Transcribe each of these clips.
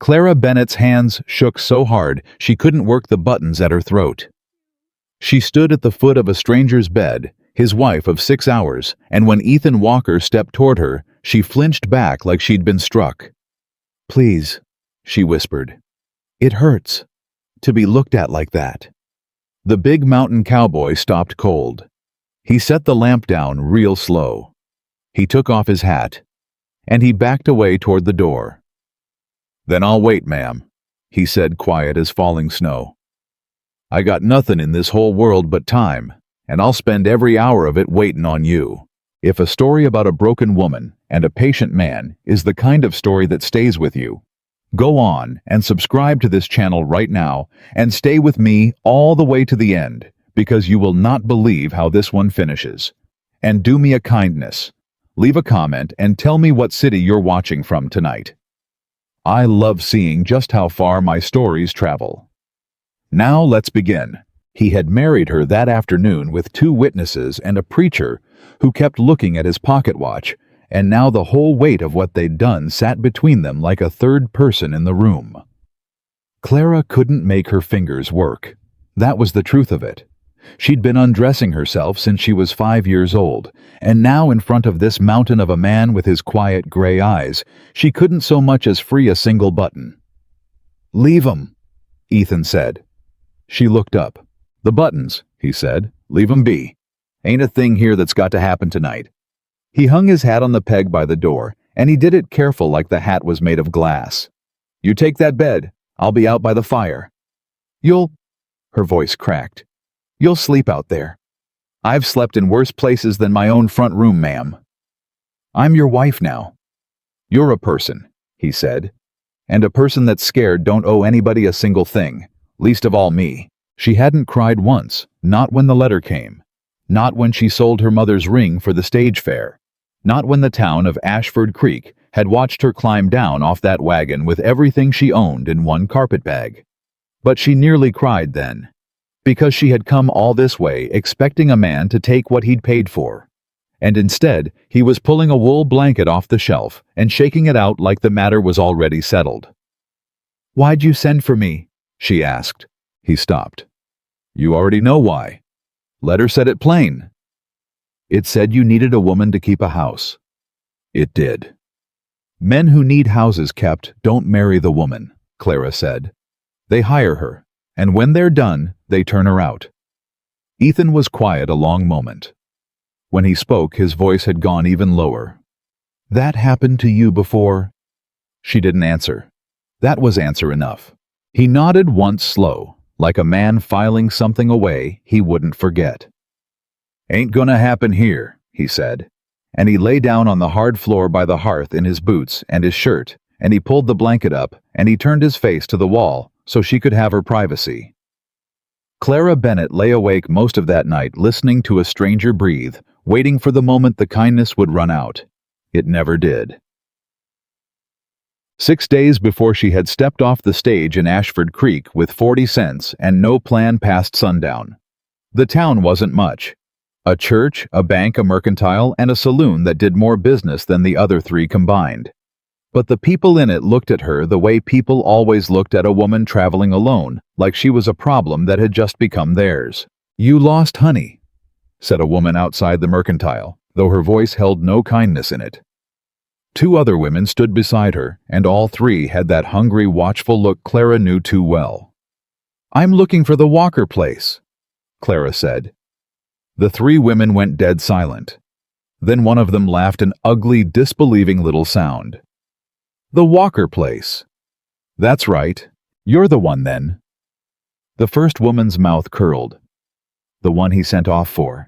Clara Bennett's hands shook so hard she couldn't work the buttons at her throat. She stood at the foot of a stranger's bed, his wife of 6 hours, and when Ethan Walker stepped toward her, she flinched back like she'd been struck. "Please," she whispered. "It hurts to be looked at like that." The big mountain cowboy stopped cold. He set the lamp down real slow. He took off his hat, and he backed away toward the door. "Then I'll wait, ma'am," he said, quiet as falling snow. "I got nothing in this whole world but time, and I'll spend every hour of it waiting on you. If a story about a broken woman and a patient man is the kind of story that stays with you, go on and subscribe to this channel right now and stay with me all the way to the end, because you will not believe how this one finishes. And do me a kindness. Leave a comment and tell me what city you're watching from tonight. I love seeing just how far my stories travel." Now let's begin. He had married her that afternoon with 2 witnesses and a preacher who kept looking at his pocket watch, and now the whole weight of what they'd done sat between them like a third person in the room. Clara couldn't make her fingers work. That was the truth of it. She'd been undressing herself since she was 5 years old, and now in front of this mountain of a man with his quiet gray eyes, she couldn't so much as free a single button. "Leave 'em," Ethan said. She looked up. "The buttons," he said. "Leave 'em be. Ain't a thing here that's got to happen tonight." He hung his hat on the peg by the door, and he did it careful like the hat was made of glass. "You take that bed. I'll be out by the fire." "You'll—" her voice cracked. "You'll sleep out there. I've slept in worse places than my own front room, ma'am. I'm your wife now." "You're a person," he said. "And a person that's scared don't owe anybody a single thing, least of all me." She hadn't cried once, not when the letter came. Not when she sold her mother's ring for the stage fare. Not when the town of Ashford Creek had watched her climb down off that wagon with everything she owned in one carpetbag. But she nearly cried then, because she had come all this way expecting a man to take what he'd paid for. And instead, he was pulling a wool blanket off the shelf and shaking it out like the matter was already settled. "Why'd you send for me?" she asked. He stopped. "You already know why. Letter said it plain." "It said you needed a woman to keep a house." "It did." "Men who need houses kept don't marry the woman," Clara said. "They hire her, and when they're done, they turn her out." Ethan was quiet a long moment. When he spoke, his voice had gone even lower. "That happened to you before?" She didn't answer. That was answer enough. He nodded once slow, like a man filing something away he wouldn't forget. "Ain't gonna happen here," he said, and he lay down on the hard floor by the hearth in his boots and his shirt, and he pulled the blanket up, and he turned his face to the wall so she could have her privacy. Clara Bennett lay awake most of that night listening to a stranger breathe, waiting for the moment the kindness would run out. It never did. 6 days before she had stepped off the stage in Ashford Creek with 40 cents and no plan past sundown. The town wasn't much. A church, a bank, a mercantile, and a saloon that did more business than the other 3 combined. But the people in it looked at her the way people always looked at a woman traveling alone, like she was a problem that had just become theirs. "You lost honey," said a woman outside the mercantile, though her voice held no kindness in it. 2 other women stood beside her, and all 3 had that hungry, watchful look Clara knew too well. "I'm looking for the Walker place," Clara said. The 3 women went dead silent. Then one of them laughed an ugly, disbelieving little sound. "The Walker place. That's right. You're the one then." The first woman's mouth curled. "The one he sent off for.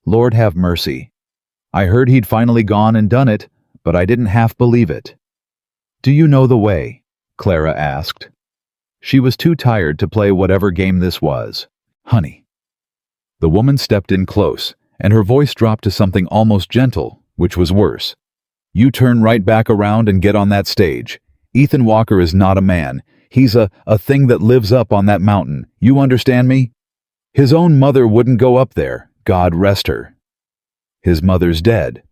Lord have mercy. I heard he'd finally gone and done it, but I didn't half believe it." "Do you know the way?" Clara asked. She was too tired to play whatever game this was. "Honey." The woman stepped in close, and her voice dropped to something almost gentle, which was worse. "You turn right back around and get on that stage. Ethan Walker is not a man. He's a thing that lives up on that mountain. You understand me? His own mother wouldn't go up there, God rest her. His mother's dead.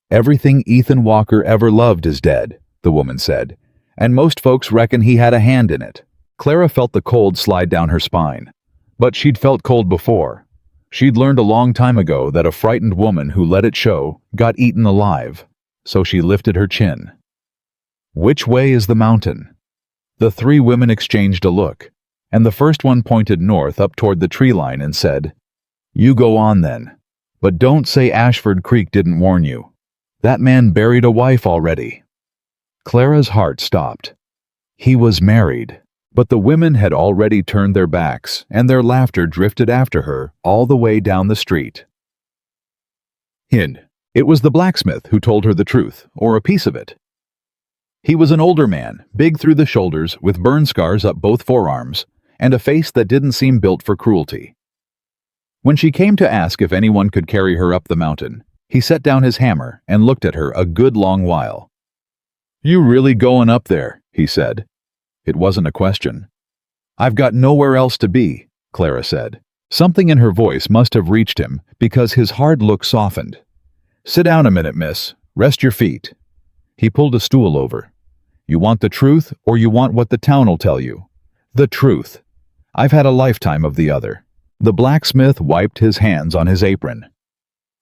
Everything Ethan Walker ever loved is dead," the woman said, and most folks reckon he had a hand in it. Clara felt the cold slide down her spine. But she'd felt cold before. She'd learned a long time ago that a frightened woman who let it show got eaten alive, so she lifted her chin. Which way is the mountain? The three women exchanged a look, and the first one pointed north up toward the tree line and said, "You go on then, but don't say Ashford Creek didn't warn you. That man buried a wife already." Clara's heart stopped. He was married, but the women had already turned their backs, and their laughter drifted after her all the way down the street. It was the blacksmith who told her the truth, or a piece of it. He was an older man, big through the shoulders, with burn scars up both forearms, and a face that didn't seem built for cruelty. When she came to ask if anyone could carry her up the mountain, he set down his hammer and looked at her a good long while. "You really going up there?" he said. It wasn't a question. "I've got nowhere else to be," Clara said. Something in her voice must have reached him, because his hard look softened. "Sit down a minute, miss. Rest your feet." He pulled a stool over. "You want the truth, or you want what the town'll tell you?" "The truth. I've had a lifetime of the other." The blacksmith wiped his hands on his apron.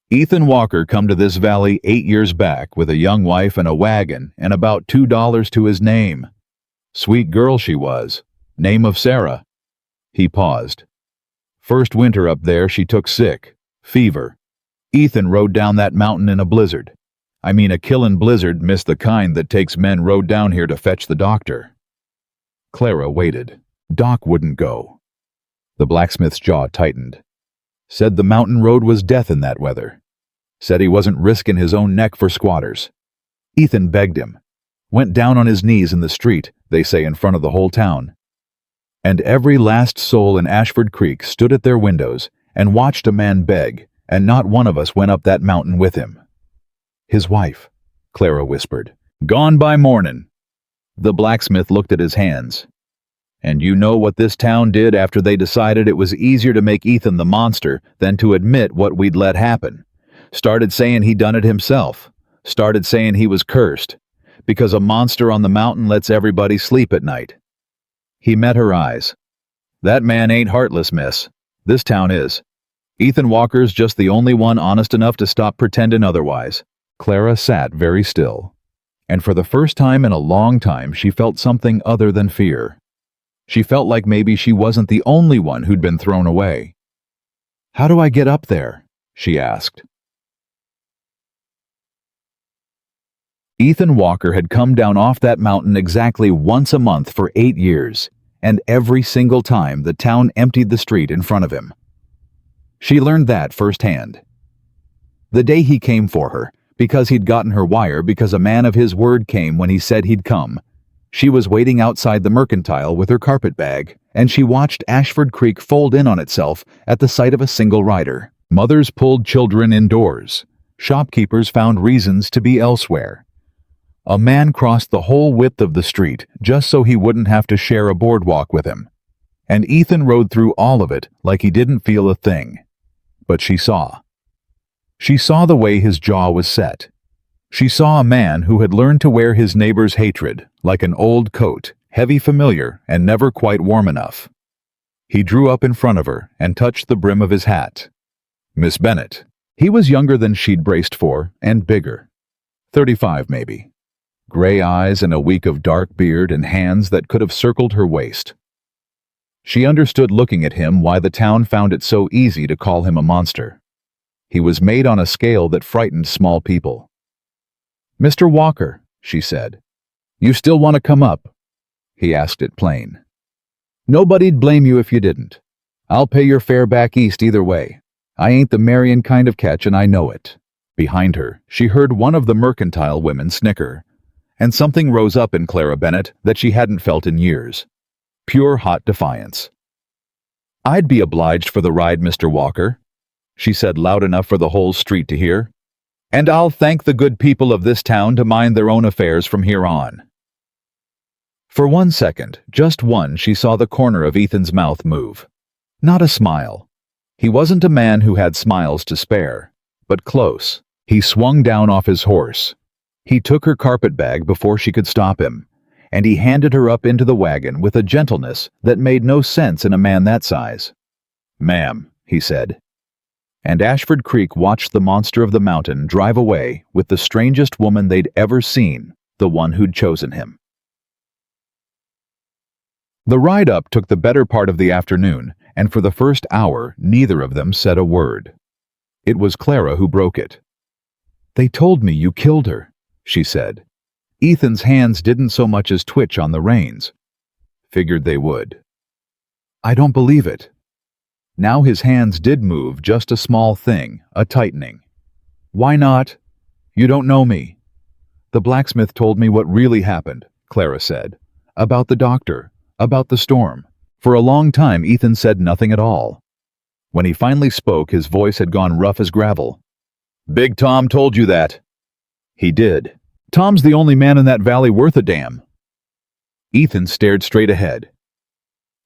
"Ethan Walker come to this valley 8 years back with a young wife and a wagon and about $2 to his name. Sweet girl she was. Name of Sarah." He paused. "First winter up there she took sick. Fever. Ethan rode down that mountain in a blizzard. I mean a killin' blizzard, miss, the kind that takes men rode down here to fetch the doctor." Clara waited. Doc wouldn't go. The blacksmith's jaw tightened. Said the mountain road was death in that weather. Said he wasn't risking his own neck for squatters. Ethan begged him. Went down on his knees in the street, they say, in front of the whole town. And every last soul in Ashford Creek stood at their windows and watched a man beg, and not one of us went up that mountain with him. "His wife," Clara whispered. "Gone by mornin'." The blacksmith looked at his hands. "And you know what this town did after they decided it was easier to make Ethan the monster than to admit what we'd let happen? Started saying he done it himself. Started saying he was cursed. Because a monster on the mountain lets everybody sleep at night." He met her eyes. "That man ain't heartless, miss. This town is. Ethan Walker's just the only one honest enough to stop pretendin' otherwise." Clara sat very still, and for the first time in a long time she felt something other than fear. She felt like maybe she wasn't the only one who'd been thrown away. "How do I get up there?" she asked. Ethan Walker had come down off that mountain exactly once a month for 8 years, and every single time the town emptied the street in front of him. She learned that firsthand. The day he came for her, because he'd gotten her wire because a man of his word came when he said he'd come, she was waiting outside the mercantile with her carpet bag, and she watched Ashford Creek fold in on itself at the sight of a single rider. Mothers pulled children indoors. Shopkeepers found reasons to be elsewhere. A man crossed the whole width of the street just so he wouldn't have to share a boardwalk with him. And Ethan rode through all of it like he didn't feel a thing. But she saw. She saw the way his jaw was set. She saw a man who had learned to wear his neighbor's hatred like an old coat, heavy, familiar, and never quite warm enough. He drew up in front of her and touched the brim of his hat. "Miss Bennett." He was younger than she'd braced for, and bigger. 35 maybe. Gray eyes and a week of dark beard and hands that could have circled her waist. She understood looking at him why the town found it so easy to call him a monster. He was made on a scale that frightened small people. "Mr. Walker," she said, "you still want to come up?" He asked it plain. "Nobody'd blame you if you didn't. I'll pay your fare back east either way. I ain't the marryin' kind of catch, and I know it." Behind her, she heard one of the mercantile women snicker, and something rose up in Clara Bennett that she hadn't felt in years. Pure hot defiance. "I'd be obliged for the ride, Mr. Walker," she said loud enough for the whole street to hear. "And I'll thank the good people of this town to mind their own affairs from here on." For 1 second, just one, she saw the corner of Ethan's mouth move. Not a smile. He wasn't a man who had smiles to spare, but close. He swung down off his horse. He took her carpet bag before she could stop him, and he handed her up into the wagon with a gentleness that made no sense in a man that size. "Ma'am," he said. And Ashford Creek watched the monster of the mountain drive away with the strangest woman they'd ever seen, the one who'd chosen him. The ride up took the better part of the afternoon, and for the first hour neither of them said a word. It was Clara who broke it. "They told me you killed her," she said. Ethan's hands didn't so much as twitch on the reins. Figured they would. "I don't believe it." Now his hands did move, just a small thing, a tightening. "Why not? You don't know me." "The blacksmith told me what really happened," Clara said. "About the doctor, about the storm." For a long time Ethan said nothing at all. When he finally spoke, his voice had gone rough as gravel. "Big Tom told you that." "He did. Tom's the only man in that valley worth a damn." Ethan stared straight ahead.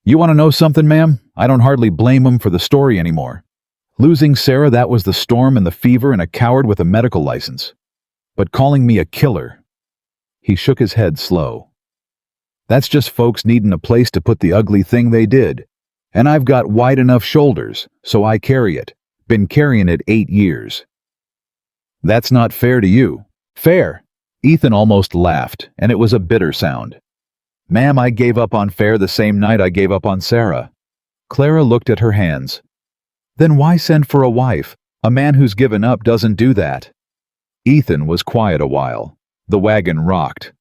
"You want to know something, ma'am? I don't hardly blame him for the story anymore. Losing Sarah, that was the storm and the fever and a coward with a medical license. But calling me a killer—" He shook his head slow. "That's just folks needing a place to put the ugly thing they did. And I've got wide enough shoulders, so I carry it. Been carrying it 8 years. That's not fair to you." "Fair?" Ethan almost laughed, and it was a bitter sound. "Ma'am, I gave up on fair the same night I gave up on Sarah." Clara looked at her hands. "Then why send for a wife? A man who's given up doesn't do that." Ethan was quiet a while. The wagon rocked.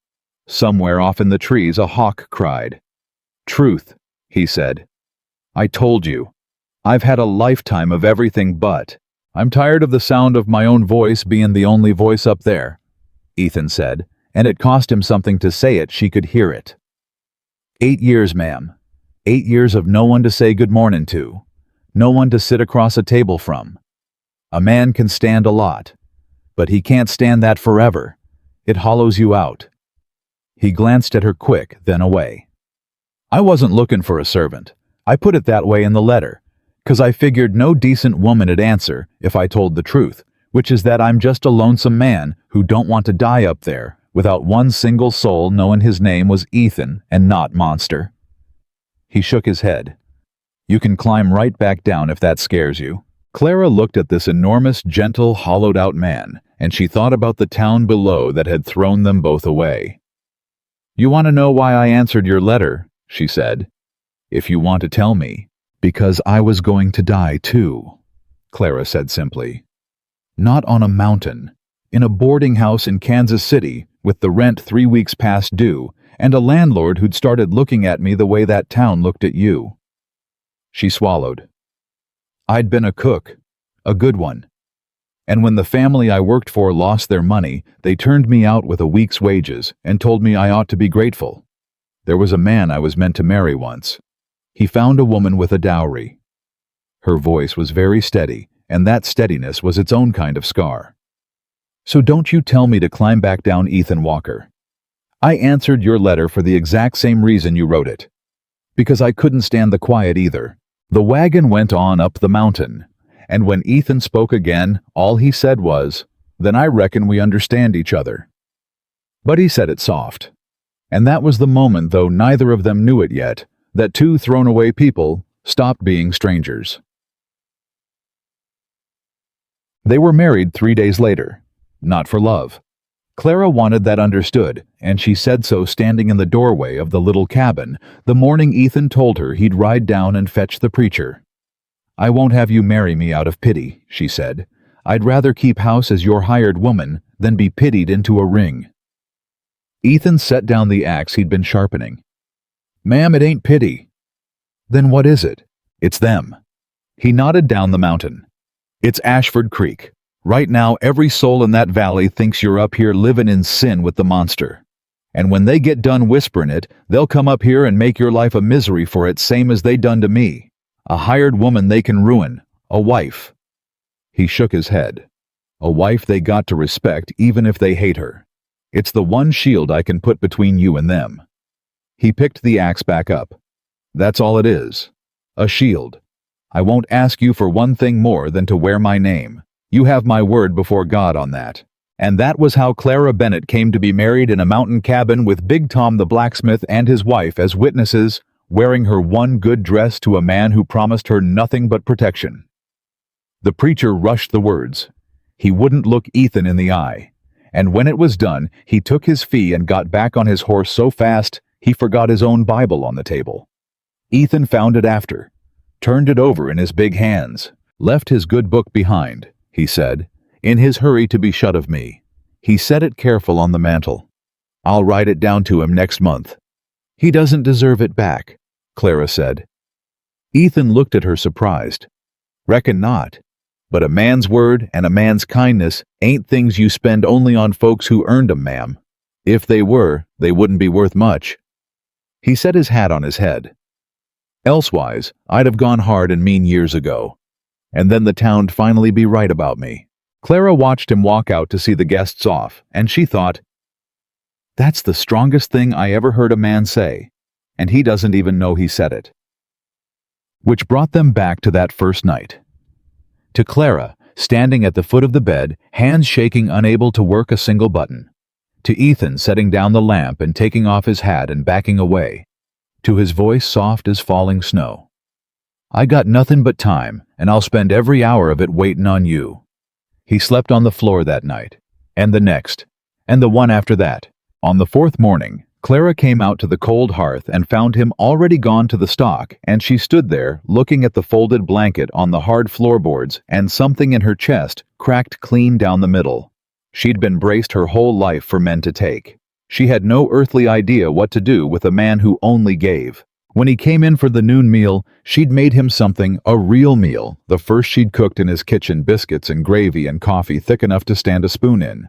Somewhere off in the trees a hawk cried. "Truth," he said. "I told you. I've had a lifetime of everything but. I'm tired of the sound of my own voice being the only voice up there," Ethan said, and it cost him something to say it. She could hear it. 8 years, ma'am. 8 years of no one to say good morning to. No one to sit across a table from. A man can stand a lot, but he can't stand that forever. It hollows you out." He glanced at her quick, then away. "I wasn't looking for a servant. I put it that way in the letter, 'cause I figured no decent woman'd answer if I told the truth, which is that I'm just a lonesome man who don't want to die up there without one single soul knowing his name was Ethan and not Monster." He shook his head. "You can climb right back down if that scares you." Clara looked at this enormous, gentle, hollowed-out man, and she thought about the town below that had thrown them both away. "You want to know why I answered your letter?" she said. "If you want to tell me." "Because I was going to die too," Clara said simply. "Not on a mountain. In a boarding house in Kansas City, with the rent 3 weeks past due, and a landlord who'd started looking at me the way that town looked at you." She swallowed. "I'd been a cook, a good one. And when the family I worked for lost their money, they turned me out with a week's wages and told me I ought to be grateful. There was a man I was meant to marry once. He found a woman with a dowry." Her voice was very steady, and that steadiness was its own kind of scar. "So don't you tell me to climb back down, Ethan Walker. I answered your letter for the exact same reason you wrote it. Because I couldn't stand the quiet either." The wagon went on up the mountain, and when Ethan spoke again, all he said was, "Then I reckon we understand each other." But he said it soft. And that was the moment, though neither of them knew it yet, that two thrown-away people stopped being strangers. They were married 3 days later. Not for love. Clara wanted that understood, and she said so standing in the doorway of the little cabin the morning Ethan told her he'd ride down and fetch the preacher. "I won't have you marry me out of pity," she said. "I'd rather keep house as your hired woman than be pitied into a ring." Ethan set down the axe he'd been sharpening. "Ma'am, it ain't pity." "Then what is it?" "It's them." He nodded down the mountain. "It's Ashford Creek. Right now, every soul in that valley thinks you're up here living in sin with the monster. And when they get done whispering it, they'll come up here and make your life a misery for it, same as they done to me. A hired woman they can ruin. A wife." He shook his head. "A wife they got to respect even if they hate her. It's the one shield I can put between you and them." He picked the axe back up. "That's all it is. A shield. I won't ask you for one thing more than to wear my name. You have my word before God on that. And that was how Clara Bennett came to be married in a mountain cabin with Big Tom the blacksmith and his wife as witnesses, wearing her one good dress to a man who promised her nothing but protection. The preacher rushed the words. He wouldn't look Ethan in the eye. And when it was done, he took his fee and got back on his horse so fast he forgot his own Bible on the table. Ethan found it after, turned it over in his big hands, left his good book behind, he said, in his hurry to be shut of me. He set it careful on the mantel. I'll write it down to him next month. He doesn't deserve it back, Clara said. Ethan looked at her surprised. Reckon not. But a man's word and a man's kindness ain't things you spend only on folks who earned 'em, ma'am. If they were, they wouldn't be worth much. He set his hat on his head. Elsewise, I'd have gone hard and mean years ago. And then the town'd finally be right about me. Clara watched him walk out to see the guests off, and she thought, that's the strongest thing I ever heard a man say, and he doesn't even know he said it. Which brought them back to that first night. To Clara, standing at the foot of the bed, hands shaking, unable to work a single button. To Ethan, setting down the lamp and taking off his hat and backing away. To his voice soft as falling snow. I got nothing but time, and I'll spend every hour of it waiting on you. He slept on the floor that night, and the next, and the one after that. On the fourth morning, Clara came out to the cold hearth and found him already gone to the stock, and she stood there, looking at the folded blanket on the hard floorboards and something in her chest cracked clean down the middle. She'd been braced her whole life for men to take. She had no earthly idea what to do with a man who only gave. When he came in for the noon meal, she'd made him something, a real meal, the first she'd cooked in his kitchen, biscuits and gravy and coffee thick enough to stand a spoon in.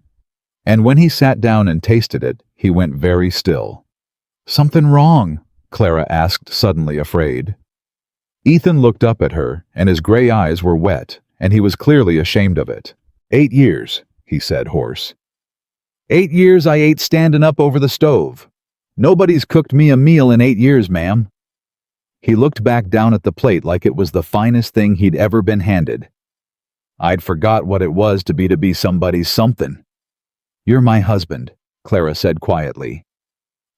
And when he sat down and tasted it, he went very still. Something wrong? Clara asked, suddenly afraid. Ethan looked up at her, and his gray eyes were wet, and he was clearly ashamed of it. 8 years, he said, hoarse. 8 years I ate standing up over the stove. Nobody's cooked me a meal in 8 years, ma'am. He looked back down at the plate like it was the finest thing he'd ever been handed. I'd forgot what it was to be somebody's something. You're my husband, Clara said quietly.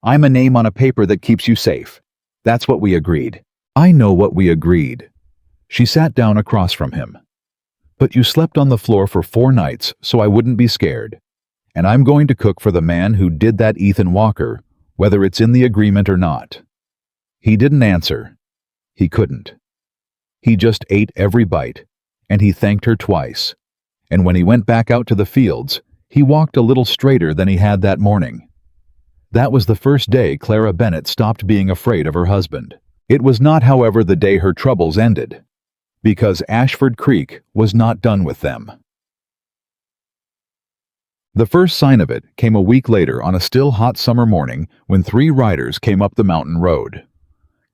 I'm a name on a paper that keeps you safe. That's what we agreed. I know what we agreed. She sat down across from him. But you slept on the floor for 4 nights, so I wouldn't be scared. And I'm going to cook for the man who did that, Ethan Walker, whether it's in the agreement or not. He didn't answer. He couldn't. He just ate every bite, and he thanked her twice. And when he went back out to the fields, he walked a little straighter than he had that morning. That was the first day Clara Bennett stopped being afraid of her husband. It was not, however, the day her troubles ended, because Ashford Creek was not done with them. The first sign of it came a week later on a still hot summer morning when 3 riders came up the mountain road.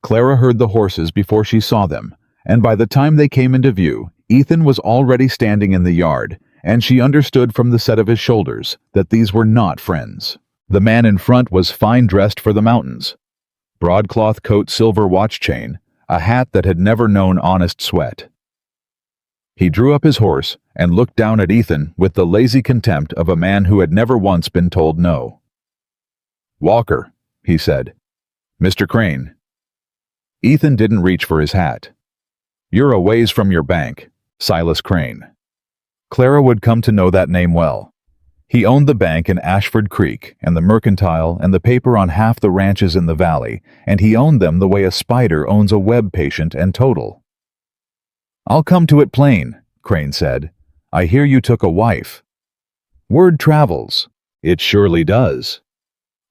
Clara heard the horses before she saw them, and by the time they came into view, Ethan was already standing in the yard, and she understood from the set of his shoulders that these were not friends. The man in front was fine dressed for the mountains. Broadcloth coat, silver watch chain, a hat that had never known honest sweat. He drew up his horse and looked down at Ethan with the lazy contempt of a man who had never once been told no. Walker, he said. Mr. Crane. Ethan didn't reach for his hat. You're a ways from your bank, Silas Crane. Clara would come to know that name well. He owned the bank in Ashford Creek and the mercantile and the paper on half the ranches in the valley, and he owned them the way a spider owns a web patient and total. I'll come to it plain, Crane said. I hear you took a wife. Word travels. It surely does.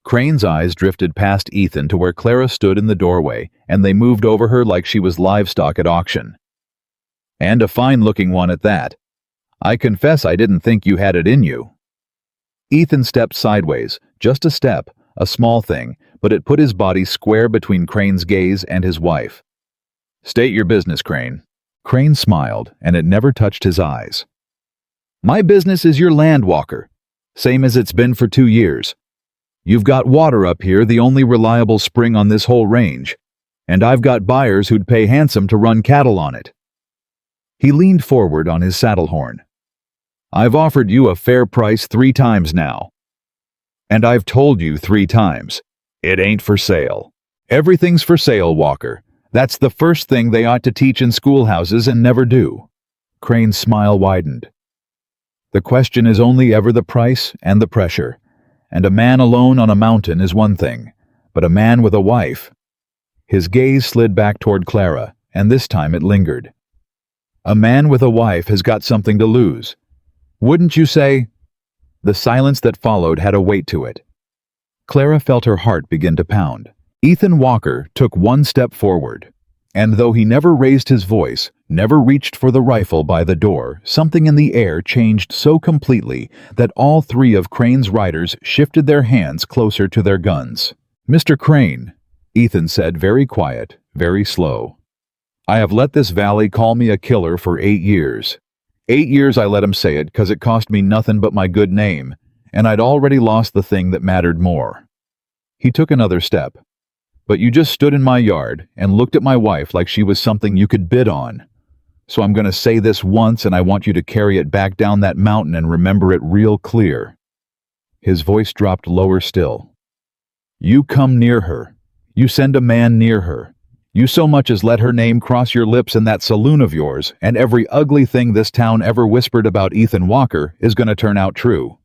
Crane's eyes drifted past Ethan to where Clara stood in the doorway, and they moved over her like she was livestock at auction. And a fine-looking one at that. I confess I didn't think you had it in you. Ethan stepped sideways, just a step, a small thing, but it put his body square between Crane's gaze and his wife. State your business, Crane. Crane smiled, and it never touched his eyes. My business is your land, Walker, same as it's been for 2 years. You've got water up here, the only reliable spring on this whole range, and I've got buyers who'd pay handsome to run cattle on it. He leaned forward on his saddle horn. I've offered you a fair price 3 times now. And I've told you 3 times. It ain't for sale. Everything's for sale, Walker. That's the first thing they ought to teach in schoolhouses and never do." Crane's smile widened. "The question is only ever the price and the pressure. And a man alone on a mountain is one thing, but a man with a wife—" His gaze slid back toward Clara, and this time it lingered. "A man with a wife has got something to lose. Wouldn't you say?" The silence that followed had a weight to it. Clara felt her heart begin to pound. Ethan Walker took 1 step forward, and though he never raised his voice, never reached for the rifle by the door, something in the air changed so completely that all 3 of Crane's riders shifted their hands closer to their guns. "Mr. Crane," Ethan said, very quiet, very slow, "I have let this valley call me a killer for 8 years. 8 years I let him say it 'cause it cost me nothing but my good name, and I'd already lost the thing that mattered more." He took another step. "But you just stood in my yard and looked at my wife like she was something you could bid on. So I'm going to say this once, and I want you to carry it back down that mountain and remember it real clear." His voice dropped lower still. "You come near her. You send a man near her. You so much as let her name cross your lips in that saloon of yours, and every ugly thing this town ever whispered about Ethan Walker is going to turn out true.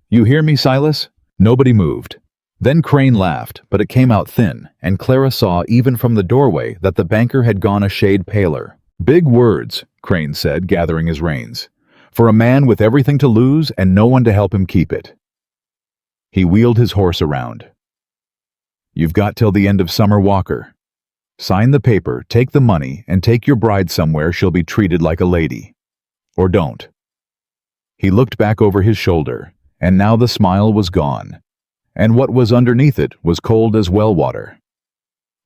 You hear me, Silas?" Nobody moved. Then Crane laughed, but it came out thin, and Clara saw even from the doorway that the banker had gone a shade paler. "Big words," Crane said, gathering his reins, "for a man with everything to lose and no one to help him keep it." He wheeled his horse around. "You've got till the end of summer, Walker. Sign the paper, take the money, and take your bride somewhere she'll be treated like a lady. Or don't." He looked back over his shoulder, and now the smile was gone, and what was underneath it was cold as well water.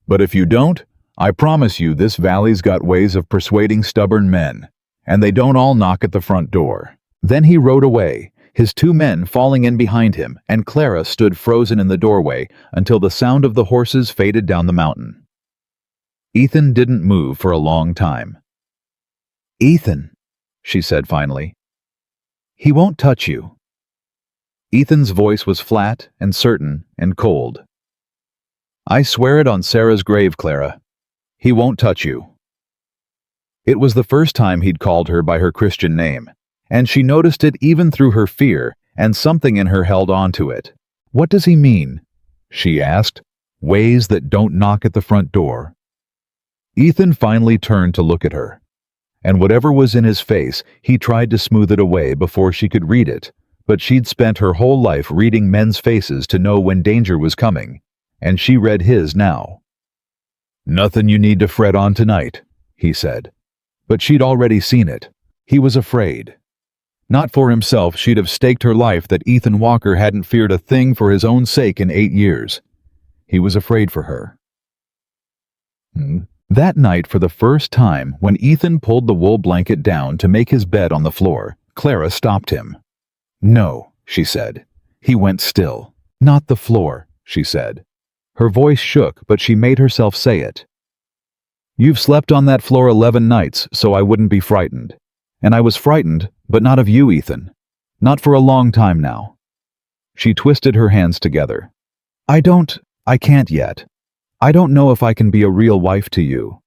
"But if you don't, I promise you this valley's got ways of persuading stubborn men, and they don't all knock at the front door." Then he rode away, his 2 men falling in behind him, and Clara stood frozen in the doorway until the sound of the horses faded down the mountain. Ethan didn't move for a long time. "Ethan," she said finally, "he won't touch you." Ethan's voice was flat and certain and cold. "I swear it on Sarah's grave, Clara. He won't touch you." It was the first time he'd called her by her Christian name, and she noticed it even through her fear, and something in her held on to it. "What does he mean?" she asked. "Ways that don't knock at the front door." Ethan finally turned to look at her, and whatever was in his face, he tried to smooth it away before she could read it, but she'd spent her whole life reading men's faces to know when danger was coming, and she read his now. "Nothing you need to fret on tonight," he said. But she'd already seen it. He was afraid. Not for himself, she'd have staked her life that Ethan Walker hadn't feared a thing for his own sake in 8 years. He was afraid for her. That night, for the first time, when Ethan pulled the wool blanket down to make his bed on the floor, Clara stopped him. "No," she said. He went still. "Not the floor," she said. Her voice shook, but she made herself say it. "You've slept on that floor 11 nights, so I wouldn't be frightened. And I was frightened, but not of you, Ethan. Not for a long time now." She twisted her hands together. I can't yet. I don't know if I can be a real wife to you.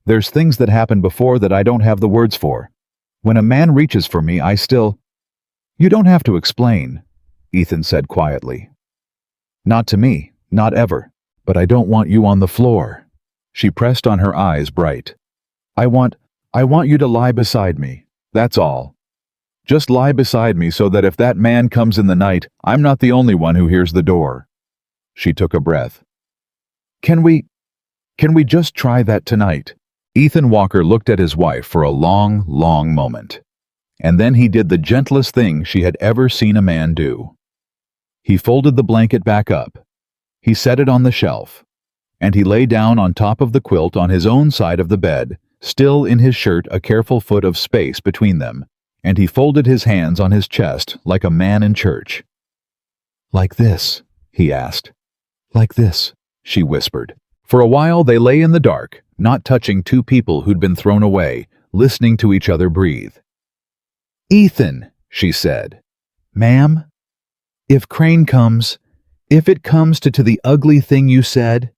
There's things that happened before that I don't have the words for. When a man reaches for me, I still—" "You don't have to explain," Ethan said quietly. "Not to me, not ever. But I don't want you on the floor." She pressed on, her eyes bright. I want you to lie beside me. That's all. Just lie beside me so that if that man comes in the night, I'm not the only one who hears the door." She took a breath. Can we just try that tonight?" Ethan Walker looked at his wife for a long, long moment. And then he did the gentlest thing she had ever seen a man do. He folded the blanket back up. He set it on the shelf. And he lay down on top of the quilt on his own side of the bed, still in his shirt a careful foot of space between them, and he folded his hands on his chest like a man in church. "Like this?" he asked. "Like this," she whispered. For a while they lay in the dark, not touching two people who'd been thrown away, listening to each other breathe. "Ethan!" she said. "Ma'am, if Crane comes, if it comes to the ugly thing you said,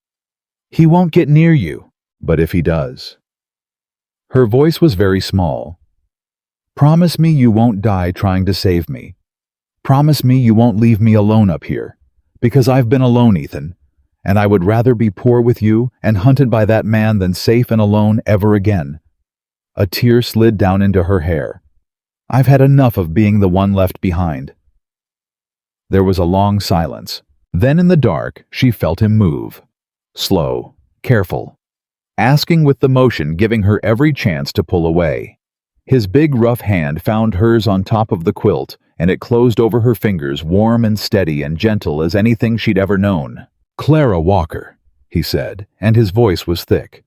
he won't get near you. But if he does." Her voice was very small. "Promise me you won't die trying to save me. Promise me you won't leave me alone up here, because I've been alone, Ethan, and I would rather be poor with you and hunted by that man than safe and alone ever again." A tear slid down into her hair. "I've had enough of being the one left behind." There was a long silence. Then in the dark, she felt him move. Slow, careful, asking with the motion giving her every chance to pull away. His big rough hand found hers on top of the quilt, and it closed over her fingers, warm and steady and gentle as anything she'd ever known. "Clara Walker," he said, and his voice was thick.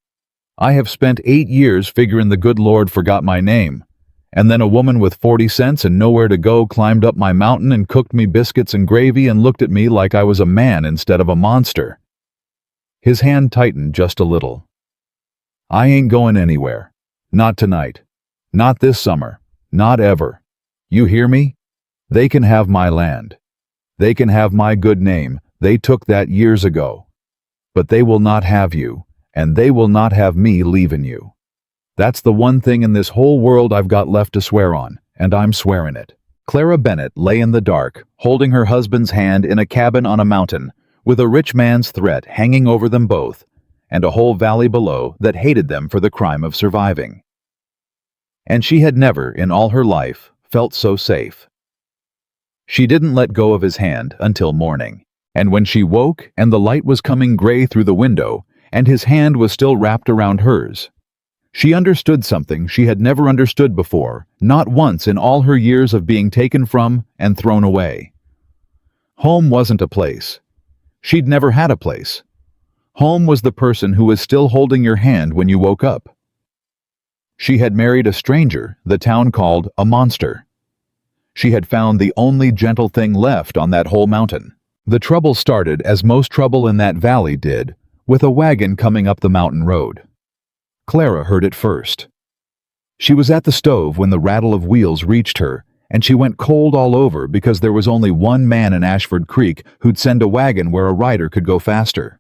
"I have spent 8 years figuring the good Lord forgot my name, and then a woman with 40 cents and nowhere to go climbed up my mountain and cooked me biscuits and gravy and looked at me like I was a man instead of a monster." His hand tightened just a little. "I ain't going anywhere. Not tonight. Not this summer. Not ever. You hear me? They can have my land. They can have my good name. They took that years ago. But they will not have you, and they will not have me leaving you. That's the one thing in this whole world I've got left to swear on, and I'm swearing it." Clara Bennett lay in the dark, holding her husband's hand in a cabin on a mountain, with a rich man's threat hanging over them both, and a whole valley below that hated them for the crime of surviving. And she had never, in all her life, felt so safe. She didn't let go of his hand until morning, and when she woke and the light was coming gray through the window, and his hand was still wrapped around hers, she understood something she had never understood before, not once in all her years of being taken from and thrown away. Home wasn't a place. She'd never had a place. Home was the person who was still holding your hand when you woke up. She had married a stranger the town called a monster. She had found the only gentle thing left on that whole mountain. The trouble started, as most trouble in that valley did, with a wagon coming up the mountain road. Clara heard it first. She was at the stove when the rattle of wheels reached her, and she went cold all over because there was only one man in Ashford Creek who'd send a wagon where a rider could go faster.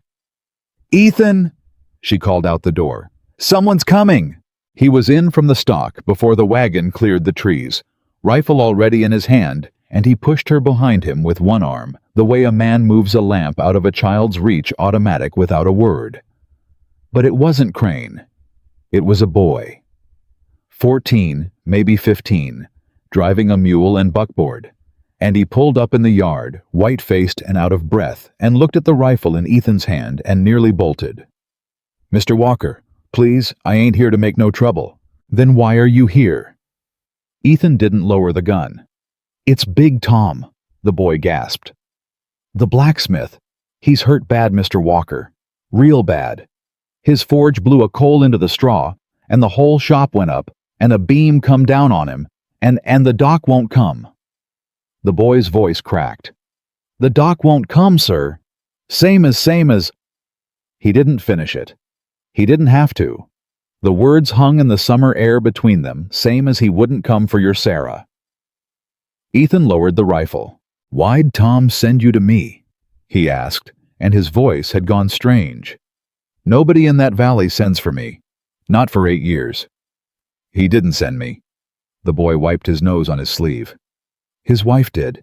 "Ethan!" she called out the door. "Someone's coming!" He was in from the stock before the wagon cleared the trees, rifle already in his hand, and he pushed her behind him with one arm, the way a man moves a lamp out of a child's reach automatic without a word. But it wasn't Crane. It was a boy. 14, maybe 15, driving a mule and buckboard, and he pulled up in the yard, white-faced and out of breath, and looked at the rifle in Ethan's hand and nearly bolted. "Mr. Walker, please, I ain't here to make no trouble." "Then why are you here?" Ethan didn't lower the gun. "It's Big Tom," the boy gasped. "The blacksmith. He's hurt bad, Mr. Walker. Real bad. His forge blew a coal into the straw, and the whole shop went up, and a beam come down on him, and the doc won't come." The boy's voice cracked. "The doc won't come, sir. Same as... He didn't finish it. He didn't have to. The words hung in the summer air between them, same as he wouldn't come for your Sarah. Ethan lowered the rifle. "Why'd Tom send you to me?" he asked, and his voice had gone strange. "Nobody in that valley sends for me. Not for 8 years. He didn't send me." The boy wiped his nose on his sleeve. "His wife did.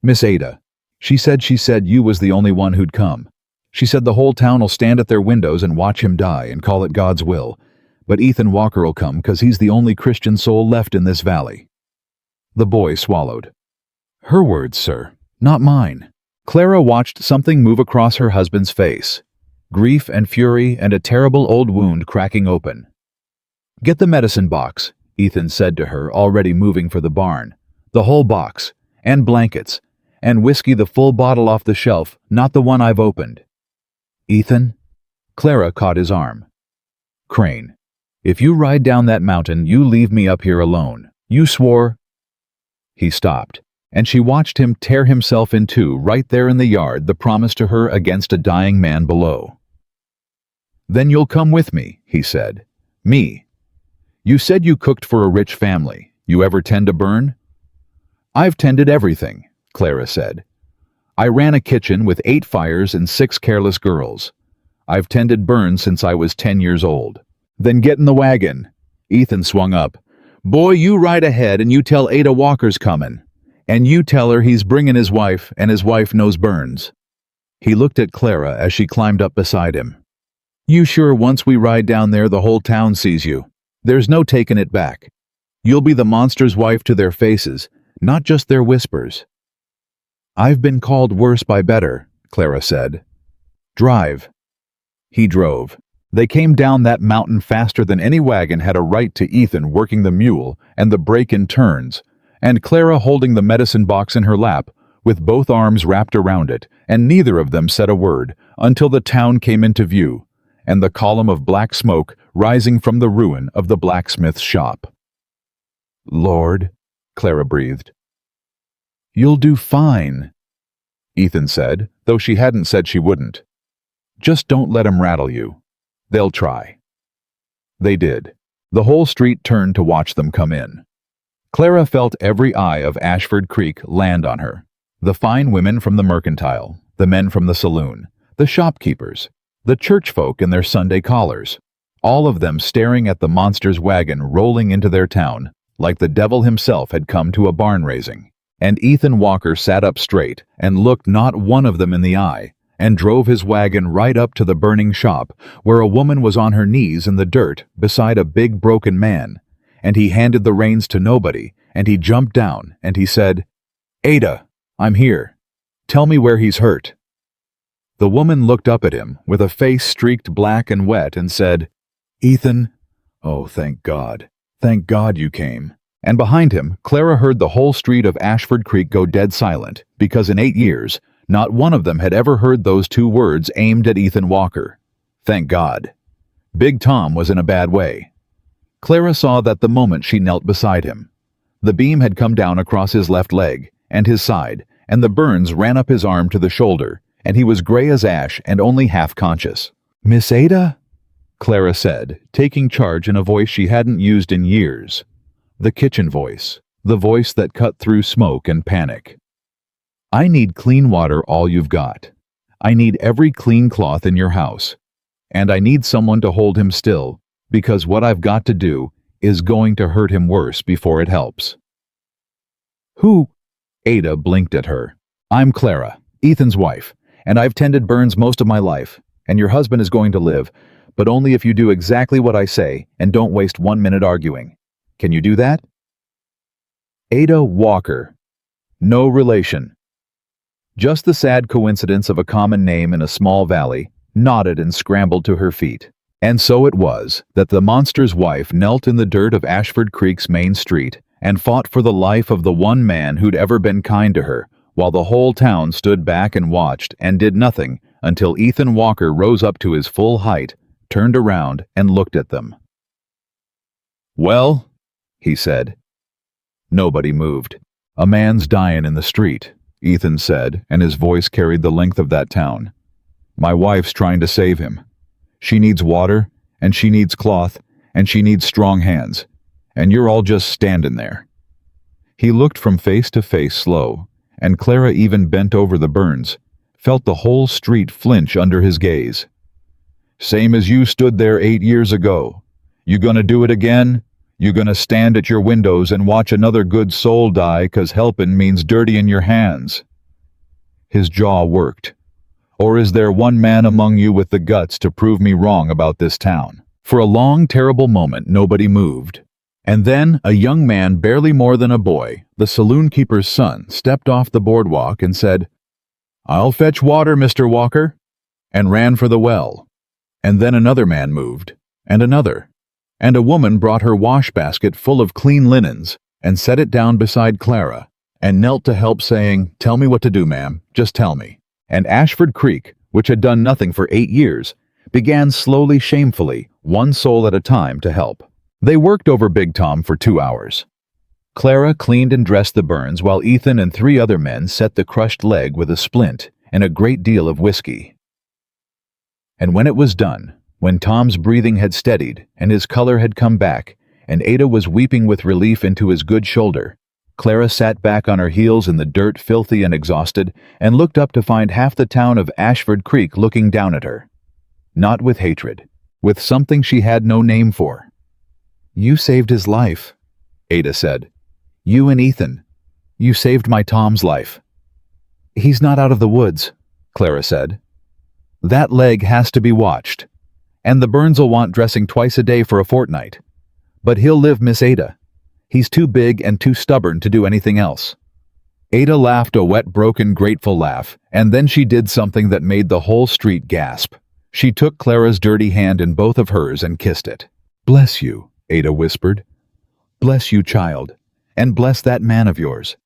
Miss Ada. She said you was the only one who'd come. She said the whole town'll stand at their windows and watch him die and call it God's will. But Ethan Walker'll come 'cause he's the only Christian soul left in this valley." The boy swallowed. "Her words, sir, not mine." Clara watched something move across her husband's face. Grief and fury and a terrible old wound cracking open. "Get the medicine box," Ethan said to her, already moving for the barn. "The whole box, and blankets, and whiskey, the full bottle off the shelf, not the one I've opened." "Ethan?" Clara caught his arm. "Crane, if you ride down that mountain, you leave me up here alone. You swore—" He stopped, and she watched him tear himself in two right there in the yard, the promise to her against a dying man below. "Then you'll come with me," he said. "Me. You said you cooked for a rich family. You ever tend to burn?" "I've tended everything," Clara said. "I ran a kitchen with 8 fires and 6 careless girls. I've tended burns since I was 10 years old." "Then get in the wagon." Ethan swung up. "Boy, you ride ahead and you tell Ada Walker's comin'. And you tell her he's bringin' his wife and his wife knows burns." He looked at Clara as she climbed up beside him. "You sure once we ride down there the whole town sees you? There's no taking it back. You'll be the monster's wife to their faces, not just their whispers." "I've been called worse by better," Clara said. "Drive." He drove. They came down that mountain faster than any wagon had a right to, Ethan working the mule and the brake in turns, and Clara holding the medicine box in her lap, with both arms wrapped around it, and neither of them said a word until the town came into view, and the column of black smoke rising from the ruin of the blacksmith's shop. "Lord," Clara breathed. "You'll do fine," Ethan said, though she hadn't said she wouldn't. "Just don't let 'em rattle you. They'll try." They did. The whole street turned to watch them come in. Clara felt every eye of Ashford Creek land on her. The fine women from the mercantile, the men from the saloon, the shopkeepers, the church folk in their Sunday collars, all of them staring at the monster's wagon rolling into their town like the devil himself had come to a barn raising. And Ethan Walker sat up straight and looked not one of them in the eye, and drove his wagon right up to the burning shop, where a woman was on her knees in the dirt beside a big broken man, and he handed the reins to nobody, and he jumped down, and he said, "Ada, I'm here. Tell me where he's hurt." The woman looked up at him with a face streaked black and wet and said, "Ethan, oh, thank God. Thank God you came." And behind him, Clara heard the whole street of Ashford Creek go dead silent, because in 8 years, not one of them had ever heard those 2 words aimed at Ethan Walker. Thank God. Big Tom was in a bad way. Clara saw that the moment she knelt beside him. The beam had come down across his left leg and his side, and the burns ran up his arm to the shoulder, and he was gray as ash and only half conscious. "Miss Ada?" Clara said, taking charge in a voice she hadn't used in years. The kitchen voice, the voice that cut through smoke and panic. "I need clean water, all you've got. I need every clean cloth in your house. And I need someone to hold him still, because what I've got to do is going to hurt him worse before it helps." "Who?" Ada blinked at her. "I'm Clara, Ethan's wife, and I've tended burns most of my life, and your husband is going to live, but only if you do exactly what I say and don't waste 1 minute arguing. Can you do that?" Ada Walker. No relation. Just the sad coincidence of a common name in a small valley, nodded and scrambled to her feet. And so it was that the monster's wife knelt in the dirt of Ashford Creek's main street and fought for the life of the one man who'd ever been kind to her, while the whole town stood back and watched and did nothing until Ethan Walker rose up to his full height, turned around, and looked at them. "Well," he said. Nobody moved. "A man's dying in the street," Ethan said, and his voice carried the length of that town. "My wife's trying to save him. She needs water, and she needs cloth, and she needs strong hands, and you're all just standing there." He looked from face to face slow, and Clara even bent over the burns, felt the whole street flinch under his gaze. "Same as you stood there 8 years ago. You gonna do it again? You gonna stand at your windows and watch another good soul die 'cause helpin' means dirtying your hands?" His jaw worked. "Or is there one man among you with the guts to prove me wrong about this town?" For a long, terrible moment, nobody moved. And then a young man, barely more than a boy, the saloon keeper's son, stepped off the boardwalk and said, "I'll fetch water, Mr. Walker," and ran for the well. And then another man moved, and another. And a woman brought her wash basket full of clean linens and set it down beside Clara, and knelt to help, saying, "Tell me what to do, ma'am, just tell me." And Ashford Creek, which had done nothing for 8 years, began slowly, shamefully, one soul at a time, to help. They worked over Big Tom for 2 hours. Clara cleaned and dressed the burns while Ethan and 3 other men set the crushed leg with a splint and a great deal of whiskey. And when it was done, when Tom's breathing had steadied and his color had come back, and Ada was weeping with relief into his good shoulder, Clara sat back on her heels in the dirt, filthy and exhausted, and looked up to find half the town of Ashford Creek looking down at her. Not with hatred, with something she had no name for. "You saved his life," Ada said. "You and Ethan. You saved my Tom's life." "He's not out of the woods," Clara said. "That leg has to be watched. And the burns'll want dressing twice a day for a fortnight. But he'll live, Miss Ada. He's too big and too stubborn to do anything else." Ada laughed a wet, broken, grateful laugh, and then she did something that made the whole street gasp. She took Clara's dirty hand in both of hers and kissed it. "Bless you," Ada whispered. "Bless you, child, and bless that man of yours.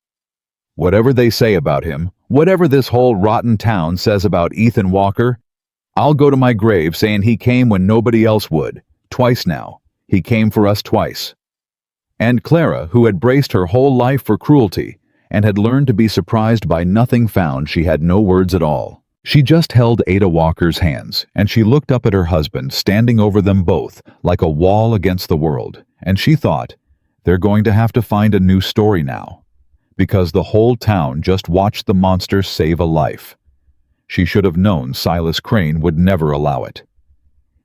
Whatever they say about him, whatever this whole rotten town says about Ethan Walker, I'll go to my grave saying he came when nobody else would. Twice now. He came for us twice." And Clara, who had braced her whole life for cruelty and had learned to be surprised by nothing found, she had no words at all. She just held Ada Walker's hands, and she looked up at her husband standing over them both like a wall against the world, and she thought, they're going to have to find a new story now, because the whole town just watched the monster save a life. She should have known Silas Crane would never allow it.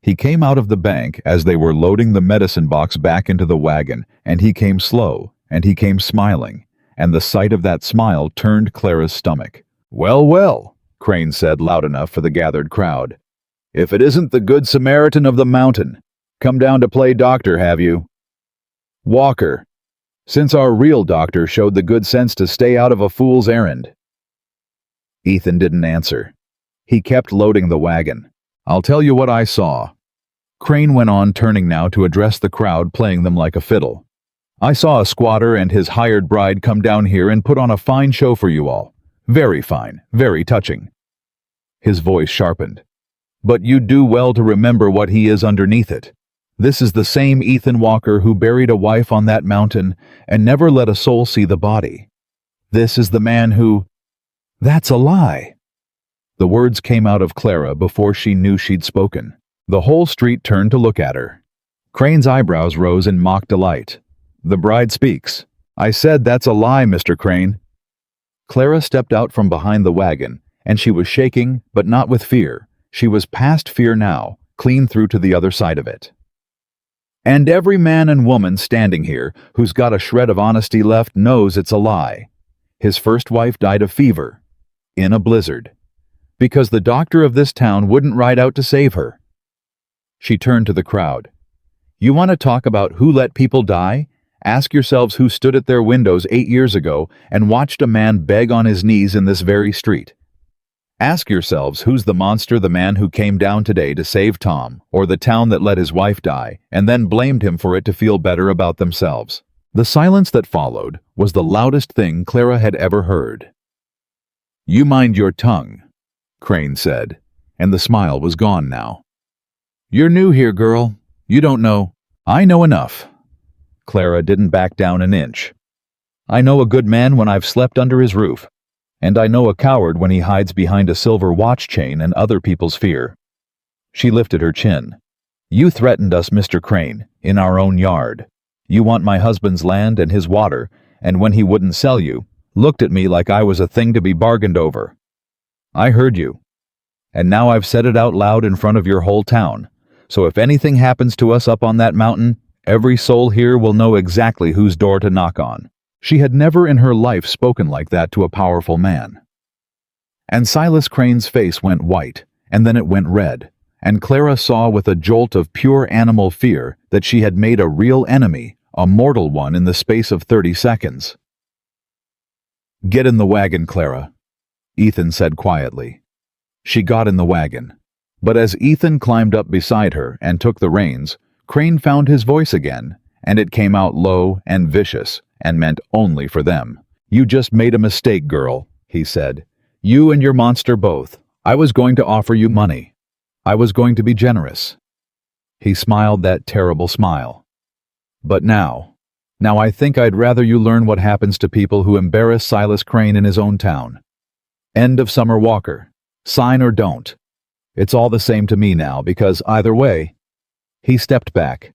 He came out of the bank as they were loading the medicine box back into the wagon, and he came slow, and he came smiling, and the sight of that smile turned Clara's stomach. "Well, well," Crane said loud enough for the gathered crowd. "If it isn't the Good Samaritan of the mountain. Come down to play doctor, have you? Walker, since our real doctor showed the good sense to stay out of a fool's errand." Ethan didn't answer. He kept loading the wagon. "I'll tell you what I saw," Crane went on, turning now to address the crowd, playing them like a fiddle. "I saw a squatter and his hired bride come down here and put on a fine show for you all. Very fine, very touching." His voice sharpened. "But you do well to remember what he is underneath it. This is the same Ethan Walker who buried a wife on that mountain and never let a soul see the body. This is the man who—" "That's a lie." The words came out of Clara before she knew she'd spoken. The whole street turned to look at her. Crane's eyebrows rose in mock delight. "The bride speaks. I said that's a lie, Mr. Crane." Clara stepped out from behind the wagon, and she was shaking, but not with fear. She was past fear now, clean through to the other side of it. "And every man and woman standing here who's got a shred of honesty left knows it's a lie. His first wife died of fever, in a blizzard, because the doctor of this town wouldn't ride out to save her." She turned to the crowd. "You want to talk about who let people die? Ask yourselves who stood at their windows 8 years ago and watched a man beg on his knees in this very street. Ask yourselves who's the monster, the man who came down today to save Tom, or the town that let his wife die, and then blamed him for it to feel better about themselves." The silence that followed was the loudest thing Clara had ever heard. "You mind your tongue," Crane said, and the smile was gone now. "You're new here, girl. You don't know." "I know enough." Clara didn't back down an inch. "I know a good man when I've slept under his roof, and I know a coward when he hides behind a silver watch chain and other people's fear." She lifted her chin. "You threatened us, Mr. Crane, in our own yard. You want my husband's land and his water, and when he wouldn't sell you, looked at me like I was a thing to be bargained over. I heard you. And now I've said it out loud in front of your whole town. So if anything happens to us up on that mountain, every soul here will know exactly whose door to knock on." She had never in her life spoken like that to a powerful man. And Silas Crane's face went white, and then it went red, and Clara saw with a jolt of pure animal fear that she had made a real enemy, a mortal one, in the space of 30 seconds. "Get in the wagon, Clara," Ethan said quietly. She got in the wagon. But as Ethan climbed up beside her and took the reins, Crane found his voice again, and it came out low and vicious, and meant only for them. "You just made a mistake, girl," he said. "You and your monster both. I was going to offer you money. I was going to be generous." He smiled that terrible smile. "But now I think I'd rather you learn what happens to people who embarrass Silas Crane in his own town. End of Summer Walker. Sign or don't. It's all the same to me now, because either way—" He stepped back.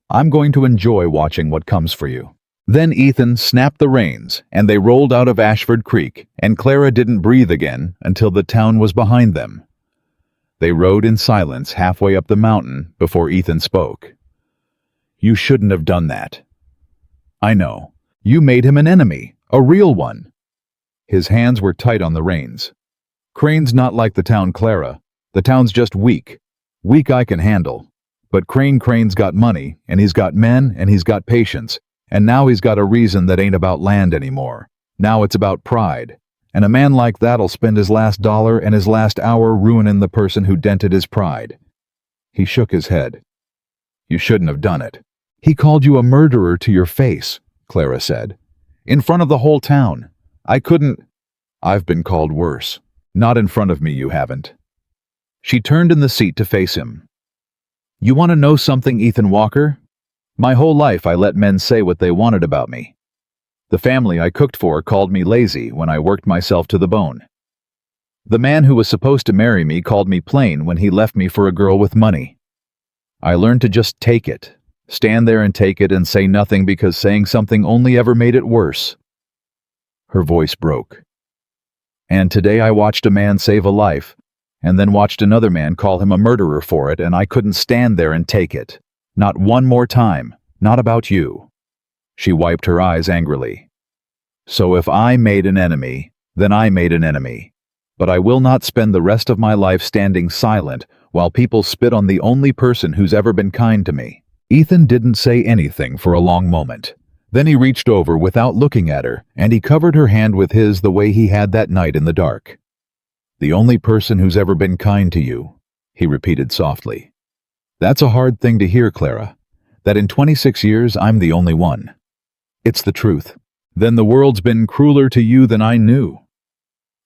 "I'm going to enjoy watching what comes for you." Then Ethan snapped the reins, and they rolled out of Ashford Creek, and Clara didn't breathe again until the town was behind them. They rode in silence halfway up the mountain before Ethan spoke. "You shouldn't have done that." "I know. You made him an enemy, a real one." His hands were tight on the reins. "Crane's not like the town, Clara. The town's just weak. Weak I can handle. But Crane's got money, and he's got men, and he's got patience. And now he's got a reason that ain't about land anymore. Now it's about pride. And a man like that'll spend his last dollar and his last hour ruining the person who dented his pride." He shook his head. "You shouldn't have done it." "He called you a murderer to your face," Clara said. "In front of the whole town. I couldn't—" "I've been called worse. Not in front of me, you haven't." She turned in the seat to face him. "You want to know something, Ethan Walker? My whole life I let men say what they wanted about me. The family I cooked for called me lazy when I worked myself to the bone. The man who was supposed to marry me called me plain when he left me for a girl with money. I learned to just take it, stand there and take it and say nothing because saying something only ever made it worse." Her voice broke. "And today I watched a man save a life, and then watched another man call him a murderer for it, and I couldn't stand there and take it. Not one more time, not about you." She wiped her eyes angrily. "So if I made an enemy, then I made an enemy. But I will not spend the rest of my life standing silent while people spit on the only person who's ever been kind to me." Ethan didn't say anything for a long moment. Then he reached over without looking at her, and he covered her hand with his the way he had that night in the dark. "The only person who's ever been kind to you," he repeated softly. "That's a hard thing to hear, Clara. That in 26 years I'm the only one. It's the truth. Then the world's been crueler to you than I knew."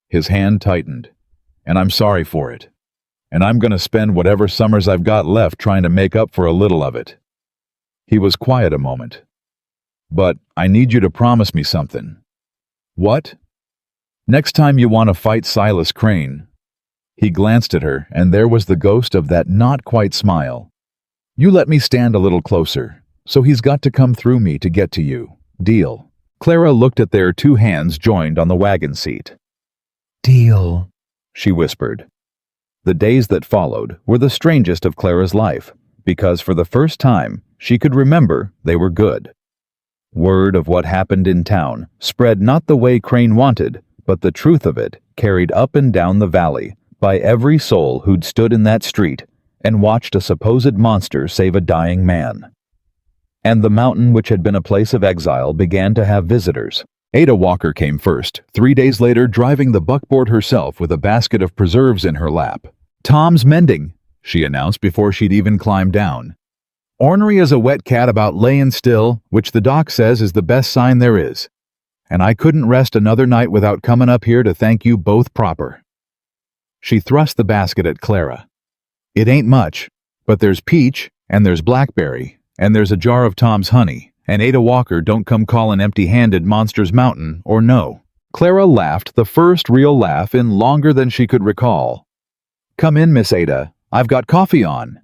His hand tightened. "And I'm sorry for it. And I'm going to spend whatever summers I've got left trying to make up for a little of it." He was quiet a moment. "But I need you to promise me something." "What?" "Next time you want to fight Silas Crane." He glanced at her, and there was the ghost of that not-quite smile. "You let me stand a little closer, so he's got to come through me to get to you. Deal?" Clara looked at their two hands joined on the wagon seat. "Deal," she whispered. The days that followed were the strangest of Clara's life, because for the first time she could remember they were good. Word of what happened in town spread not the way Crane wanted, but the truth of it carried up and down the valley by every soul who'd stood in that street and watched a supposed monster save a dying man. And the mountain, which had been a place of exile, began to have visitors. Ada Walker came first, 3 days later driving the buckboard herself with a basket of preserves in her lap. "Tom's mending," she announced before she'd even climbed down. "Ornery as a wet cat about layin' still, which the doc says is the best sign there is. And I couldn't rest another night without comin' up here to thank you both proper." She thrust the basket at Clara. "It ain't much, but there's peach, and there's blackberry, and there's a jar of Tom's honey, and Ada Walker don't come callin' empty-handed Monsters Mountain, or no." Clara laughed, the first real laugh in longer than she could recall. "Come in, Miss Ada. I've got coffee on."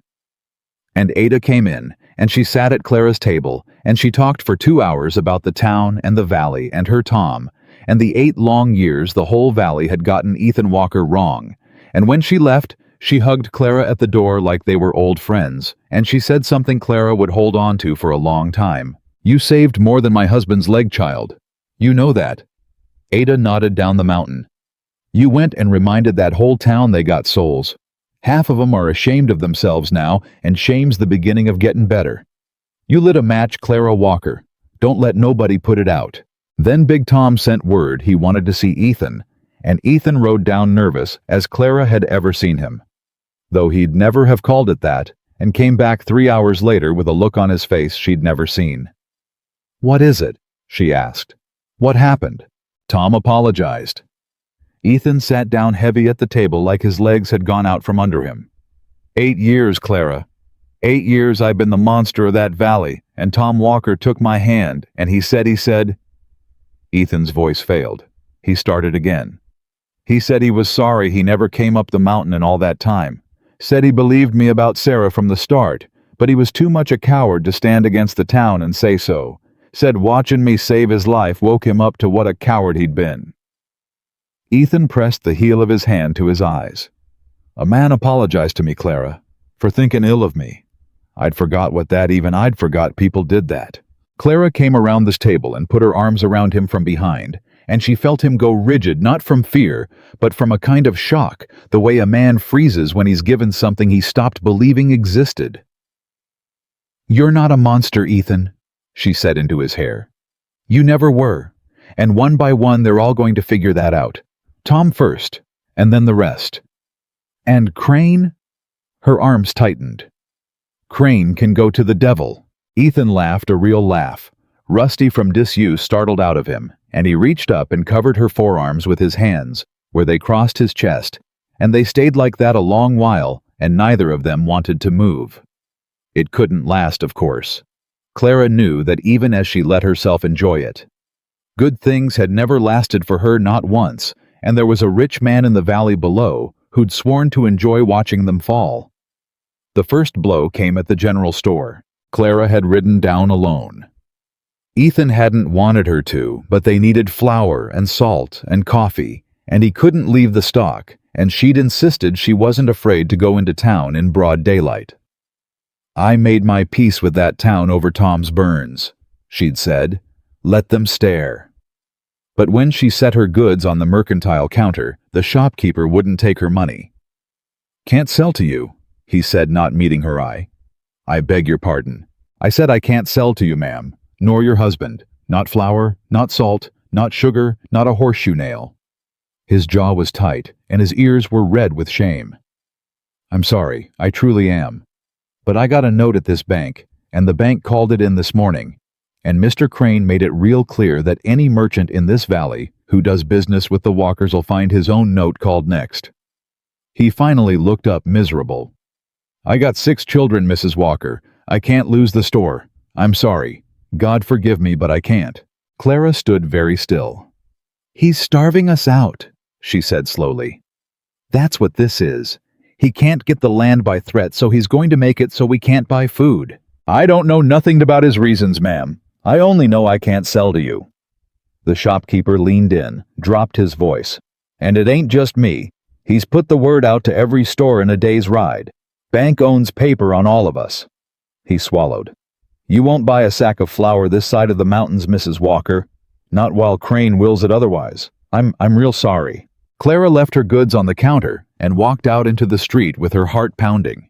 And Ada came in, and she sat at Clara's table, and she talked for 2 hours about the town and the valley and her Tom, and the 8 long years the whole valley had gotten Ethan Walker wrong. And when she left, she hugged Clara at the door like they were old friends, and she said something Clara would hold on to for a long time. "You saved more than my husband's leg child. You know that." Ada nodded down the mountain. "You went and reminded that whole town they got souls. Half of 'em are ashamed of themselves now, and shame's the beginning of getting better. You lit a match, Clara Walker. Don't let nobody put it out." Then Big Tom sent word he wanted to see Ethan, and Ethan rode down nervous as Clara had ever seen him, though he'd never have called it that, and came back 3 hours later with a look on his face she'd never seen. "What is it?" she asked. "What happened?" Tom apologized. Ethan sat down heavy at the table like his legs had gone out from under him. 8 years, Clara. 8 years I've been the monster of that valley, and Tom Walker took my hand, and he said... Ethan's voice failed. He started again. "He said he was sorry he never came up the mountain in all that time. Said he believed me about Sarah from the start, but he was too much a coward to stand against the town and say so. Said watching me save his life woke him up to what a coward he'd been. Ethan pressed the heel of his hand to his eyes. A man apologized to me, Clara, for thinking ill of me. I'd forgot I'd forgot people did that. Clara came around this table and put her arms around him from behind, and she felt him go rigid, not from fear, but from a kind of shock, the way a man freezes when he's given something he stopped believing existed. "You're not a monster, Ethan," she said into his hair. "You never were, and one by one they're all going to figure that out. Tom first, and then the rest. And Crane?" Her arms tightened. "Crane can go to the devil." Ethan laughed a real laugh, rusty from disuse startled out of him, and he reached up and covered her forearms with his hands, where they crossed his chest, and they stayed like that a long while, and neither of them wanted to move. It couldn't last, of course. Clara knew that even as she let herself enjoy it. Good things had never lasted for her, not once, and there was a rich man in the valley below who'd sworn to enjoy watching them fall. The first blow came at the general store. Clara had ridden down alone. Ethan hadn't wanted her to, but they needed flour and salt and coffee, and he couldn't leave the stock, and she'd insisted she wasn't afraid to go into town in broad daylight. "I made my peace with that town over Tom's burns," she'd said. "Let them stare." But when she set her goods on the mercantile counter, the shopkeeper wouldn't take her money. "Can't sell to you," he said, not meeting her eye. "I beg your pardon. I said I can't sell to you, ma'am, nor your husband. Not flour, not salt, not sugar, not a horseshoe nail." His jaw was tight, and his ears were red with shame. "I'm sorry, I truly am. But I got a note at this bank, and the bank called it in this morning, and Mr. Crane made it real clear that any merchant in this valley who does business with the Walkers'll find his own note called next." He finally looked up miserable. "I got 6 children, Mrs. Walker. I can't lose the store. I'm sorry. God forgive me, but I can't." Clara stood very still. "He's starving us out," she said slowly. "That's what this is. He can't get the land by threat, so he's going to make it so we can't buy food." "I don't know nothing about his reasons, ma'am. I only know I can't sell to you." The shopkeeper leaned in, dropped his voice. "And it ain't just me. He's put the word out to every store in a day's ride. Bank owns paper on all of us." He swallowed. "You won't buy a sack of flour this side of the mountains, Mrs. Walker. Not while Crane wills it otherwise. I'm real sorry." Clara left her goods on the counter and walked out into the street with her heart pounding.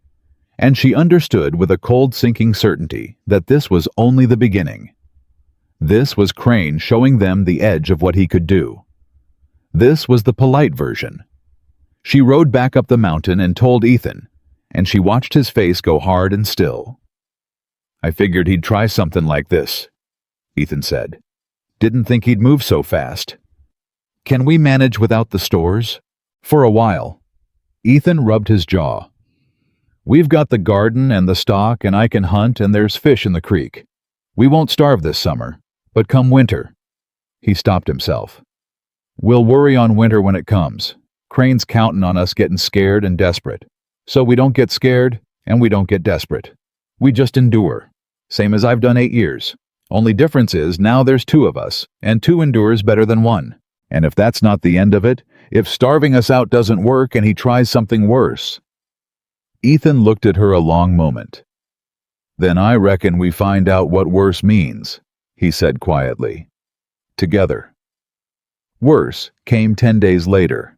And she understood with a cold sinking certainty that this was only the beginning. This was Crane showing them the edge of what he could do. This was the polite version. She rode back up the mountain and told Ethan, and she watched his face go hard and still. "I figured he'd try something like this," Ethan said. "Didn't think he'd move so fast. Can we manage without the stores?" "For a while." Ethan rubbed his jaw. "We've got the garden and the stock, and I can hunt, and there's fish in the creek. We won't starve this summer, but come winter." He stopped himself. "We'll worry on winter when it comes. Crane's counting on us getting scared and desperate. So we don't get scared, and we don't get desperate. We just endure, same as I've done 8 years. Only difference is now there's 2 of us, and 2 endures better than 1. And if that's not the end of it, if starving us out doesn't work and he tries something worse." Ethan looked at her a long moment. "Then I reckon we find out what worse means," he said quietly. "Together." Worse came 10 days later.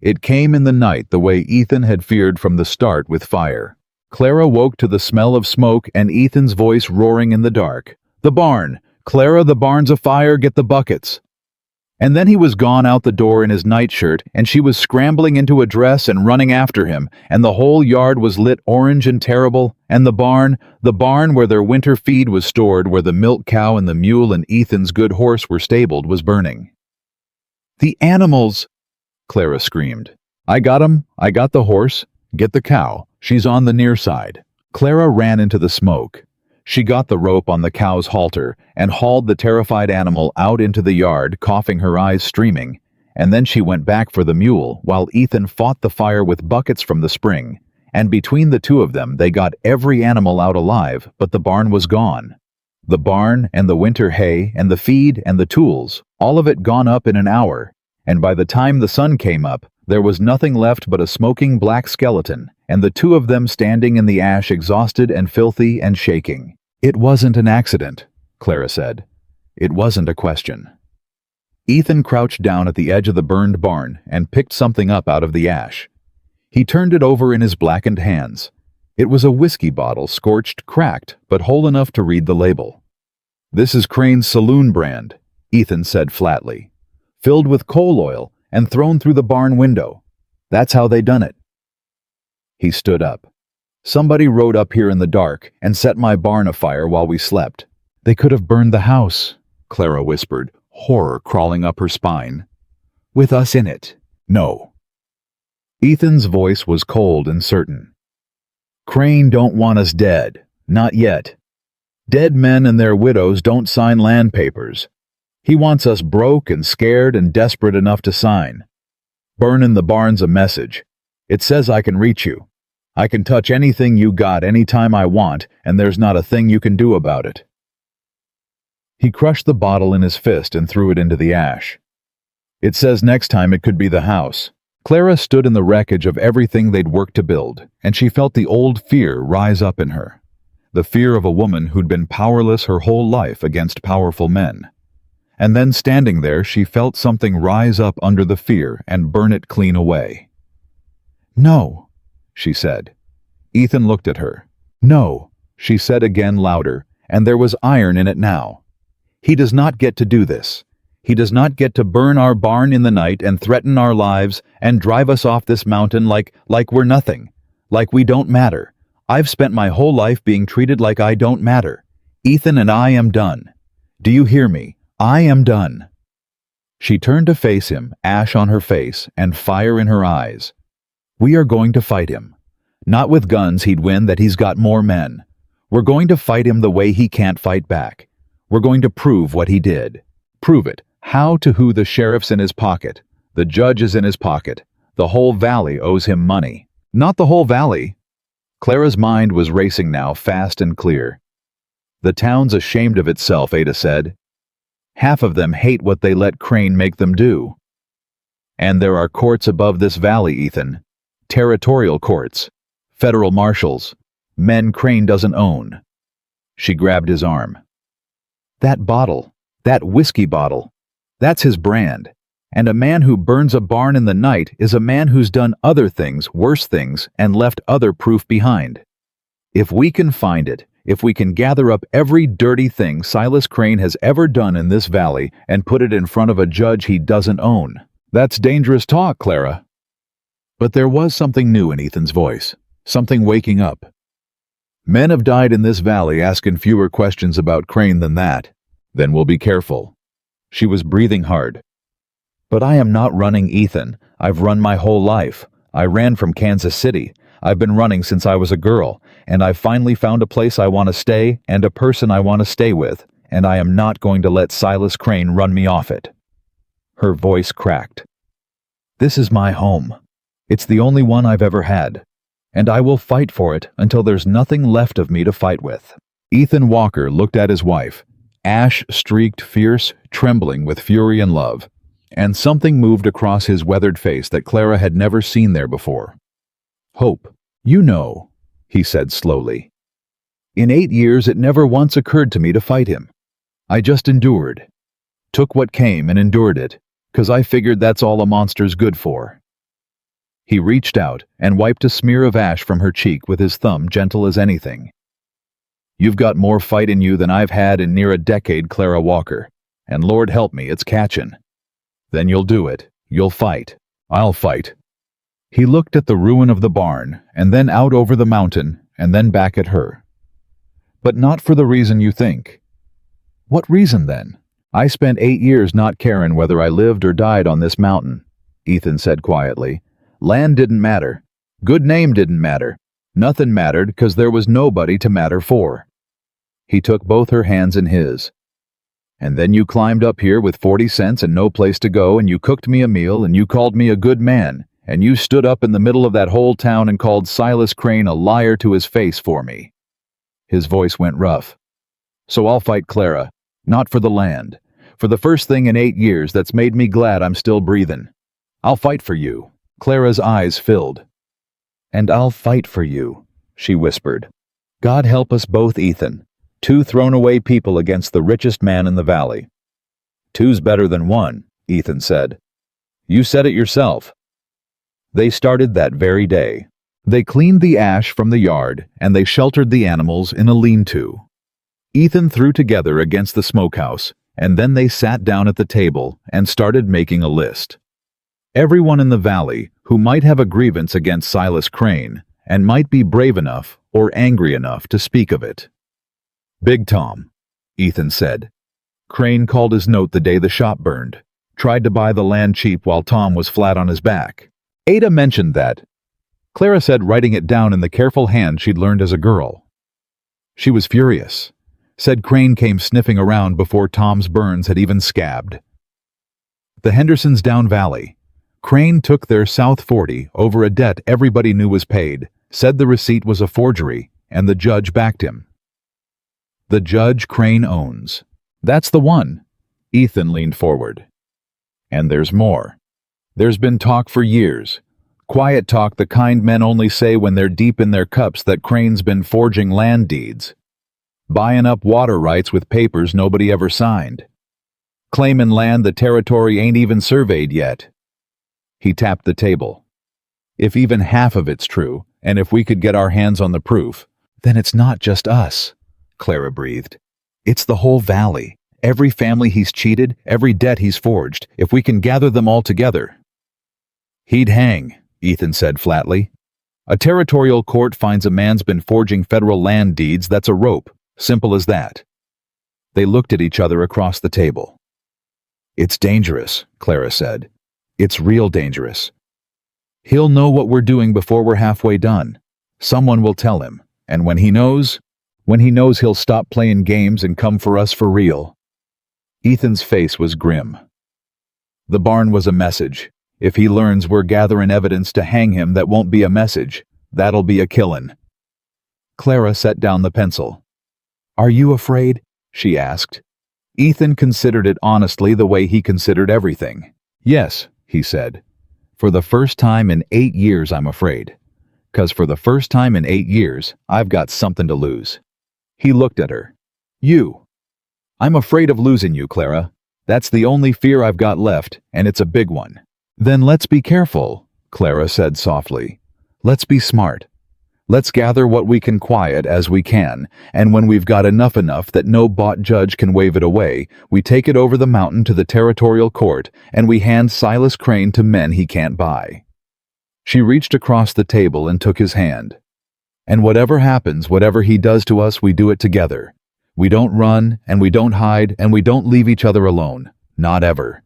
It came in the night the way Ethan had feared from the start with fire. Clara woke to the smell of smoke and Ethan's voice roaring in the dark. "The barn! Clara, the barn's afire, get the buckets!" And then he was gone out the door in his nightshirt, and she was scrambling into a dress and running after him, and the whole yard was lit orange and terrible, and the barn where their winter feed was stored, where the milk cow and the mule and Ethan's good horse were stabled, was burning. "The animals!" Clara screamed. "I got 'em. I got the horse. Get the cow. She's on the near side." Clara ran into the smoke. She got the rope on the cow's halter and hauled the terrified animal out into the yard, coughing, her eyes streaming, and then she went back for the mule while Ethan fought the fire with buckets from the spring, and between the 2 of them they got every animal out alive, but the barn was gone. The barn and the winter hay and the feed and the tools, all of it gone up in an hour, and by the time the sun came up, there was nothing left but a smoking black skeleton, and the two of them standing in the ash exhausted and filthy and shaking. "It wasn't an accident," Clara said. "It wasn't a question." Ethan crouched down at the edge of the burned barn and picked something up out of the ash. He turned it over in his blackened hands. It was a whiskey bottle, scorched, cracked, but whole enough to read the label. "This is Crane's saloon brand," Ethan said flatly. "Filled with coal oil and thrown through the barn window. That's how they done it." He stood up. "Somebody rode up here in the dark and set my barn afire while we slept." "They could have burned the house," Clara whispered, horror crawling up her spine. "With us in it." "No." Ethan's voice was cold and certain. "Crane don't want us dead. Not yet. Dead men and their widows don't sign land papers. He wants us broke and scared and desperate enough to sign. Burnin' the barn's a message. It says I can reach you. I can touch anything you got anytime I want, and there's not a thing you can do about it." He crushed the bottle in his fist and threw it into the ash. "It says next time it could be the house." Clara stood in the wreckage of everything they'd worked to build, and she felt the old fear rise up in her. The fear of a woman who'd been powerless her whole life against powerful men. And then standing there, she felt something rise up under the fear and burn it clean away. "No," she said. Ethan looked at her. "No," she said again louder, and there was iron in it now. "He does not get to do this. He does not get to burn our barn in the night and threaten our lives and drive us off this mountain like we're nothing, like we don't matter. I've spent my whole life being treated like I don't matter. Ethan, and I am done. Do you hear me? I am done." She turned to face him, ash on her face and fire in her eyes. "We are going to fight him. Not with guns he'd win that he's got more men. We're going to fight him the way he can't fight back. We're going to prove what he did. Prove it. How to who the sheriff's in his pocket. The judge is in his pocket. The whole valley owes him money." "Not the whole valley." Clara's mind was racing now, fast and clear. "The town's ashamed of itself," Ada said. "Half of them hate what they let Crane make them do. And there are courts above this valley, Ethan. Territorial courts. Federal marshals. Men Crane doesn't own." She grabbed his arm. "That bottle. That whiskey bottle. That's his brand. And a man who burns a barn in the night is a man who's done other things, worse things, and left other proof behind. If we can find it, if we can gather up every dirty thing Silas Crane has ever done in this valley and put it in front of a judge he doesn't own." "That's dangerous talk, Clara." But there was something new in Ethan's voice, something waking up. "Men have died in this valley asking fewer questions about Crane than that. Then we'll be careful." She was breathing hard. "But I am not running, Ethan. I've run my whole life. I ran from Kansas City. I've been running since I was a girl, and I've finally found a place I want to stay and a person I want to stay with, and I am not going to let Silas Crane run me off it." Her voice cracked. "This is my home. It's the only one I've ever had, and I will fight for it until there's nothing left of me to fight with." Ethan Walker looked at his wife, ash-streaked, fierce, trembling with fury and love, and something moved across his weathered face that Clara had never seen there before. "Hope. You know," he said slowly. "In 8 years it never once occurred to me to fight him. I just endured. Took what came and endured it, 'cause I figured that's all a monster's good for." He reached out and wiped a smear of ash from her cheek with his thumb, gentle as anything. "You've got more fight in you than I've had in near a decade, Clara Walker, and Lord help me, it's catchin'. Then you'll do it. You'll fight. I'll fight." He looked at the ruin of the barn, and then out over the mountain, and then back at her. "But not for the reason you think." "What reason, then?" "I spent 8 years not caring whether I lived or died on this mountain," Ethan said quietly. "Land didn't matter. Good name didn't matter. Nothing mattered 'cause there was nobody to matter for." He took both her hands in his. "And then you climbed up here with 40 cents and no place to go, and you cooked me a meal, and you called me a good man, and you stood up in the middle of that whole town and called Silas Crane a liar to his face for me." His voice went rough. So I'll fight Clara, not for the land, for the first thing in 8 years that's made me glad I'm still breathing. I'll fight for you." Clara's eyes filled. "And I'll fight for you," she whispered. "God help us both, Ethan. 2 thrown-away people against the richest man in the valley." "Two's better than one," Ethan said. "You said it yourself." They started that very day. They cleaned the ash from the yard, and they sheltered the animals in a lean-to. Ethan threw together against the smokehouse, and then they sat down at the table and started making a list. Everyone in the valley who might have a grievance against Silas Crane and might be brave enough or angry enough to speak of it. "Big Tom," Ethan said. "Crane called his note the day the shop burned. Tried to buy the land cheap while Tom was flat on his back. Ada mentioned that. Clara said, writing it down in the careful hand she'd learned as a girl. She was furious. Said Crane came sniffing around before Tom's burns had even scabbed. The Hendersons down valley. Crane took their South 40 over a debt everybody knew was paid, said the receipt was a forgery, and the judge backed him. The judge Crane owns. That's the one. Ethan leaned forward. And there's more. There's been talk for years. Quiet talk the kind men only say when they're deep in their cups that Crane's been forging land deeds. Buying up water rights with papers nobody ever signed. Claiming land the territory ain't even surveyed yet. He tapped the table. If even half of it's true, and if we could get our hands on the proof, then it's not just us, Clara breathed. It's the whole valley. Every family he's cheated, every debt he's forged, if we can gather them all together. He'd hang, Ethan said flatly. A territorial court finds a man's been forging federal land deeds, that's a rope. Simple as that. They looked at each other across the table. It's dangerous, Clara said. It's real dangerous. He'll know what we're doing before we're halfway done. Someone will tell him, and when he knows he'll stop playing games and come for us for real. Ethan's face was grim. The barn was a message. If he learns we're gathering evidence to hang him, that won't be a message. That'll be a killin'. Clara set down the pencil. Are you afraid? She asked. Ethan considered it honestly the way he considered everything. Yes, he said. For the first time in 8 years I'm afraid. 'Cause for the first time in 8 years, I've got something to lose. He looked at her. You. I'm afraid of losing you, Clara. That's the only fear I've got left, and it's a big one. Then let's be careful, Clara said softly. Let's be smart. Let's gather what we can quiet as we can, and when we've got enough that no bought judge can wave it away, we take it over the mountain to the territorial court, and we hand Silas Crane to men he can't buy. She reached across the table and took his hand. And whatever happens, whatever he does to us, we do it together. We don't run, and we don't hide, and we don't leave each other alone. Not ever.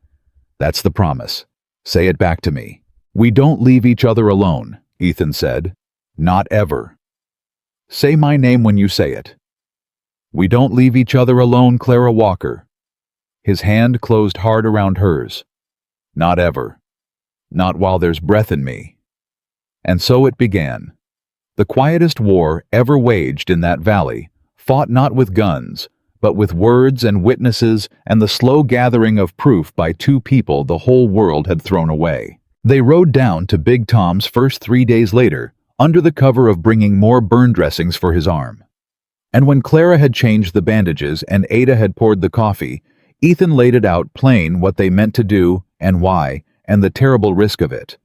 That's the promise. Say it back to me. We don't leave each other alone, Ethan said. Not ever. Say my name when you say it. We don't leave each other alone, Clara Walker. His hand closed hard around hers. Not ever. Not while there's breath in me. And so it began. The quietest war ever waged in that valley, fought not with guns, but with words and witnesses and the slow gathering of proof by 2 people the whole world had thrown away. They rode down to Big Tom's first 3 days later, under the cover of bringing more burn dressings for his arm. And when Clara had changed the bandages and Ada had poured the coffee, Ethan laid it out plain what they meant to do and why, and the terrible risk of it.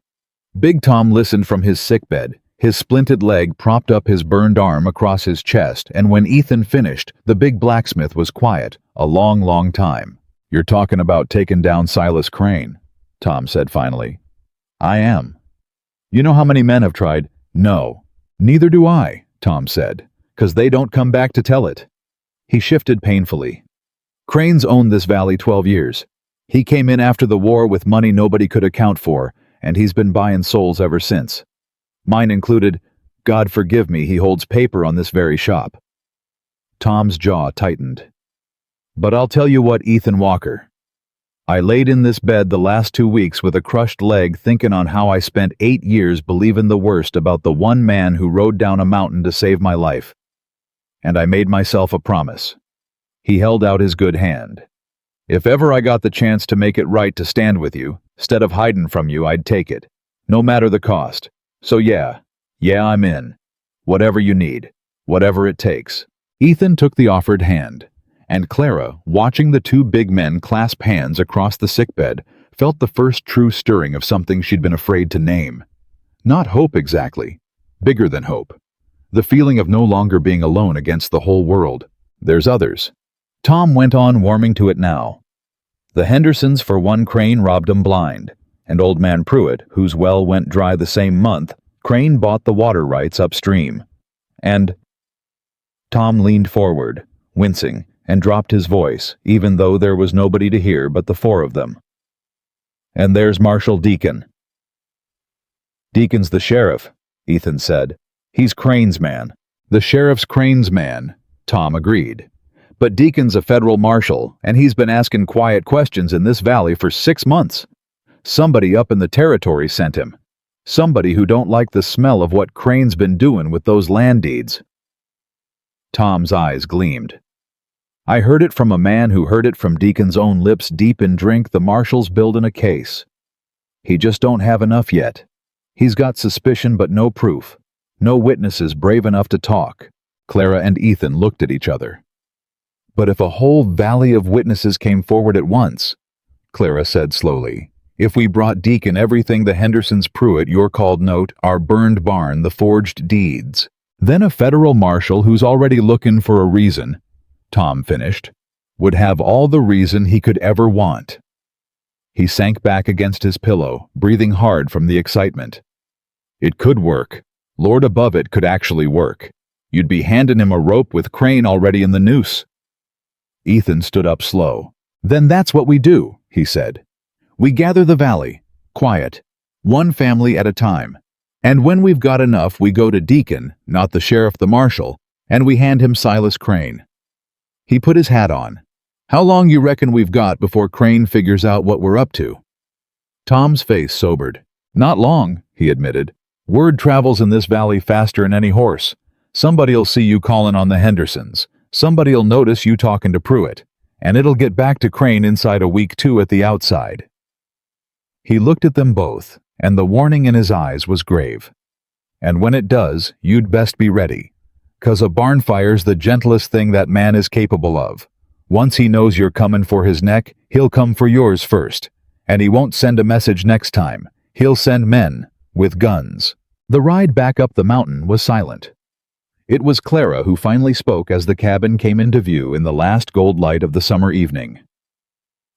Big Tom listened from his sickbed, his splinted leg propped up his burned arm across his chest, and when Ethan finished, the big blacksmith was quiet, a long, long time. You're talking about taking down Silas Crane, Tom said finally. I am. You know how many men have tried? No. Neither do I, Tom said, 'cause they don't come back to tell it. He shifted painfully. Crane's owned this valley 12 years. He came in after the war with money nobody could account for, and he's been buying souls ever since. Mine included. God forgive me, he holds paper on this very shop. Tom's jaw tightened. But I'll tell you what, Ethan Walker. I laid in this bed the last 2 weeks with a crushed leg thinking on how I spent 8 years believing the worst about the one man who rode down a mountain to save my life. And I made myself a promise. He held out his good hand. "If ever I got the chance to make it right to stand with you, 'stead of hiding from you, I'd take it. No matter the cost. So yeah, I'm in. Whatever you need. Whatever it takes." Ethan took the offered hand, and Clara, watching the two big men clasp hands across the sickbed, felt the first true stirring of something she'd been afraid to name. Not hope exactly. Bigger than hope. The feeling of no longer being alone against the whole world. "There's others." Tom went on, warming to it now. "The Hendersons for one Crane robbed 'em blind, and old man Pruitt, whose well went dry the same month, Crane bought the water rights upstream. And—" Tom leaned forward, wincing, and dropped his voice, even though there was nobody to hear but the four of them. "And there's Marshal Deacon." "Deacon's the sheriff," Ethan said. "He's Crane's man." "The sheriff's Crane's man," Tom agreed. "But Deacon's a federal marshal, and he's been asking quiet questions in this valley for 6 months. Somebody up in the territory sent him. Somebody who don't like the smell of what Crane's been doing with those land deeds." Tom's eyes gleamed. "I heard it from a man who heard it from Deacon's own lips deep in drink. The marshal's building a case. He just don't have enough yet. He's got suspicion but no proof. No witnesses brave enough to talk." Clara and Ethan looked at each other. "But if a whole valley of witnesses came forward at once," Clara said slowly, "if we brought Deacon everything the Hendersons, Pruitt, your called note, our burned barn, the forged deeds, then a federal marshal who's already looking for a reason," Tom finished, "would have all the reason he could ever want." He sank back against his pillow, breathing hard from the excitement. "It could work. Lord above, it could actually work. You'd be handing him a rope with Crane already in the noose." Ethan stood up slow. "Then that's what we do," he said. "We gather the valley, quiet, one family at a time. And when we've got enough, we go to Deacon, not the sheriff, the marshal, and we hand him Silas Crane." He put his hat on. "How long you reckon we've got before Crane figures out what we're up to?" Tom's face sobered. "Not long," he admitted. "Word travels in this valley faster'n any horse. Somebody'll see you calling on the Hendersons. Somebody'll notice you talking to Pruitt, and it'll get back to Crane inside a week, 2 at the outside." He looked at them both, and the warning in his eyes was grave. "And when it does, you'd best be ready. 'Cause a barn fire's the gentlest thing that man is capable of. Once he knows you're coming for his neck, he'll come for yours first. And he won't send a message next time. He'll send men, with guns." The ride back up the mountain was silent. It was Clara who finally spoke as the cabin came into view in the last gold light of the summer evening.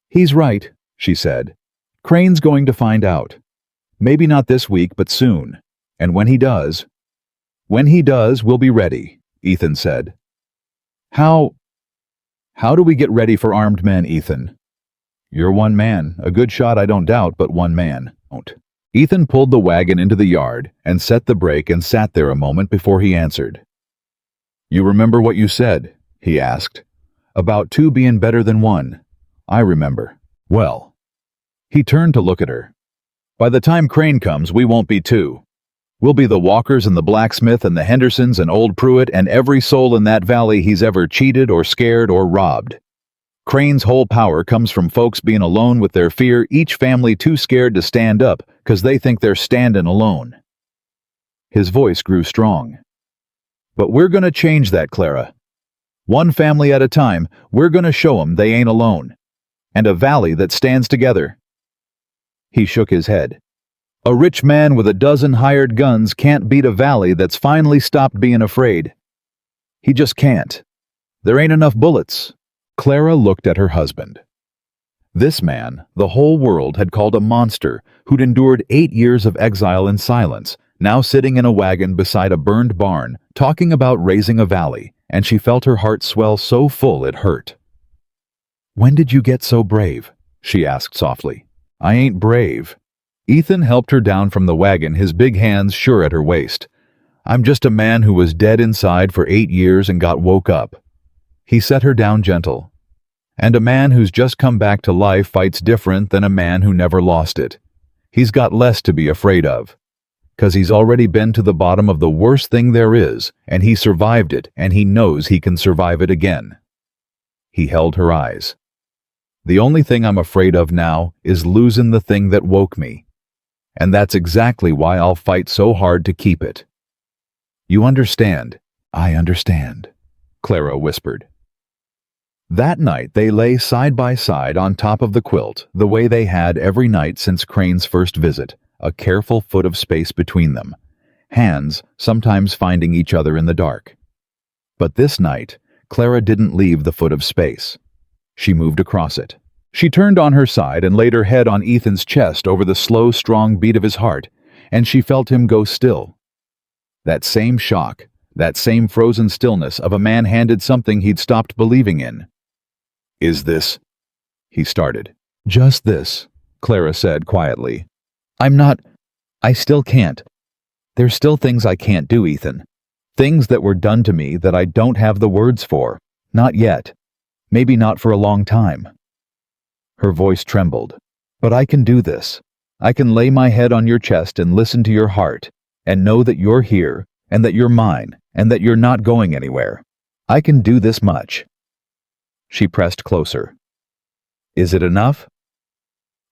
"He's right," she said. "Crane's going to find out. Maybe not this week, but soon. And when he does—" "When he does, we'll be ready," Ethan said. How do we get ready for armed men, Ethan?" "You're one man, a good shot I don't doubt, but one man won't." Ethan pulled the wagon into the yard and set the brake and sat there a moment before he answered. "You remember what you said?" he asked. "About 2 being better than 1. I remember. Well." He turned to look at her. "By the time Crane comes, we won't be 2. We'll be the Walkers and the blacksmith and the Hendersons and old Pruitt and every soul in that valley he's ever cheated or scared or robbed. Crane's whole power comes from folks being alone with their fear, each family too scared to stand up 'cause they think they're standing alone." His voice grew strong. "But we're gonna change that, Clara. One family at a time, we're gonna show 'em they ain't alone. And a valley that stands together." He shook his head. "A rich man with a dozen hired guns can't beat a valley that's finally stopped being afraid. He just can't. There ain't enough bullets." Clara looked at her husband. This man, the whole world had called a monster, who'd endured 8 years of exile in silence, now sitting in a wagon beside a burned barn, talking about raising a valley, and she felt her heart swell so full it hurt. "When did you get so brave?" she asked softly. "I ain't brave." Ethan helped her down from the wagon, his big hands sure at her waist. "I'm just a man who was dead inside for 8 years and got woke up." He set her down gentle. "And a man who's just come back to life fights different than a man who never lost it. He's got less to be afraid of. 'Cause he's already been to the bottom of the worst thing there is, and he survived it, and he knows he can survive it again." He held her eyes. "The only thing I'm afraid of now is losing the thing that woke me. And that's exactly why I'll fight so hard to keep it." "You understand?" "I understand," Clara whispered. That night they lay side by side on top of the quilt, the way they had every night since Crane's first visit, a careful foot of space between them, hands sometimes finding each other in the dark. But this night, Clara didn't leave the foot of space. She moved across it. She turned on her side and laid her head on Ethan's chest over the slow, strong beat of his heart, and she felt him go still. That same shock, that same frozen stillness of a man handed something he'd stopped believing in. "Is this?" he started. "Just this," Clara said quietly. I still can't. There's still things I can't do, Ethan. Things that were done to me that I don't have the words for. Not yet. Maybe not for a long time." Her voice trembled. "But I can do this. I can lay my head on your chest and listen to your heart, and know that you're here, and that you're mine, and that you're not going anywhere. I can do this much." She pressed closer. "Is it enough?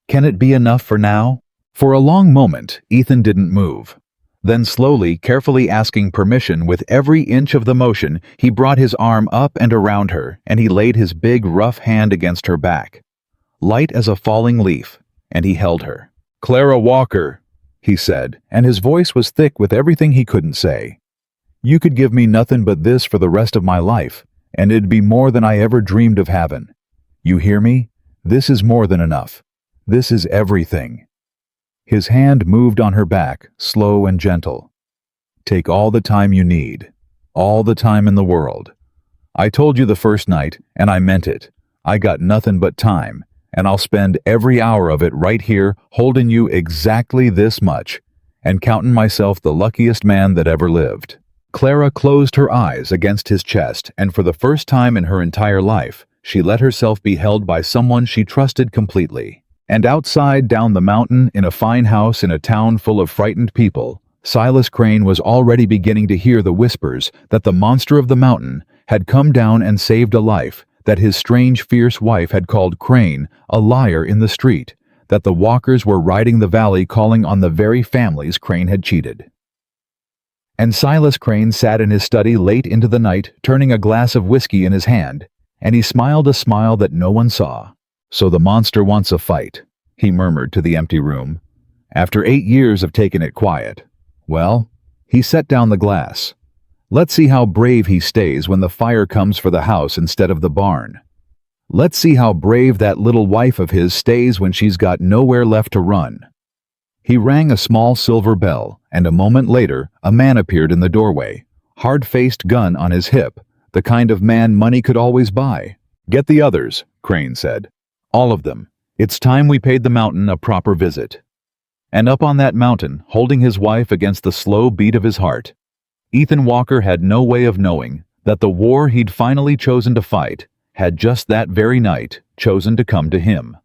Can it be enough for now?" For a long moment, Ethan didn't move. Then slowly, carefully asking permission with every inch of the motion, he brought his arm up and around her, and he laid his big, rough hand against her back. Light as a falling leaf, and he held her. "Clara Walker," he said, and his voice was thick with everything he couldn't say. "You could give me nothing but this for the rest of my life, and it'd be more than I ever dreamed of having. You hear me? This is more than enough. This is everything." His hand moved on her back, slow and gentle. "Take all the time you need. All the time in the world. I told you the first night, and I meant it. I got nothing but time, and I'll spend every hour of it right here holding you exactly this much, and counting myself the luckiest man that ever lived." Clara closed her eyes against his chest, and for the first time in her entire life, she let herself be held by someone she trusted completely. And outside down the mountain, in a fine house in a town full of frightened people, Silas Crane was already beginning to hear the whispers that the monster of the mountain had come down and saved a life, that his strange, fierce wife had called Crane a liar in the street, that the Walkers were riding the valley calling on the very families Crane had cheated. And Silas Crane sat in his study late into the night, turning a glass of whiskey in his hand, and he smiled a smile that no one saw. "So the monster wants a fight," he murmured to the empty room. "After 8 years of taking it quiet. Well," he set down the glass. "Let's see how brave he stays when the fire comes for the house instead of the barn. Let's see how brave that little wife of his stays when she's got nowhere left to run." He rang a small silver bell, and a moment later, a man appeared in the doorway, hard-faced, gun on his hip, the kind of man money could always buy. "Get the others," Crane said. "All of them. It's time we paid the mountain a proper visit." And up on that mountain, holding his wife against the slow beat of his heart, Ethan Walker had no way of knowing that the war he'd finally chosen to fight had just that very night chosen to come to him.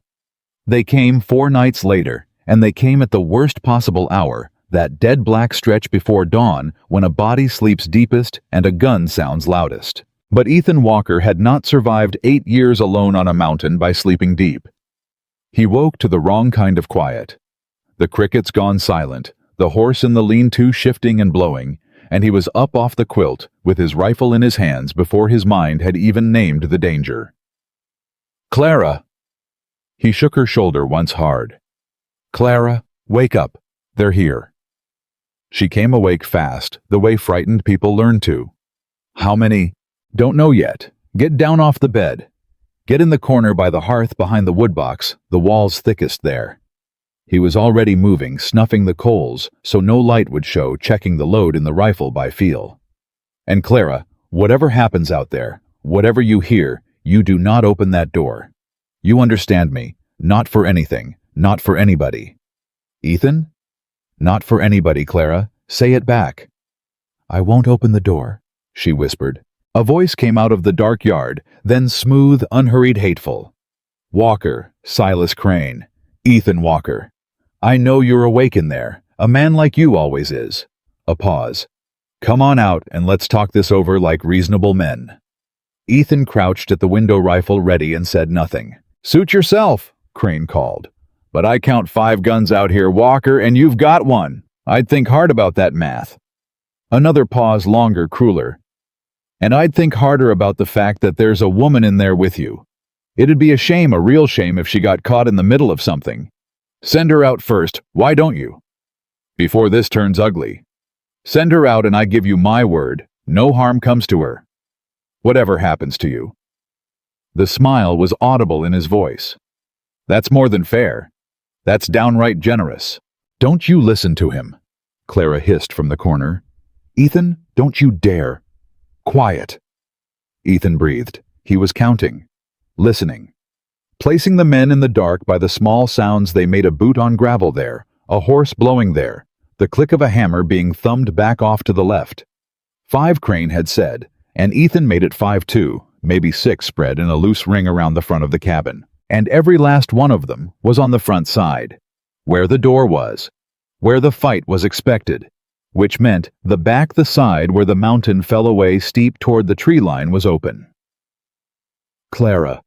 They came 4 nights later, and they came at the worst possible hour, that dead black stretch before dawn when a body sleeps deepest and a gun sounds loudest. But Ethan Walker had not survived 8 years alone on a mountain by sleeping deep. He woke to the wrong kind of quiet. The crickets gone silent, the horse in the lean-to shifting and blowing, and he was up off the quilt with his rifle in his hands before his mind had even named the danger. "Clara!" He shook her shoulder once hard. "Clara, wake up. They're here." She came awake fast, the way frightened people learn to. "How many?" "Don't know yet. Get down off the bed. Get in the corner by the hearth behind the woodbox, the wall's thickest there." He was already moving, snuffing the coals, so no light would show, checking the load in the rifle by feel. "And Clara, whatever happens out there, whatever you hear, you do not open that door. You understand me? Not for anything, not for anybody." "Ethan?" "Not for anybody, Clara. Say it back." "I won't open the door," she whispered. A voice came out of the dark yard, then smooth, unhurried, hateful. "Walker, Silas Crane. Ethan Walker. I know you're awake in there. A man like you always is." A pause. "Come on out and let's talk this over like reasonable men." Ethan crouched at the window, rifle ready, and said nothing. "Suit yourself," Crane called. "But I count 5 guns out here, Walker, and you've got one. I'd think hard about that math." Another pause, longer, crueler. "And I'd think harder about the fact that there's a woman in there with you. It'd be a shame, a real shame, if she got caught in the middle of something. Send her out first, why don't you? Before this turns ugly. Send her out and I give you my word, no harm comes to her. Whatever happens to you." The smile was audible in his voice. "That's more than fair. That's downright generous." "Don't you listen to him," Clara hissed from the corner. "Ethan, don't you dare. Quiet." Ethan breathed. He was counting, listening, placing the men in the dark by the small sounds they made: a boot on gravel there, a horse blowing there, the click of a hammer being thumbed back off to the left. 5, Crane had said, and Ethan made it 5 too, maybe 6 spread in a loose ring around the front of the cabin. And every last one of them was on the front side, where the door was, where the fight was expected, which meant the back, the side where the mountain fell away steep toward the tree line, was open. "Clara,"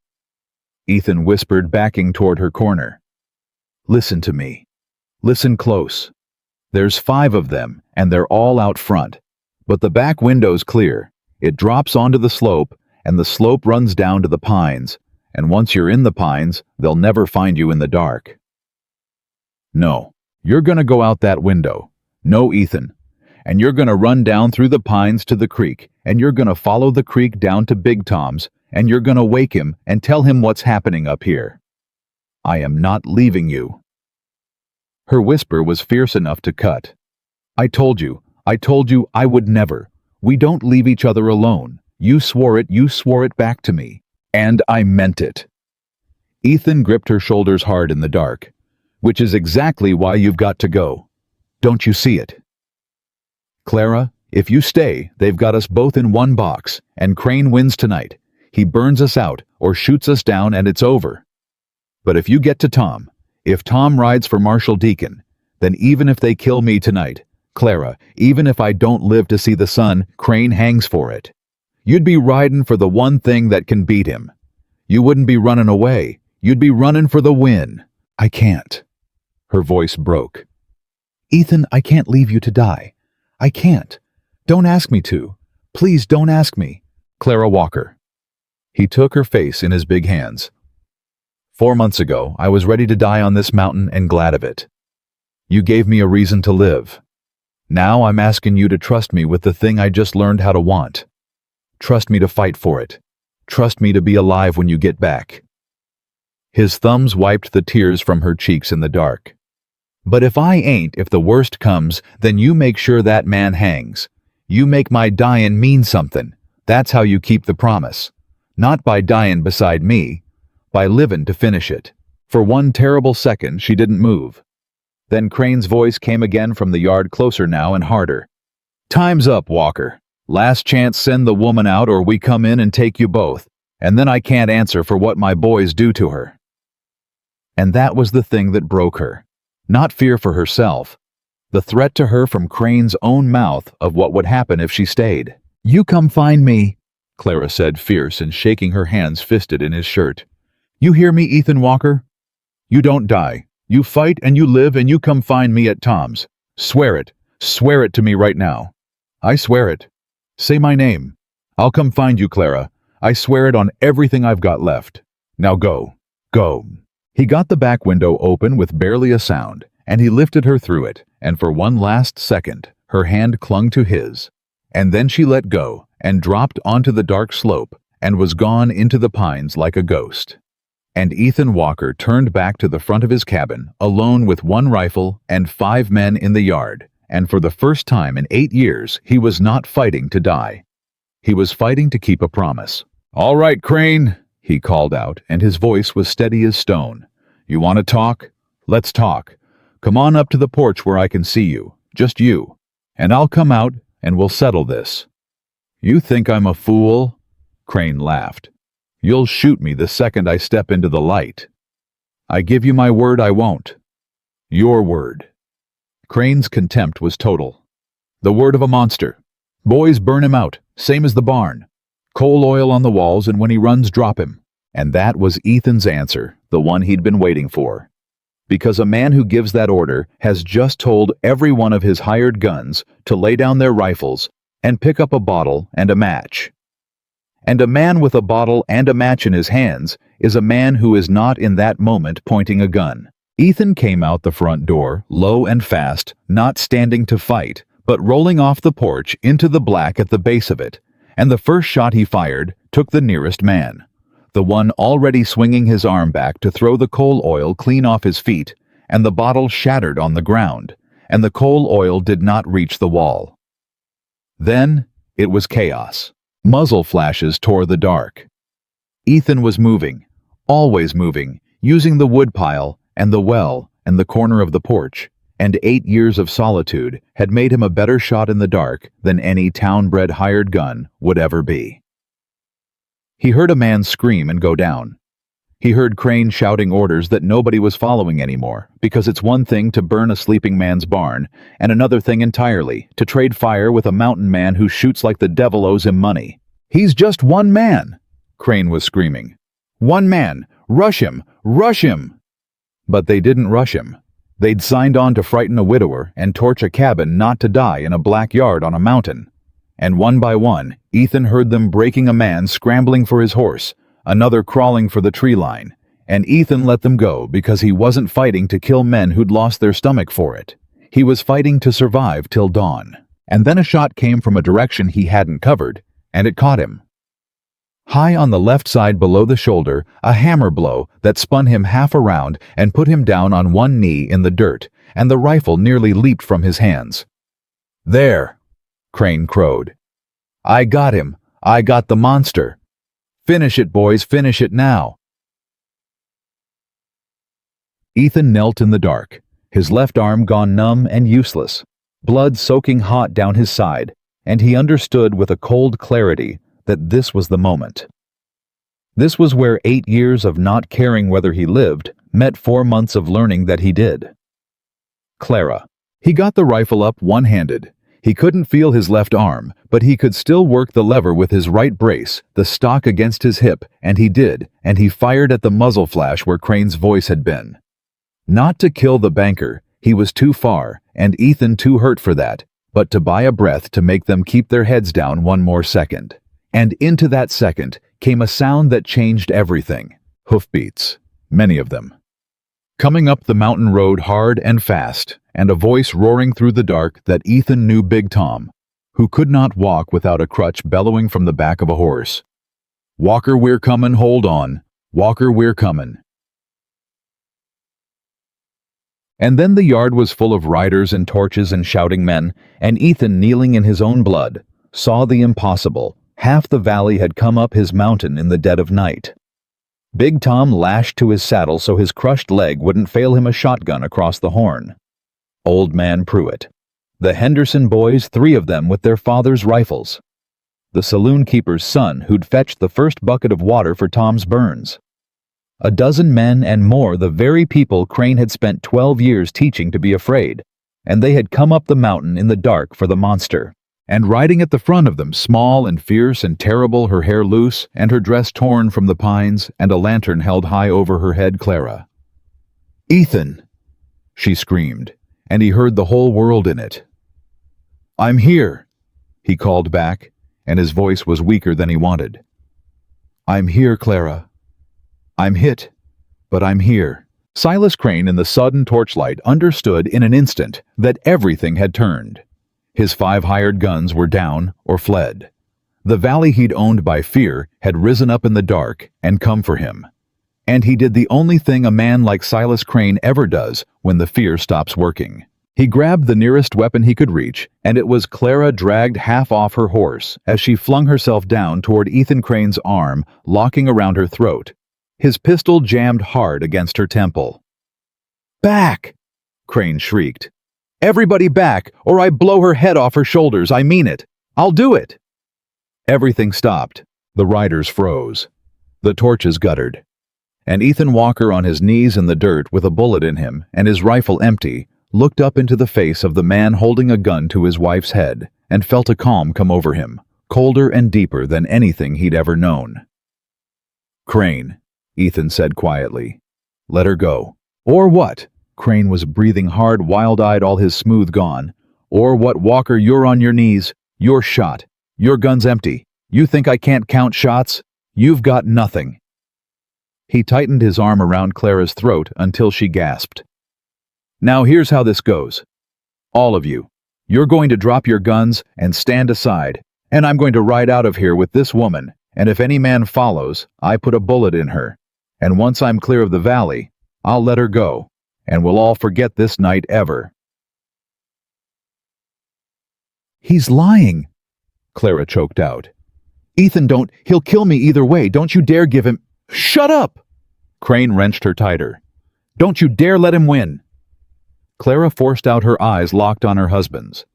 Ethan whispered, backing toward her corner. "Listen to me. Listen close. There's 5 of them, and they're all out front. But the back window's clear. It drops onto the slope, and the slope runs down to the pines, and once you're in the pines, they'll never find you in the dark. No, you're gonna go out that window. No, Ethan. And you're gonna run down through the pines to the creek, and you're gonna follow the creek down to Big Tom's, and you're gonna wake him and tell him what's happening up here. I am not leaving you." Her whisper was fierce enough to cut. I told you I would never. We don't leave each other alone. You swore it back to me. And I meant it." Ethan gripped her shoulders hard in the dark. "Which is exactly why you've got to go. Don't you see it? Clara, if you stay, they've got us both in one box, and Crane wins tonight. He burns us out or shoots us down and it's over. But if you get to Tom, if Tom rides for Marshal Deacon, then even if they kill me tonight, Clara, even if I don't live to see the sun, Crane hangs for it. You'd be riding for the one thing that can beat him. You wouldn't be running away. You'd be running for the win." "I can't." Her voice broke. "Ethan, I can't leave you to die. I can't. Don't ask me to. Please don't ask me." "Clara Walker." He took her face in his big hands. 4 months ago, I was ready to die on this mountain and glad of it. You gave me a reason to live. Now I'm asking you to trust me with the thing I just learned how to want. Trust me to fight for it. Trust me to be alive when you get back." His thumbs wiped the tears from her cheeks in the dark. "But if I ain't, if the worst comes, then you make sure that man hangs. You make my dyin' mean something. That's how you keep the promise. Not by dyin' beside me, by livin' to finish it." For one terrible second, she didn't move. Then Crane's voice came again from the yard, closer now and harder. "Time's up, Walker. Last chance, send the woman out or we come in and take you both, and then I can't answer for what my boys do to her." And that was the thing that broke her. Not fear for herself. The threat to her from Crane's own mouth of what would happen if she stayed. "You come find me," Clara said, fierce and shaking her hands fisted in his shirt. "You hear me, Ethan Walker? You don't die. You fight and you live and you come find me at Tom's. Swear it. Swear it to me right now. I swear it. Say my name. I'll come find you, Clara. I swear it on everything I've got left. Now go. Go." He got the back window open with barely a sound, and he lifted her through it, and for one last second, her hand clung to his. And then she let go and dropped onto the dark slope and was gone into the pines like a ghost. And Ethan Walker turned back to the front of his cabin, alone with 1 rifle and 5 men in the yard, and for the first time in 8 years, he was not fighting to die. He was fighting to keep a promise. "All right, Crane," he called out, and his voice was steady as stone. "You want to talk? Let's talk. Come on up to the porch where I can see you, just you, and I'll come out and we'll settle this." "You think I'm a fool?" Crane laughed. "You'll shoot me the second I step into the light. I give you my word I won't. Your word." Crane's contempt was total. "The word of a monster. Boys, burn him out, same as the barn. Coal oil on the walls, and when he runs, drop him. And that was Ethan's answer, the one he'd been waiting for. Because a man who gives that order has just told every one of his hired guns to lay down their rifles and pick up a bottle and a match. And a man with a bottle and a match in his hands is a man who is not in that moment pointing a gun. Ethan came out the front door, low and fast, not standing to fight, but rolling off the porch into the black at the base of it, and the first shot he fired took the nearest man, the one already swinging his arm back to throw the coal oil clean off his feet, and the bottle shattered on the ground, and the coal oil did not reach the wall. Then it was chaos. Muzzle flashes tore the dark. Ethan was moving, always moving, using the woodpile and the well and the corner of the porch, and 8 years of solitude had made him a better shot in the dark than any town-bred hired gun would ever be. He heard a man scream and go down. He heard Crane shouting orders that nobody was following anymore, because it's one thing to burn a sleeping man's barn, and another thing entirely to trade fire with a mountain man who shoots like the devil owes him money. "He's just one man!" Crane was screaming. "One man! Rush him! Rush him!" But they didn't rush him. They'd signed on to frighten a widower and torch a cabin not to die in a black yard on a mountain. And one by one, Ethan heard them breaking a man scrambling for his horse, another crawling for the tree line, and Ethan let them go because he wasn't fighting to kill men who'd lost their stomach for it. He was fighting to survive till dawn. And then a shot came from a direction he hadn't covered, and it caught him. High on the left side below the shoulder, a hammer blow that spun him half around and put him down on one knee in the dirt, and the rifle nearly leaped from his hands. "There," Crane crowed. "I got him. I got the monster. Finish it, boys, finish it now." Ethan knelt in the dark, his left arm gone numb and useless, blood soaking hot down his side, and he understood with a cold clarity that this was the moment. This was where 8 years of not caring whether he lived met 4 months of learning that he did. Clara. He got the rifle up one-handed. He couldn't feel his left arm, but he could still work the lever with his right brace, the stock against his hip, and he did, and he fired at the muzzle flash where Crane's voice had been. Not to kill the banker, he was too far, and Ethan too hurt for that, but to buy a breath to make them keep their heads down one more second. And into that second came a sound that changed everything. Hoofbeats, many of them. Coming up the mountain road hard and fast, and a voice roaring through the dark that Ethan knew Big Tom, who could not walk without a crutch, bellowing from the back of a horse. "Walker, we're comin', hold on. Walker, we're comin'." And then the yard was full of riders and torches and shouting men, and Ethan, kneeling in his own blood, saw the impossible. Half the valley had come up his mountain in the dead of night. Big Tom lashed to his saddle so his crushed leg wouldn't fail him a shotgun across the horn. Old Man Pruitt. The Henderson boys, 3 of them with their father's rifles. The saloon keeper's son who'd fetched the first bucket of water for Tom's burns. A dozen men and more, the very people Crane had spent 12 years teaching to be afraid, and they had come up the mountain in the dark for the monster. And riding at the front of them, small and fierce and terrible, her hair loose and her dress torn from the pines and a lantern held high over her head, Clara. "Ethan!" she screamed, and he heard the whole world in it. "I'm here," he called back, and his voice was weaker than he wanted. "I'm here, Clara. I'm hit, but I'm here." Silas Crane in the sudden torchlight understood in an instant that everything had turned. His 5 hired guns were down or fled. The valley he'd owned by fear had risen up in the dark and come for him. And he did the only thing a man like Silas Crane ever does when the fear stops working. He grabbed the nearest weapon he could reach, and it was Clara, dragged half off her horse as she flung herself down toward Ethan Crane's arm, locking around her throat. His pistol jammed hard against her temple. "Back!" Crane shrieked. "Everybody back, or I blow her head off her shoulders, I mean it. I'll do it." Everything stopped. The riders froze. The torches guttered. And Ethan Walker, on his knees in the dirt with a bullet in him and his rifle empty, looked up into the face of the man holding a gun to his wife's head and felt a calm come over him, colder and deeper than anything he'd ever known. "Crane," Ethan said quietly. "Let her go." "Or what?" Crane was breathing hard, wild-eyed, all his smooth gone. "Or what, Walker? You're on your knees. You're shot. Your gun's empty. You think I can't count shots? You've got nothing." He tightened his arm around Clara's throat until she gasped. "Now here's how this goes. All of you. You're going to drop your guns and stand aside, and I'm going to ride out of here with this woman, and if any man follows, I put a bullet in her. And once I'm clear of the valley, I'll let her go, and we'll all forget this night ever." "He's lying," Clara choked out. "Ethan, he'll kill me either way. Don't you dare give him—" "Shut up!" Crane wrenched her tighter. "Don't you dare let him win." Clara forced out her eyes locked on her husband's.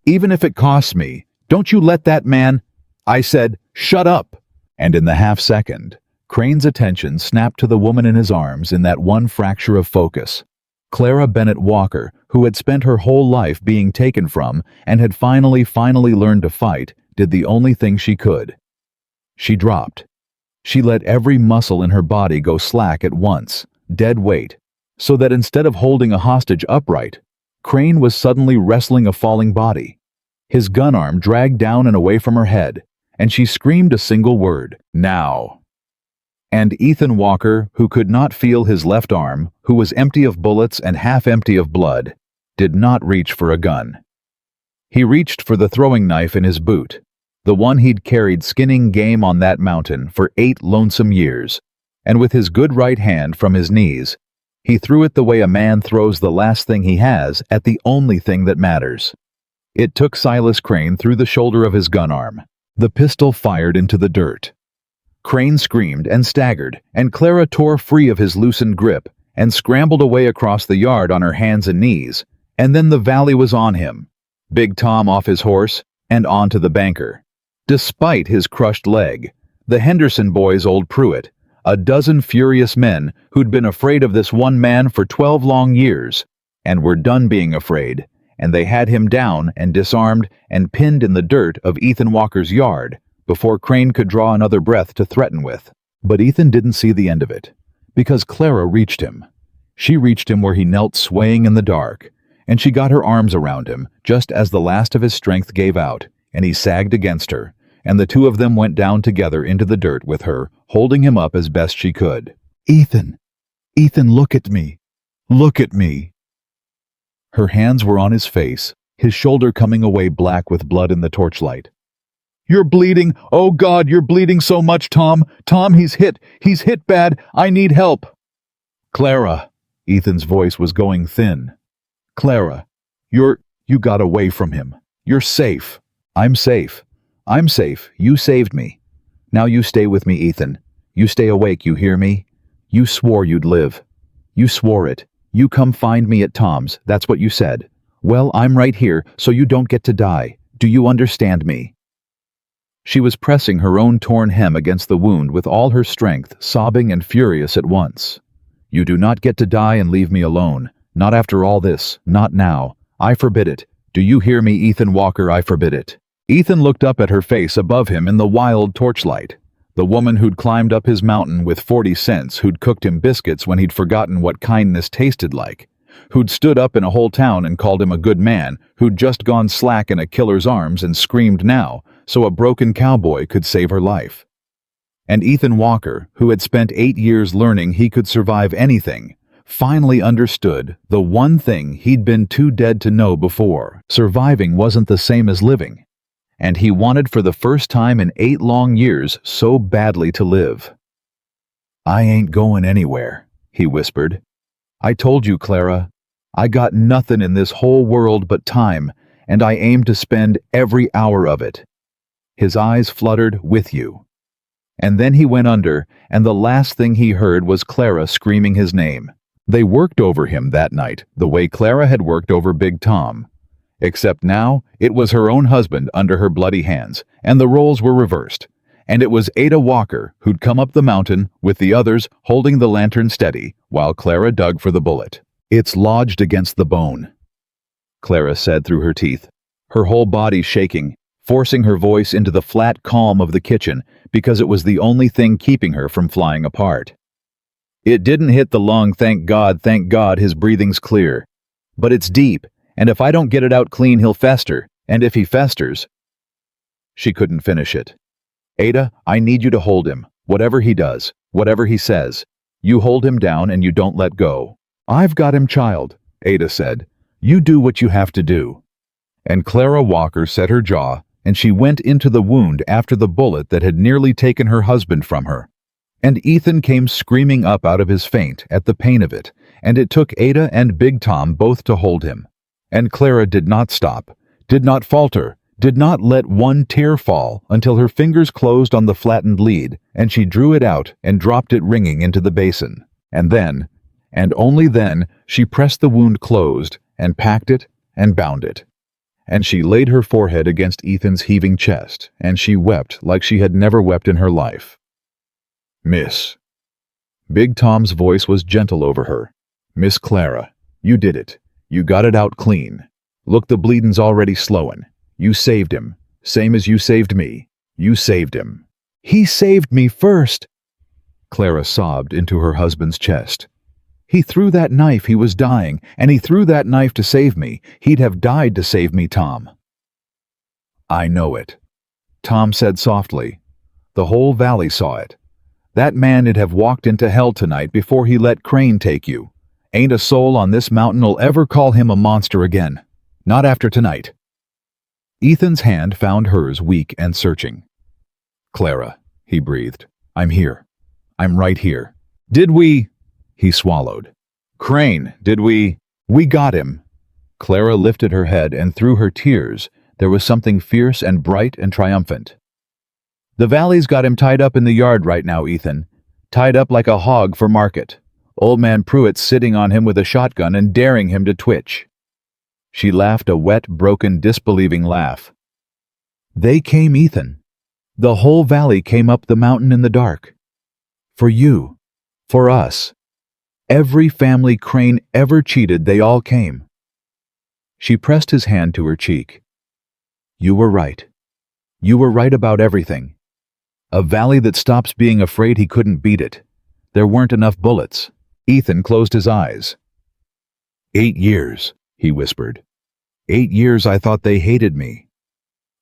"Even if it costs me, don't you let that man—" "I said, shut up!" And in the half-second, Crane's attention snapped to the woman in his arms in that one fracture of focus. Clara Bennett Walker, who had spent her whole life being taken from and had finally learned to fight, did the only thing she could. She dropped. She let every muscle in her body go slack at once, dead weight, so that instead of holding a hostage upright, Crane was suddenly wrestling a falling body. His gun arm dragged down and away from her head, and she screamed a single word, "Now!" And Ethan Walker, who could not feel his left arm, who was empty of bullets and half empty of blood, did not reach for a gun. He reached for the throwing knife in his boot, the one he'd carried skinning game on that mountain for 8 lonesome years, and with his good right hand from his knees, he threw it the way a man throws the last thing he has at the only thing that matters. It took Silas Crane through the shoulder of his gun arm. The pistol fired into the dirt. Crane screamed and staggered, and Clara tore free of his loosened grip and scrambled away across the yard on her hands and knees, and then the valley was on him, Big Tom off his horse, and onto the banker. Despite his crushed leg, the Henderson boys' old Pruitt, a dozen furious men who'd been afraid of this one man for 12 long years, and were done being afraid, and they had him down and disarmed and pinned in the dirt of Ethan Walker's yard before Crane could draw another breath to threaten with. But Ethan didn't see the end of it, because Clara reached him. She reached him where he knelt swaying in the dark, and she got her arms around him just as the last of his strength gave out, and he sagged against her, and the two of them went down together into the dirt with her, holding him up as best she could. "Ethan! Ethan, look at me! Look at me!" Her hands were on his face, his shoulder coming away black with blood in the torchlight. "You're bleeding! Oh God, you're bleeding so much, Tom! Tom, he's hit! He's hit bad! I need help!" "Clara!" Ethan's voice was going thin. "Clara, you got away from him. You're safe. I'm safe. I'm safe. You saved me. Now you stay with me, Ethan. You stay awake, you hear me? You swore you'd live. You swore it. You come find me at Tom's, that's what you said. Well, I'm right here, so you don't get to die. Do you understand me?" She was pressing her own torn hem against the wound with all her strength, sobbing and furious at once. "You do not get to die and leave me alone. Not after all this. Not now. I forbid it. Do you hear me, Ethan Walker? I forbid it." Ethan looked up at her face above him in the wild torchlight. The woman who'd climbed up his mountain with 40 cents, who'd cooked him biscuits when he'd forgotten what kindness tasted like, who'd stood up in a whole town and called him a good man, who'd just gone slack in a killer's arms and screamed now, so a broken cowboy could save her life. And Ethan Walker, who had spent 8 years learning he could survive anything, finally understood the one thing he'd been too dead to know before. Surviving wasn't the same as living. And he wanted for the first time in 8 long years so badly to live. "I ain't going anywhere," he whispered. "I told you, Clara. I got nothing in this whole world but time, and I aim to spend every hour of it." His eyes fluttered, "With you." And then he went under, and the last thing he heard was Clara screaming his name. They worked over him that night, the way Clara had worked over Big Tom. Except now, it was her own husband under her bloody hands, and the roles were reversed. And it was Ada Walker who'd come up the mountain, with the others holding the lantern steady, while Clara dug for the bullet. "It's lodged against the bone," Clara said through her teeth, her whole body shaking, forcing her voice into the flat calm of the kitchen because it was the only thing keeping her from flying apart. It didn't hit the lung, thank God, his breathing's clear. But it's deep, and if I don't get it out clean, he'll fester, and if he festers... She couldn't finish it. Ada, I need you to hold him, whatever he does, whatever he says. You hold him down and you don't let go. I've got him, child, Ada said. You do what you have to do. And Clara Walker set her jaw, and she went into the wound after the bullet that had nearly taken her husband from her. And Ethan came screaming up out of his faint at the pain of it, and it took Ada and Big Tom both to hold him. And Clara did not stop, did not falter, did not let one tear fall until her fingers closed on the flattened lead, and she drew it out and dropped it ringing into the basin. And then, and only then, she pressed the wound closed and packed it and bound it. And she laid her forehead against Ethan's heaving chest, and she wept like she had never wept in her life. Miss. Big Tom's voice was gentle over her. Miss Clara, you did it. You got it out clean. Look, the bleedin's already slowin'. You saved him, same as you saved me. You saved him. He saved me first, Clara sobbed into her husband's chest. He threw that knife, he was dying, and he threw that knife to save me. He'd have died to save me, Tom. I know it, Tom said softly. The whole valley saw it. That man'd have walked into hell tonight before he let Crane take you. Ain't a soul on this mountain'll ever call him a monster again. Not after tonight. Ethan's hand found hers weak and searching. Clara, he breathed. I'm here. I'm right here. Did we... He swallowed. Crane, did we... We got him. Clara lifted her head, and through her tears there was something fierce and bright and triumphant. The valley's got him tied up in the yard right now, Ethan. Tied up like a hog for market. Old man Pruitt's sitting on him with a shotgun and daring him to twitch. She laughed a wet, broken, disbelieving laugh. They came, Ethan. The whole valley came up the mountain in the dark. For you. For us. Every family Crane ever cheated, they all came. She pressed his hand to her cheek. You were right. You were right about everything. A valley that stops being afraid he couldn't beat it. There weren't enough bullets. Ethan closed his eyes. 8 years, he whispered. 8 years I thought they hated me.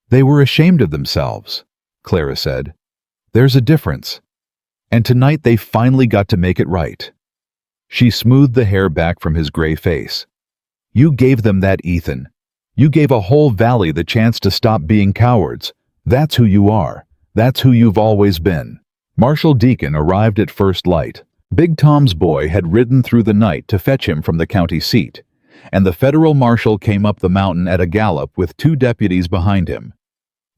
They were ashamed of themselves, Clara said. There's a difference. And tonight they finally got to make it right. She smoothed the hair back from his gray face. You gave them that, Ethan. You gave a whole valley the chance to stop being cowards. That's who you are. That's who you've always been. Marshal Deacon arrived at first light. Big Tom's boy had ridden through the night to fetch him from the county seat, and the federal marshal came up the mountain at a gallop with 2 deputies behind him.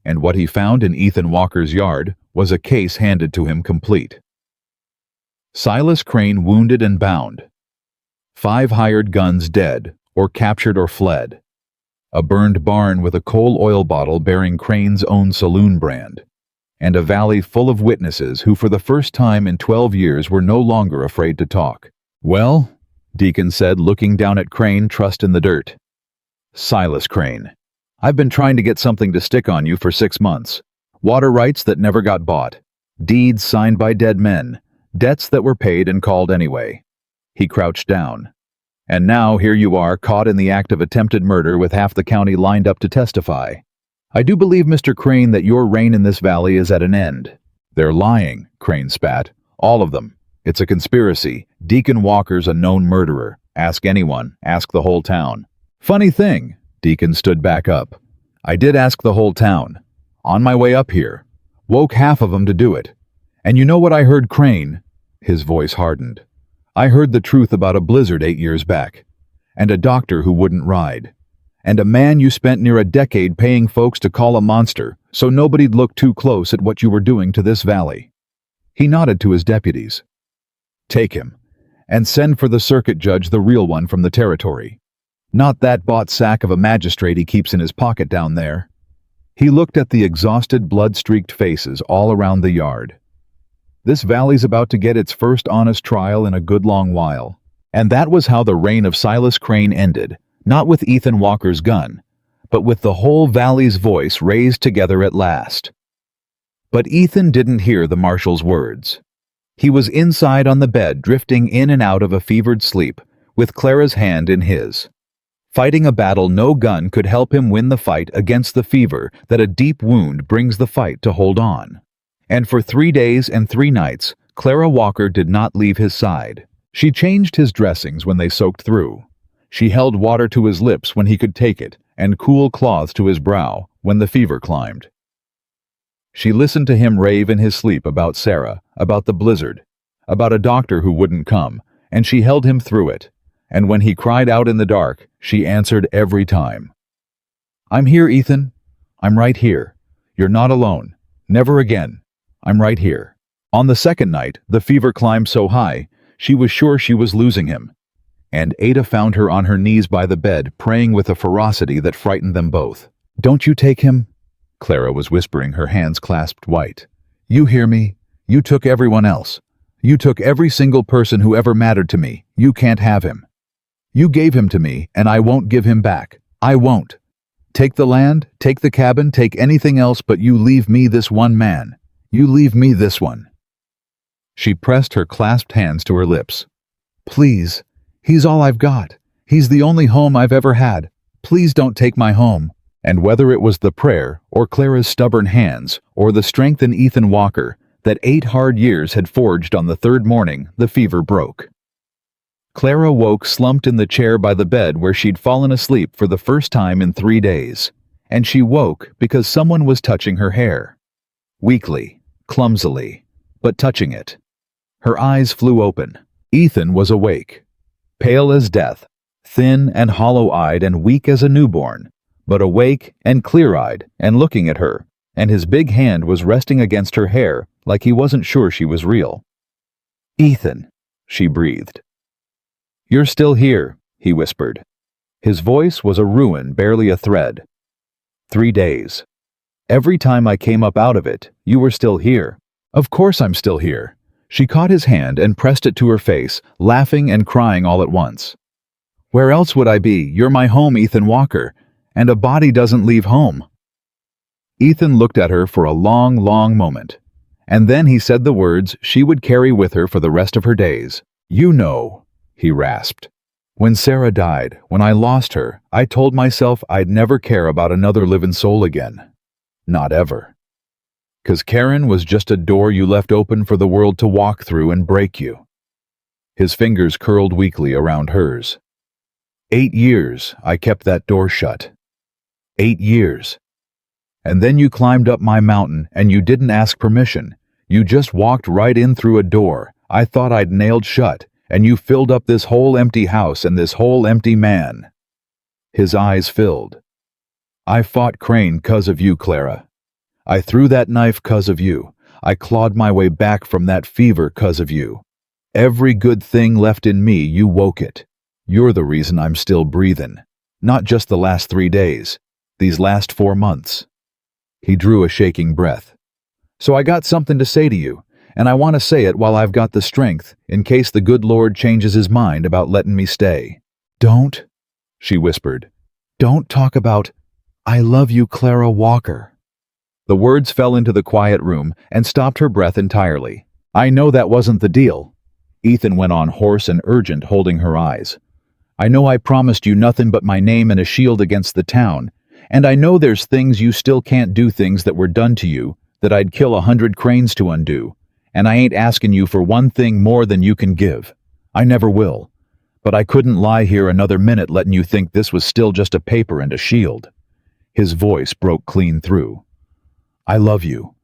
And what he found in Ethan Walker's yard was a case handed to him complete. Silas Crane wounded and bound. 5 hired guns dead, or captured or fled. A burned barn with a coal oil bottle bearing Crane's own saloon brand. And a valley full of witnesses who for the first time in 12 years were no longer afraid to talk. Well, Deacon said, looking down at Crane, trussed in the dirt. Silas Crane, I've been trying to get something to stick on you for 6 months. Water rights that never got bought. Deeds signed by dead men. Debts that were paid and called anyway. He crouched down. And now here you are, caught in the act of attempted murder with half the county lined up to testify. I do believe, Mr. Crane, that your reign in this valley is at an end. They're lying, Crane spat. All of them. It's a conspiracy. Deacon Walker's a known murderer. Ask anyone. Ask the whole town. Funny thing, Deacon stood back up. I did ask the whole town. On my way up here. Woke half of them to do it. And you know what I heard, Crane? His voice hardened. I heard the truth about a blizzard 8 years back. And a doctor who wouldn't ride. And a man you spent near a decade paying folks to call a monster so nobody'd look too close at what you were doing to this valley. He nodded to his deputies. Take him, and send for the circuit judge, the real one from the territory. Not that bought sack of a magistrate he keeps in his pocket down there. He looked at the exhausted, blood-streaked faces all around the yard. This valley's about to get its first honest trial in a good long while. And that was how the reign of Silas Crane ended. Not with Ethan Walker's gun, but with the whole valley's voice raised together at last. But Ethan didn't hear the marshal's words. He was inside on the bed, drifting in and out of a fevered sleep, with Clara's hand in his. Fighting a battle no gun could help him win the fight against the fever that a deep wound brings the fight to hold on. And for 3 days and 3 nights, Clara Walker did not leave his side. She changed his dressings when they soaked through. She held water to his lips when he could take it, and cool cloths to his brow when the fever climbed. She listened to him rave in his sleep about Sarah, about the blizzard, about a doctor who wouldn't come, and she held him through it. And when he cried out in the dark, she answered every time. "I'm here, Ethan. I'm right here. You're not alone. Never again. I'm right here." On the second night, the fever climbed so high, she was sure she was losing him. And Ada found her on her knees by the bed, praying with a ferocity that frightened them both. "Don't you take him?" Clara was whispering, her hands clasped white. "You hear me? You took everyone else. You took every single person who ever mattered to me. You can't have him. You gave him to me, and I won't give him back. I won't. Take the land, take the cabin, take anything else, but you leave me this one man. You leave me this one." She pressed her clasped hands to her lips. "Please, he's all I've got. He's the only home I've ever had. Please don't take my home." And whether it was the prayer, or Clara's stubborn hands, or the strength in Ethan Walker that 8 hard years had forged, on the 3rd morning, the fever broke. Clara woke slumped in the chair by the bed where she'd fallen asleep for the first time in 3 days. And she woke because someone was touching her hair. Weakly, clumsily, but touching it. Her eyes flew open. Ethan was awake. Pale as death, thin and hollow-eyed and weak as a newborn, but awake and clear-eyed and looking at her, and his big hand was resting against her hair like he wasn't sure she was real. "Ethan," she breathed. "You're still here," he whispered. His voice was a ruin, barely a thread. 3 days. Every time I came up out of it, you were still here." "Of course I'm still here." She caught his hand and pressed it to her face, laughing and crying all at once. "Where else would I be? You're my home, Ethan Walker, and a body doesn't leave home." Ethan looked at her for a long, long moment, and then he said the words she would carry with her for the rest of her days. "You know," he rasped. "When Sarah died, when I lost her, I told myself I'd never care about another living soul again. Not ever. 'Cause Karen was just a door you left open for the world to walk through and break you." His fingers curled weakly around hers. 8 years I kept that door shut. 8 years. And then you climbed up my mountain and you didn't ask permission. You just walked right in through a door I thought I'd nailed shut, and you filled up this whole empty house and this whole empty man. His eyes filled. "I fought Crane 'cause of you, Clara. I threw that knife 'cause of you. I clawed my way back from that fever 'cause of you. Every good thing left in me, you woke it. You're the reason I'm still breathing. Not just the last 3 days. These last 4 months." He drew a shaking breath. "So I got something to say to you, and I want to say it while I've got the strength, in case the good Lord changes his mind about letting me stay." "Don't," she whispered. "Don't talk about, 'I love you, Clara Walker.'" The words fell into the quiet room and stopped her breath entirely. "I know that wasn't the deal," Ethan went on, hoarse and urgent, holding her eyes. "I know I promised you nothing but my name and a shield against the town, and I know there's things you still can't do, things that were done to you that I'd kill 100 cranes to undo, and I ain't asking you for one thing more than you can give. I never will. But I couldn't lie here another minute letting you think this was still just a paper and a shield." His voice broke clean through. "I love you.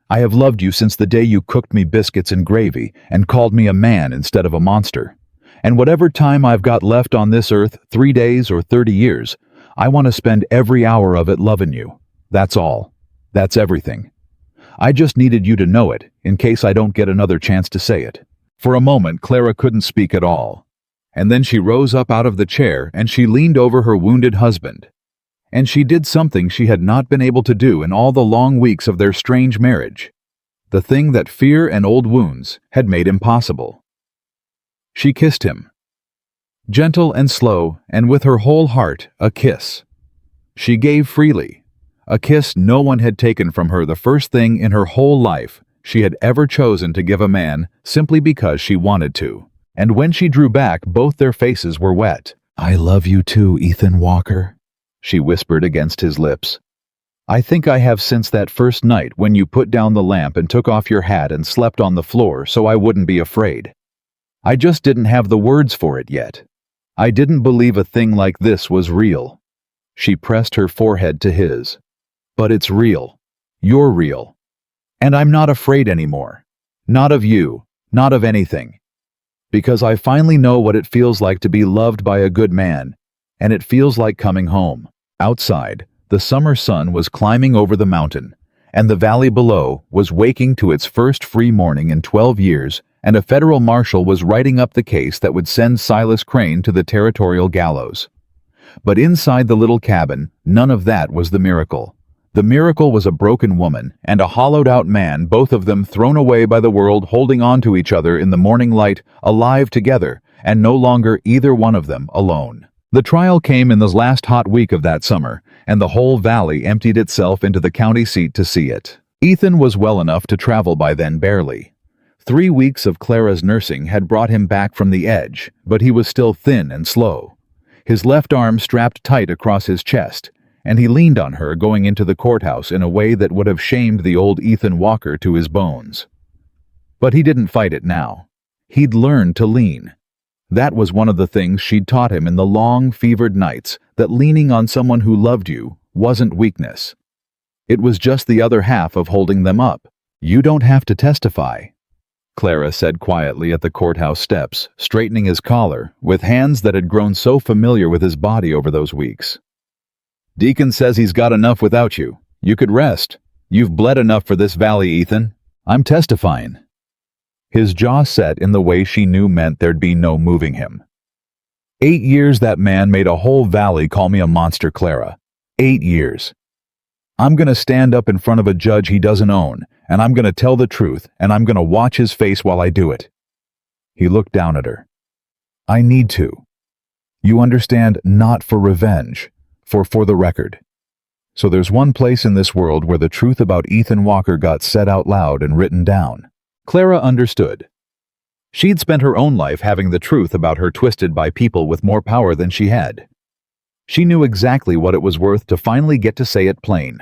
I have loved you since the day you cooked me biscuits and gravy and called me a man instead of a monster. And whatever time I've got left on this earth, 3 days or 30 years, I want to spend every hour of it loving you. That's all. That's everything. I just needed you to know it, in case I don't get another chance to say it." For a moment, Clara couldn't speak at all. And then she rose up out of the chair and she leaned over her wounded husband. And she did something she had not been able to do in all the long weeks of their strange marriage. The thing that fear and old wounds had made impossible. She kissed him. Gentle and slow, and with her whole heart, a kiss. She gave freely. A kiss no one had taken from her, the first thing in her whole life she had ever chosen to give a man simply because she wanted to. And when she drew back, both their faces were wet. "I love you too, Ethan Walker," she whispered against his lips. "I think I have since that first night when you put down the lamp and took off your hat and slept on the floor so I wouldn't be afraid. I just didn't have the words for it yet. I didn't believe a thing like this was real." She pressed her forehead to his. "But it's real. You're real. And I'm not afraid anymore. Not of you, not of anything. Because I finally know what it feels like to be loved by a good man, and it feels like coming home." Outside, the summer sun was climbing over the mountain, and the valley below was waking to its first free morning in 12 years, and a federal marshal was writing up the case that would send Silas Crane to the territorial gallows. But inside the little cabin, none of that was the miracle. The miracle was a broken woman and a hollowed-out man, both of them thrown away by the world, holding on to each other in the morning light, alive together, and no longer either one of them alone. The trial came in the last hot week of that summer, and the whole valley emptied itself into the county seat to see it. Ethan was well enough to travel by then, barely. 3 weeks of Clara's nursing had brought him back from the edge, but he was still thin and slow. His left arm strapped tight across his chest, and he leaned on her going into the courthouse in a way that would have shamed the old Ethan Walker to his bones. But he didn't fight it now. He'd learned to lean. That was one of the things she'd taught him in the long, fevered nights, that leaning on someone who loved you wasn't weakness. It was just the other half of holding them up. "You don't have to testify," Clara said quietly at the courthouse steps, straightening his collar, with hands that had grown so familiar with his body over those weeks. "Deacon says he's got enough without you. You could rest. You've bled enough for this valley, Ethan. I'm testifying." His jaw set in the way she knew meant there'd be no moving him. 8 years that man made a whole valley call me a monster, Clara. 8 years. I'm gonna stand up in front of a judge he doesn't own, and I'm gonna tell the truth, and I'm gonna watch his face while I do it. He looked down at her. "I need to. You understand, not for revenge. For the record. So there's one place in this world where the truth about Ethan Walker got said out loud and written down." Clara understood. She'd spent her own life having the truth about her twisted by people with more power than she had. She knew exactly what it was worth to finally get to say it plain.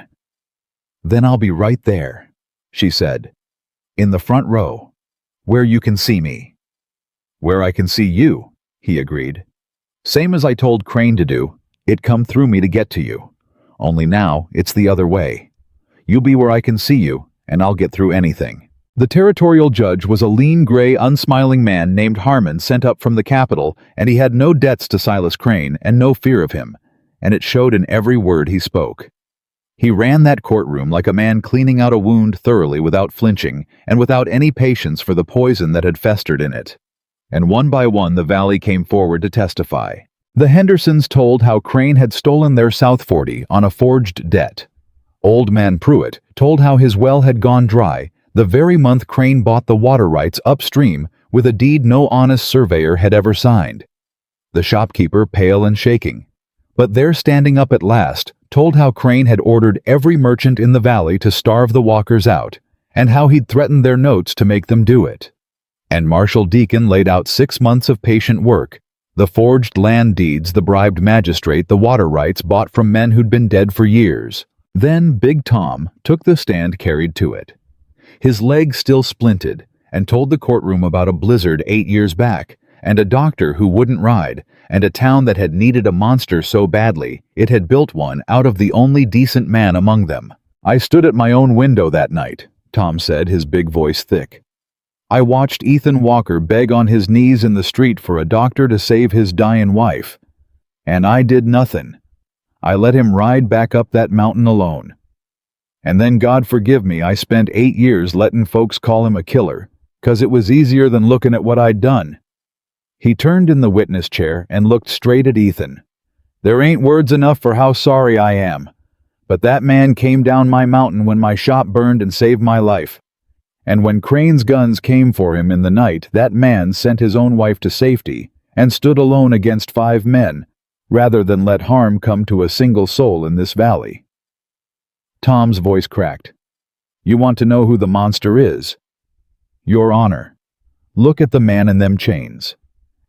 "Then I'll be right there," she said. "In the front row, where you can see me." "Where I can see you," he agreed. "Same as I told Crane to do. It come through me to get to you. Only now, it's the other way. You be where I can see you, and I'll get through anything." The territorial judge was a lean, gray, unsmiling man named Harmon, sent up from the capital, and he had no debts to Silas Crane and no fear of him, and it showed in every word he spoke. He ran that courtroom like a man cleaning out a wound thoroughly, without flinching, and without any patience for the poison that had festered in it. And one by one the valley came forward to testify. The Hendersons told how Crane had stolen their South 40 on a forged debt. Old man Pruitt told how his well had gone dry the very month Crane bought the water rights upstream with a deed no honest surveyor had ever signed. The shopkeeper, pale and shaking, but there standing up at last, told how Crane had ordered every merchant in the valley to starve the Walkers out, and how he'd threatened their notes to make them do it. And Marshal Deacon laid out 6 months of patient work, the forged land deeds, the bribed magistrate, the water rights bought from men who'd been dead for years. Then Big Tom took the stand carried to it. His leg still splinted, and told the courtroom about a blizzard 8 years back, and a doctor who wouldn't ride, and a town that had needed a monster so badly it had built one out of the only decent man among them. "I stood at my own window that night," Tom said, his big voice thick. "I watched Ethan Walker beg on his knees in the street for a doctor to save his dying wife. And I did nothing. I let him ride back up that mountain alone. And then, God forgive me, I spent 8 years letting folks call him a killer, 'cause it was easier than looking at what I'd done." He turned in the witness chair and looked straight at Ethan. "There ain't words enough for how sorry I am. But that man came down my mountain when my shop burned and saved my life. And when Crane's guns came for him in the night, that man sent his own wife to safety and stood alone against 5 men, rather than let harm come to a single soul in this valley. Tom's voice cracked. You want to know who the monster is? Your Honor, look at the man in them chains.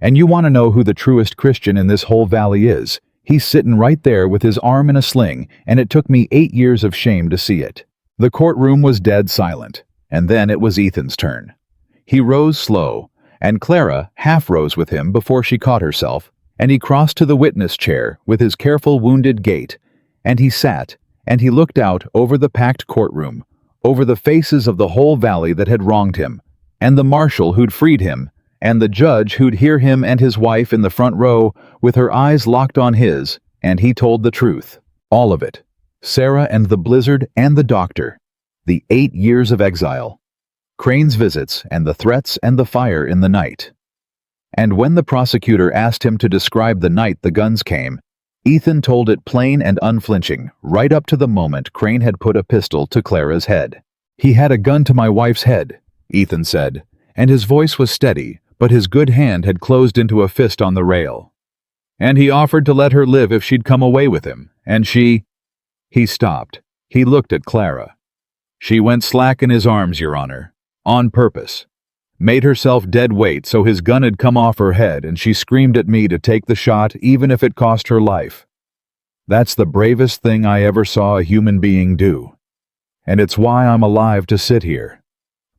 And you want to know who the truest Christian in this whole valley is? He's sitting right there with his arm in a sling, and it took me 8 years of shame to see it. The courtroom was dead silent, and then it was Ethan's turn. He rose slow, and Clara half rose with him before she caught herself, and he crossed to the witness chair with his careful wounded gait, and he sat, and he looked out over the packed courtroom, over the faces of the whole valley that had wronged him, and the marshal who'd freed him, and the judge who'd hear him and his wife in the front row with her eyes locked on his, and he told the truth. All of it. Sarah and the blizzard and the doctor. The 8 years of exile. Crane's visits and the threats and the fire in the night. And when the prosecutor asked him to describe the night the guns came, Ethan told it plain and unflinching, right up to the moment Crane had put a pistol to Clara's head. He had a gun to my wife's head, Ethan said, and his voice was steady, but his good hand had closed into a fist on the rail. And he offered to let her live if she'd come away with him, and she... He stopped. He looked at Clara. She went slack in his arms, Your Honor, on purpose. Made herself dead weight so his gun had come off her head, and she screamed at me to take the shot even if it cost her life. That's the bravest thing I ever saw a human being do. And it's why I'm alive to sit here.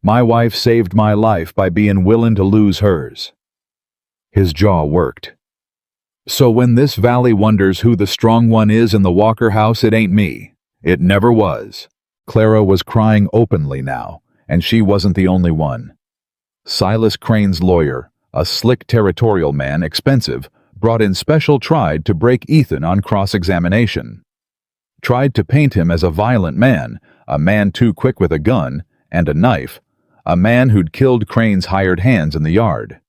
My wife saved my life by being willing to lose hers. His jaw worked. So when this valley wonders who the strong one is in the Walker house, it ain't me. It never was. Clara was crying openly now, and she wasn't the only one. Silas Crane's lawyer, a slick territorial man, expensive, brought in special tried to break Ethan on cross-examination. Tried to paint him as a violent man, a man too quick with a gun and a knife, a man who'd killed Crane's hired hands in the yard.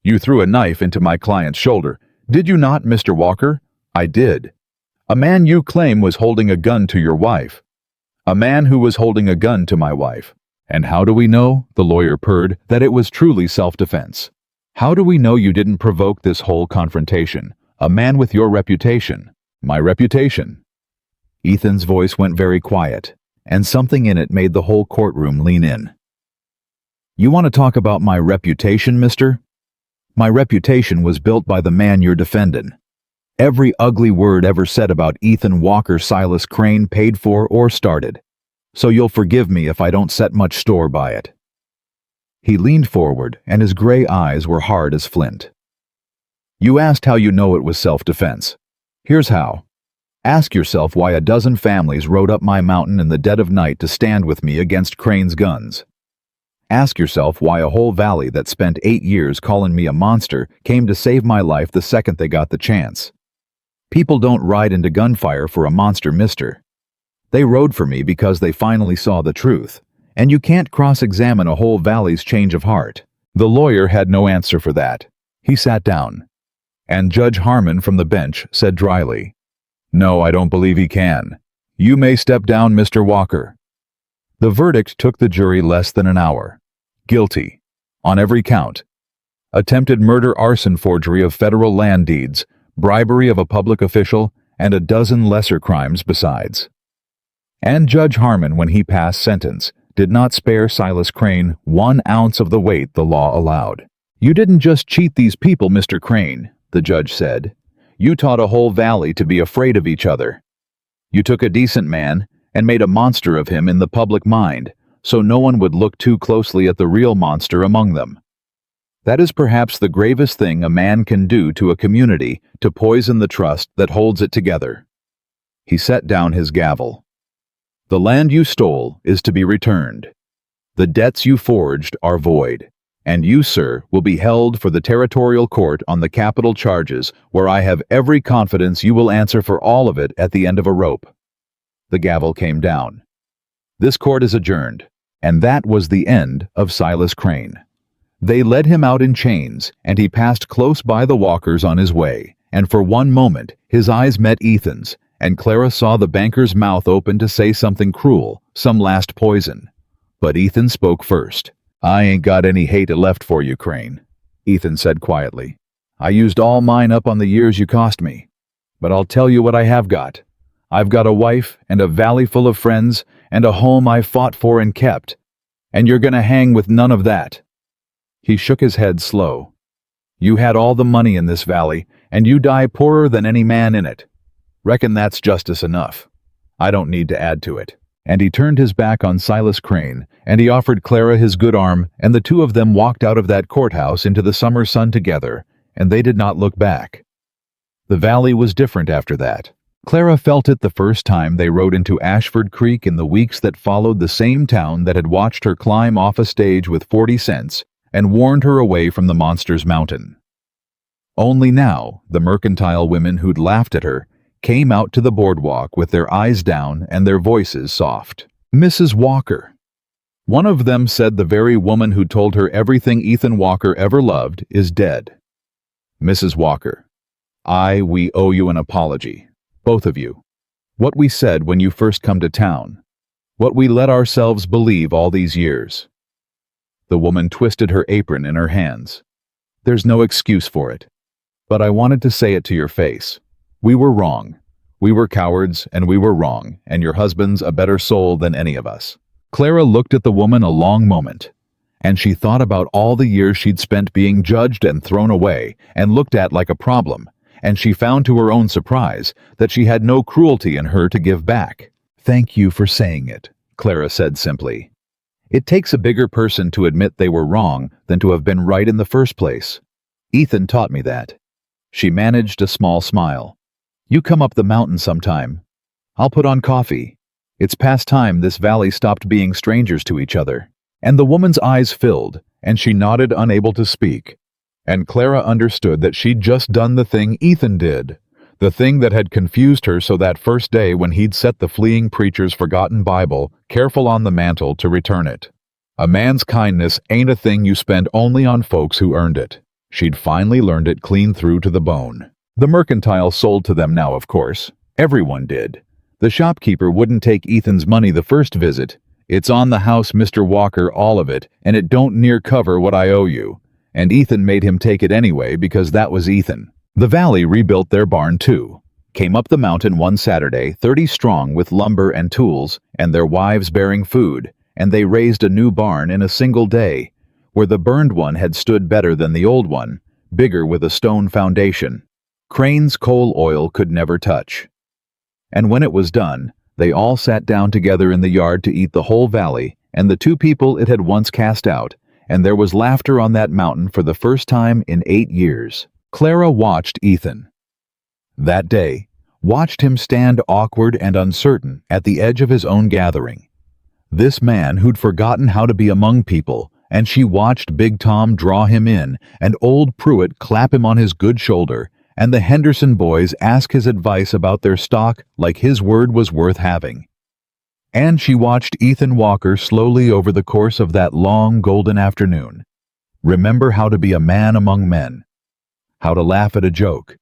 You threw a knife into my client's shoulder, did you not, Mr. Walker? I did. A man you claim was holding a gun to your wife. A man who was holding a gun to my wife. And how do we know, the lawyer purred, that it was truly self-defense? How do we know you didn't provoke this whole confrontation? A man with your reputation. My reputation. Ethan's voice went very quiet, and something in it made the whole courtroom lean in. You want to talk about my reputation, mister? My reputation was built by the man you're defending. Every ugly word ever said about Ethan Walker Silas Crane paid for or started. So you'll forgive me if I don't set much store by it. He leaned forward, and his gray eyes were hard as flint. You asked how you know it was self-defense. Here's how. Ask yourself why a dozen families rode up my mountain in the dead of night to stand with me against Crane's guns. Ask yourself why a whole valley that spent 8 years calling me a monster came to save my life the second they got the chance. People don't ride into gunfire for a monster, mister. They rode for me because they finally saw the truth, and you can't cross-examine a whole valley's change of heart. The lawyer had no answer for that. He sat down, and Judge Harmon from the bench said dryly, No, I don't believe he can. You may step down, Mr. Walker. The verdict took the jury less than an hour. Guilty, on every count. Attempted murder, arson, forgery of federal land deeds, bribery of a public official, and a dozen lesser crimes besides. And Judge Harmon, when he passed sentence, did not spare Silas Crane 1 ounce of the weight the law allowed. You didn't just cheat these people, Mr. Crane, the judge said. You taught a whole valley to be afraid of each other. You took a decent man and made a monster of him in the public mind, so no one would look too closely at the real monster among them. That is perhaps the gravest thing a man can do to a community to poison the trust that holds it together. He set down his gavel. The land you stole is to be returned. The debts you forged are void, and you, sir, will be held for the territorial court on the capital charges, where I have every confidence you will answer for all of it at the end of a rope. The gavel came down. This court is adjourned, and that was the end of Silas Crane. They led him out in chains, and he passed close by the Walkers on his way, and for one moment his eyes met Ethan's, and Clara saw the banker's mouth open to say something cruel, some last poison. But Ethan spoke first. I ain't got any hate left for you, Crane, Ethan said quietly. I used all mine up on the years you cost me. But I'll tell you what I have got. I've got a wife and a valley full of friends and a home I fought for and kept. And you're gonna hang with none of that." He shook his head slow. "You had all the money in this valley, and you die poorer than any man in it. Reckon that's justice enough. I don't need to add to it." And he turned his back on Silas Crane, and he offered Clara his good arm, and the two of them walked out of that courthouse into the summer sun together, and they did not look back. The valley was different after that. Clara felt it the first time they rode into Ashford Creek in the weeks that followed, the same town that had watched her climb off a stage with 40 cents and warned her away from the monster's mountain. Only now, the mercantile women who'd laughed at her came out to the boardwalk with their eyes down and their voices soft. "Mrs. Walker." One of them said the very woman who told her everything Ethan Walker ever loved is dead. "Mrs. Walker, we owe you an apology. Both of you. What we said when you first come to town. What we let ourselves believe all these years." The woman twisted her apron in her hands. "There's no excuse for it. But I wanted to say it to your face. We were wrong. We were cowards, and we were wrong, and your husband's a better soul than any of us." Clara looked at the woman a long moment, and she thought about all the years she'd spent being judged and thrown away and looked at like a problem, and she found to her own surprise that she had no cruelty in her to give back. "Thank you for saying it," Clara said simply. "It takes a bigger person to admit they were wrong than to have been right in the first place. Ethan taught me that." She managed a small smile. "You come up the mountain sometime. I'll put on coffee. It's past time this valley stopped being strangers to each other." And the woman's eyes filled, and she nodded, unable to speak. And Clara understood that she'd just done the thing Ethan did, the thing that had confused her so that first day when he'd set the fleeing preacher's forgotten Bible careful on the mantel to return it. A man's kindness ain't a thing you spend only on folks who earned it. She'd finally learned it clean through to the bone. The mercantile sold to them now, of course. Everyone did. The shopkeeper wouldn't take Ethan's money the first visit. "It's on the house, Mr. Walker, all of it, and it don't near cover what I owe you." And Ethan made him take it anyway because that was Ethan. The valley rebuilt their barn too. Came up the mountain one Saturday, 30 strong with lumber and tools, and their wives bearing food, and they raised a new barn in a single day, where the burned one had stood better than the old one, bigger with a stone foundation. Crane's coal oil could never touch. And when it was done, they all sat down together in the yard to eat the whole valley and the two people it had once cast out, and there was laughter on that mountain for the first time in 8 years. Clara watched Ethan. That day, watched him stand awkward and uncertain at the edge of his own gathering. This man who'd forgotten how to be among people, and she watched Big Tom draw him in, and old Pruitt clap him on his good shoulder, and the Henderson boys ask his advice about their stock like his word was worth having. And she watched Ethan Walker slowly over the course of that long golden afternoon. Remember how to be a man among men, how to laugh at a joke,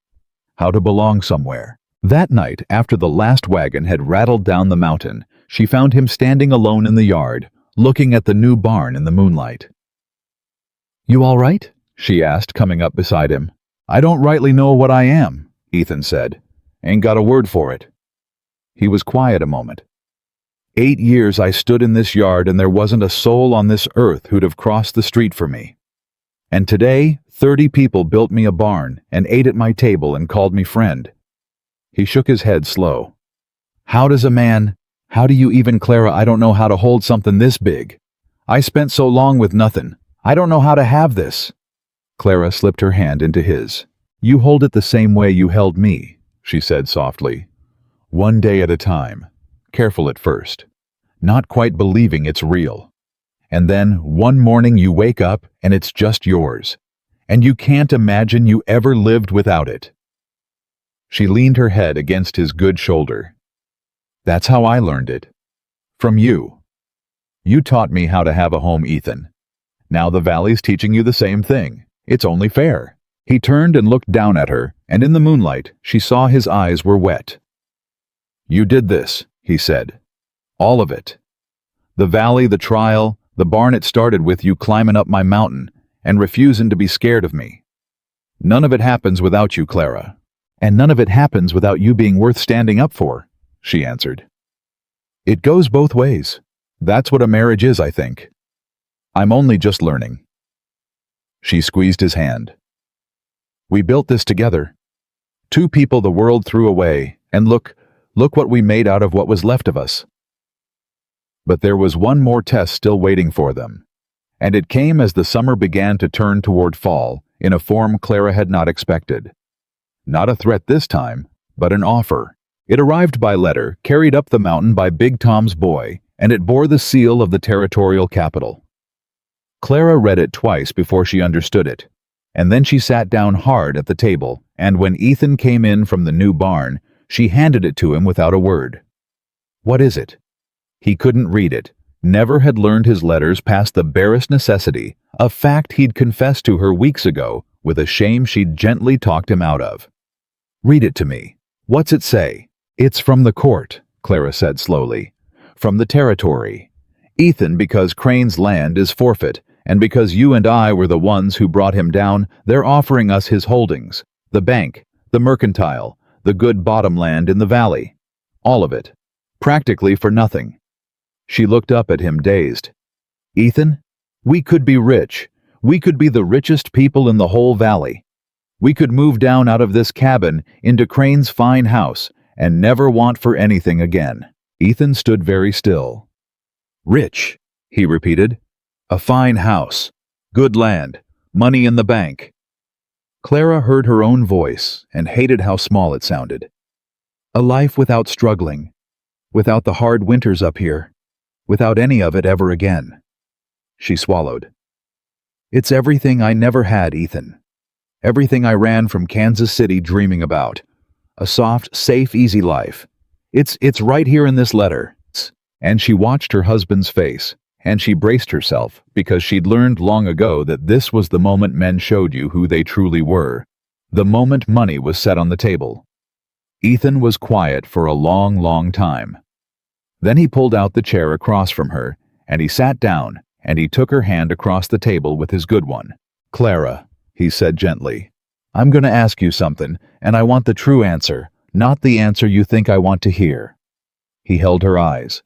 how to belong somewhere. That night, after the last wagon had rattled down the mountain, she found him standing alone in the yard, looking at the new barn in the moonlight. "You all right?" she asked, coming up beside him. "I don't rightly know what I am," Ethan said. "Ain't got a word for it." He was quiet a moment. 8 years I stood in this yard and there wasn't a soul on this earth who'd have crossed the street for me. And today, 30 people built me a barn and ate at my table and called me friend." He shook his head slow. How do you even, Clara, I don't know how to hold something this big. I spent so long with nothing. I don't know how to have this." Clara slipped her hand into his. "You hold it the same way you held me," she said softly. "One day at a time. Careful at first. Not quite believing it's real. And then, one morning you wake up and it's just yours. And you can't imagine you ever lived without it." She leaned her head against his good shoulder. "That's how I learned it. From you. You taught me how to have a home, Ethan. Now the valley's teaching you the same thing. It's only fair." He turned and looked down at her, and in the moonlight, she saw his eyes were wet. "You did this," he said. "All of it. The valley, the trial, the barn, it started with you climbing up my mountain and refusing to be scared of me. None of it happens without you, Clara. And none of it happens without you being worth standing up for, she answered. It goes both ways. That's what a marriage is, I think. I'm only just learning. She squeezed his hand. We built this together. Two people the world threw away, and look what we made out of what was left of us. But there was one more test still waiting for them, and it came as the summer began to turn toward fall in a form Clara had not expected. Not a threat this time, but an offer. It arrived by letter, carried up the mountain by Big Tom's boy, and it bore the seal of the territorial capital. Clara read it twice before she understood it, and then she sat down hard at the table, and when Ethan came in from the new barn, she handed it to him without a word. What is it? He couldn't read it, never had learned his letters past the barest necessity, a fact he'd confessed to her weeks ago with a shame she'd gently talked him out of. Read it to me. What's it say? It's from the court, Clara said slowly. From the territory. Ethan, because Crane's land is forfeit, and because you and I were the ones who brought him down, they're offering us his holdings, the bank, the mercantile, the good bottom land in the valley. All of it. Practically for nothing. She looked up at him dazed. Ethan, we could be rich. We could be the richest people in the whole valley. We could move down out of this cabin into Crane's fine house and never want for anything again. Ethan stood very still. Rich, he repeated. A fine house, good land, money in the bank. Clara heard her own voice and hated how small it sounded. A life without struggling, without the hard winters up here, without any of it ever again. She swallowed. It's everything I never had, Ethan. Everything I ran from Kansas City dreaming about. A soft, safe, easy life. It's right here in this letter. And she watched her husband's face, and she braced herself because she'd learned long ago that this was the moment men showed you who they truly were, the moment money was set on the table. Ethan was quiet for a long, long time. Then he pulled out the chair across from her, and he sat down, and he took her hand across the table with his good one. Clara, he said gently, I'm going to ask you something, and I want the true answer, not the answer you think I want to hear. He held her eyes.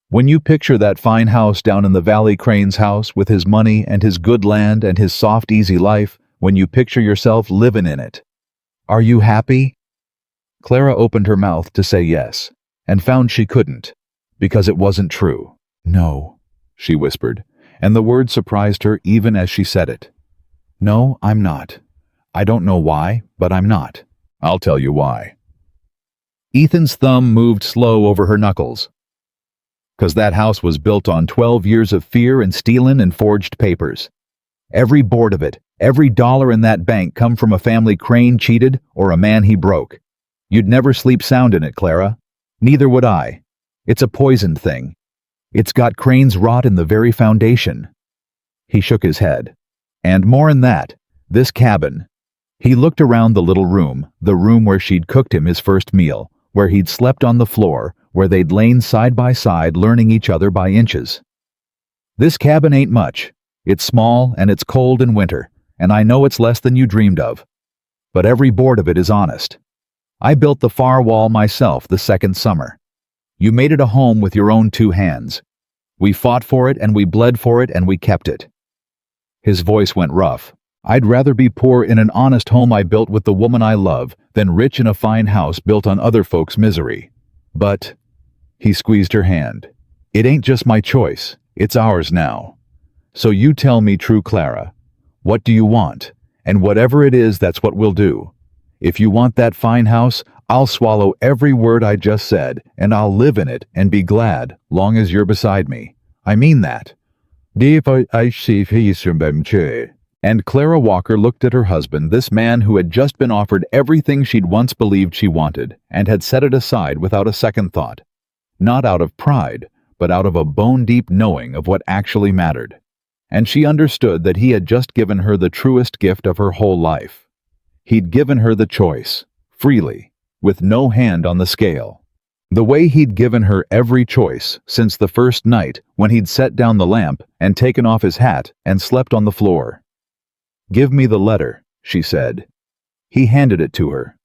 When you picture that fine house down in the valley, Crane's house, with his money and his good land and his soft, easy life, when you picture yourself living in it, are you happy? Clara opened her mouth to say yes, and found she couldn't, because it wasn't true. No, she whispered, and the word surprised her even as she said it. No, I'm not. I don't know why, but I'm not. I'll tell you why. Ethan's thumb moved slow over her knuckles. 'Cause that house was built on 12 years of fear and stealin' and forged papers. Every board of it, every dollar in that bank come from a family Crane cheated or a man he broke. You'd never sleep sound in it, Clara. Neither would I. It's a poisoned thing. It's got Crane's rot in the very foundation. He shook his head. And more'n that, this cabin. He looked around the little room, the room where she'd cooked him his first meal, where he'd slept on the floor, where they'd lain side by side learning each other by inches. This cabin ain't much. It's small and it's cold in winter, and I know it's less than you dreamed of. But every board of it is honest. I built the far wall myself the second summer. You made it a home with your own two hands. We fought for it and we bled for it and we kept it. His voice went rough. I'd rather be poor in an honest home I built with the woman I love than rich in a fine house built on other folks' misery. But, he squeezed her hand, it ain't just my choice, it's ours now. So you tell me, true Clara, what do you want? And whatever it is, that's what we'll do. If you want that fine house, I'll swallow every word I just said, and I'll live in it and be glad, long as you're beside me. I mean that. And Clara Walker looked at her husband, this man who had just been offered everything she'd once believed she wanted, and had set it aside without a second thought. Not out of pride, but out of a bone-deep knowing of what actually mattered. And she understood that he had just given her the truest gift of her whole life. He'd given her the choice, freely, with no hand on the scale. The way he'd given her every choice since the first night when he'd set down the lamp and taken off his hat and slept on the floor. Give me the letter, she said. He handed it to her.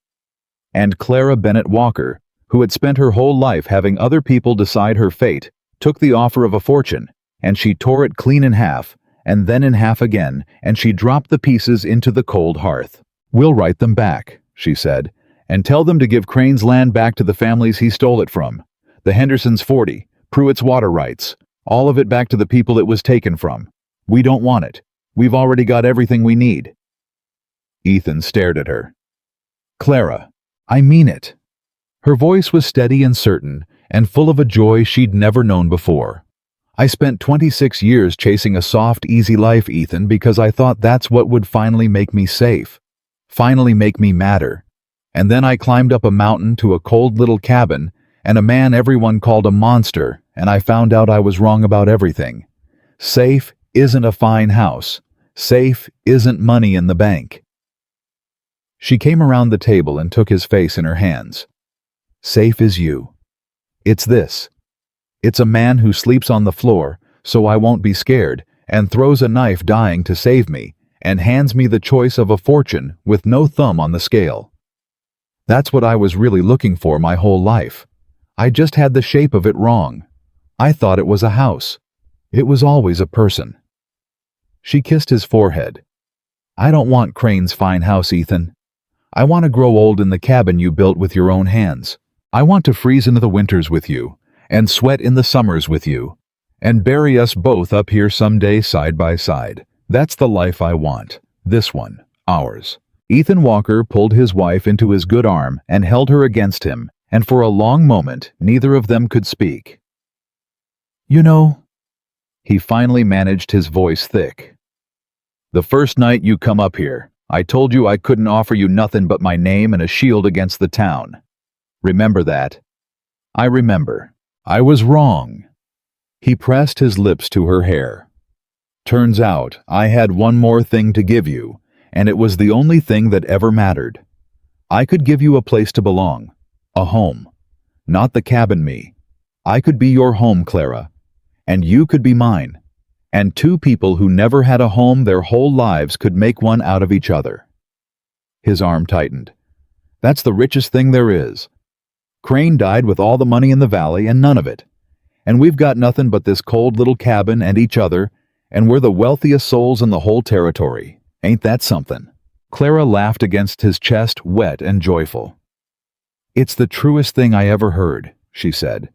And Clara Bennett Walker, who had spent her whole life having other people decide her fate, took the offer of a fortune, and she tore it clean in half, and then in half again, and she dropped the pieces into the cold hearth. "We'll write them back," she said, "and tell them to give Crane's land back to the families he stole it from. The Hendersons 40, Pruitt's water rights, all of it back to the people it was taken from. We don't want it. We've already got everything we need." Ethan stared at her. "Clara, I mean it." Her voice was steady and certain, and full of a joy she'd never known before. "I spent 26 years chasing a soft, easy life, Ethan, because I thought that's what would finally make me safe, finally make me matter. And then I climbed up a mountain to a cold little cabin, and a man everyone called a monster, and I found out I was wrong about everything. Safe isn't a fine house. Safe isn't money in the bank." She came around the table and took his face in her hands. "Safe is you. It's this. It's a man who sleeps on the floor, so I won't be scared, and throws a knife dying to save me, and hands me the choice of a fortune with no thumb on the scale. That's what I was really looking for my whole life. I just had the shape of it wrong. I thought it was a house. It was always a person." She kissed his forehead. "I don't want Crane's fine house, Ethan. I want to grow old in the cabin you built with your own hands. I want to freeze into the winters with you, and sweat in the summers with you, and bury us both up here someday side by side. That's the life I want. This one, ours." Ethan Walker pulled his wife into his good arm and held her against him, and for a long moment neither of them could speak. "You know," he finally managed, his voice thick, "the first night you come up here, I told you I couldn't offer you nothing but my name and a shield against the town. Remember that?" "I remember. I was wrong." He pressed his lips to her hair. "Turns out I had one more thing to give you, and it was the only thing that ever mattered. I could give you a place to belong, a home. Not the cabin me. I could be your home, Clara, and you could be mine. And two people who never had a home their whole lives could make one out of each other." His arm tightened. "That's the richest thing there is. Crane died with all the money in the valley and none of it. And we've got nothing but this cold little cabin and each other, and we're the wealthiest souls in the whole territory. Ain't that something?" Clara laughed against his chest, wet and joyful. "It's the truest thing I ever heard," she said.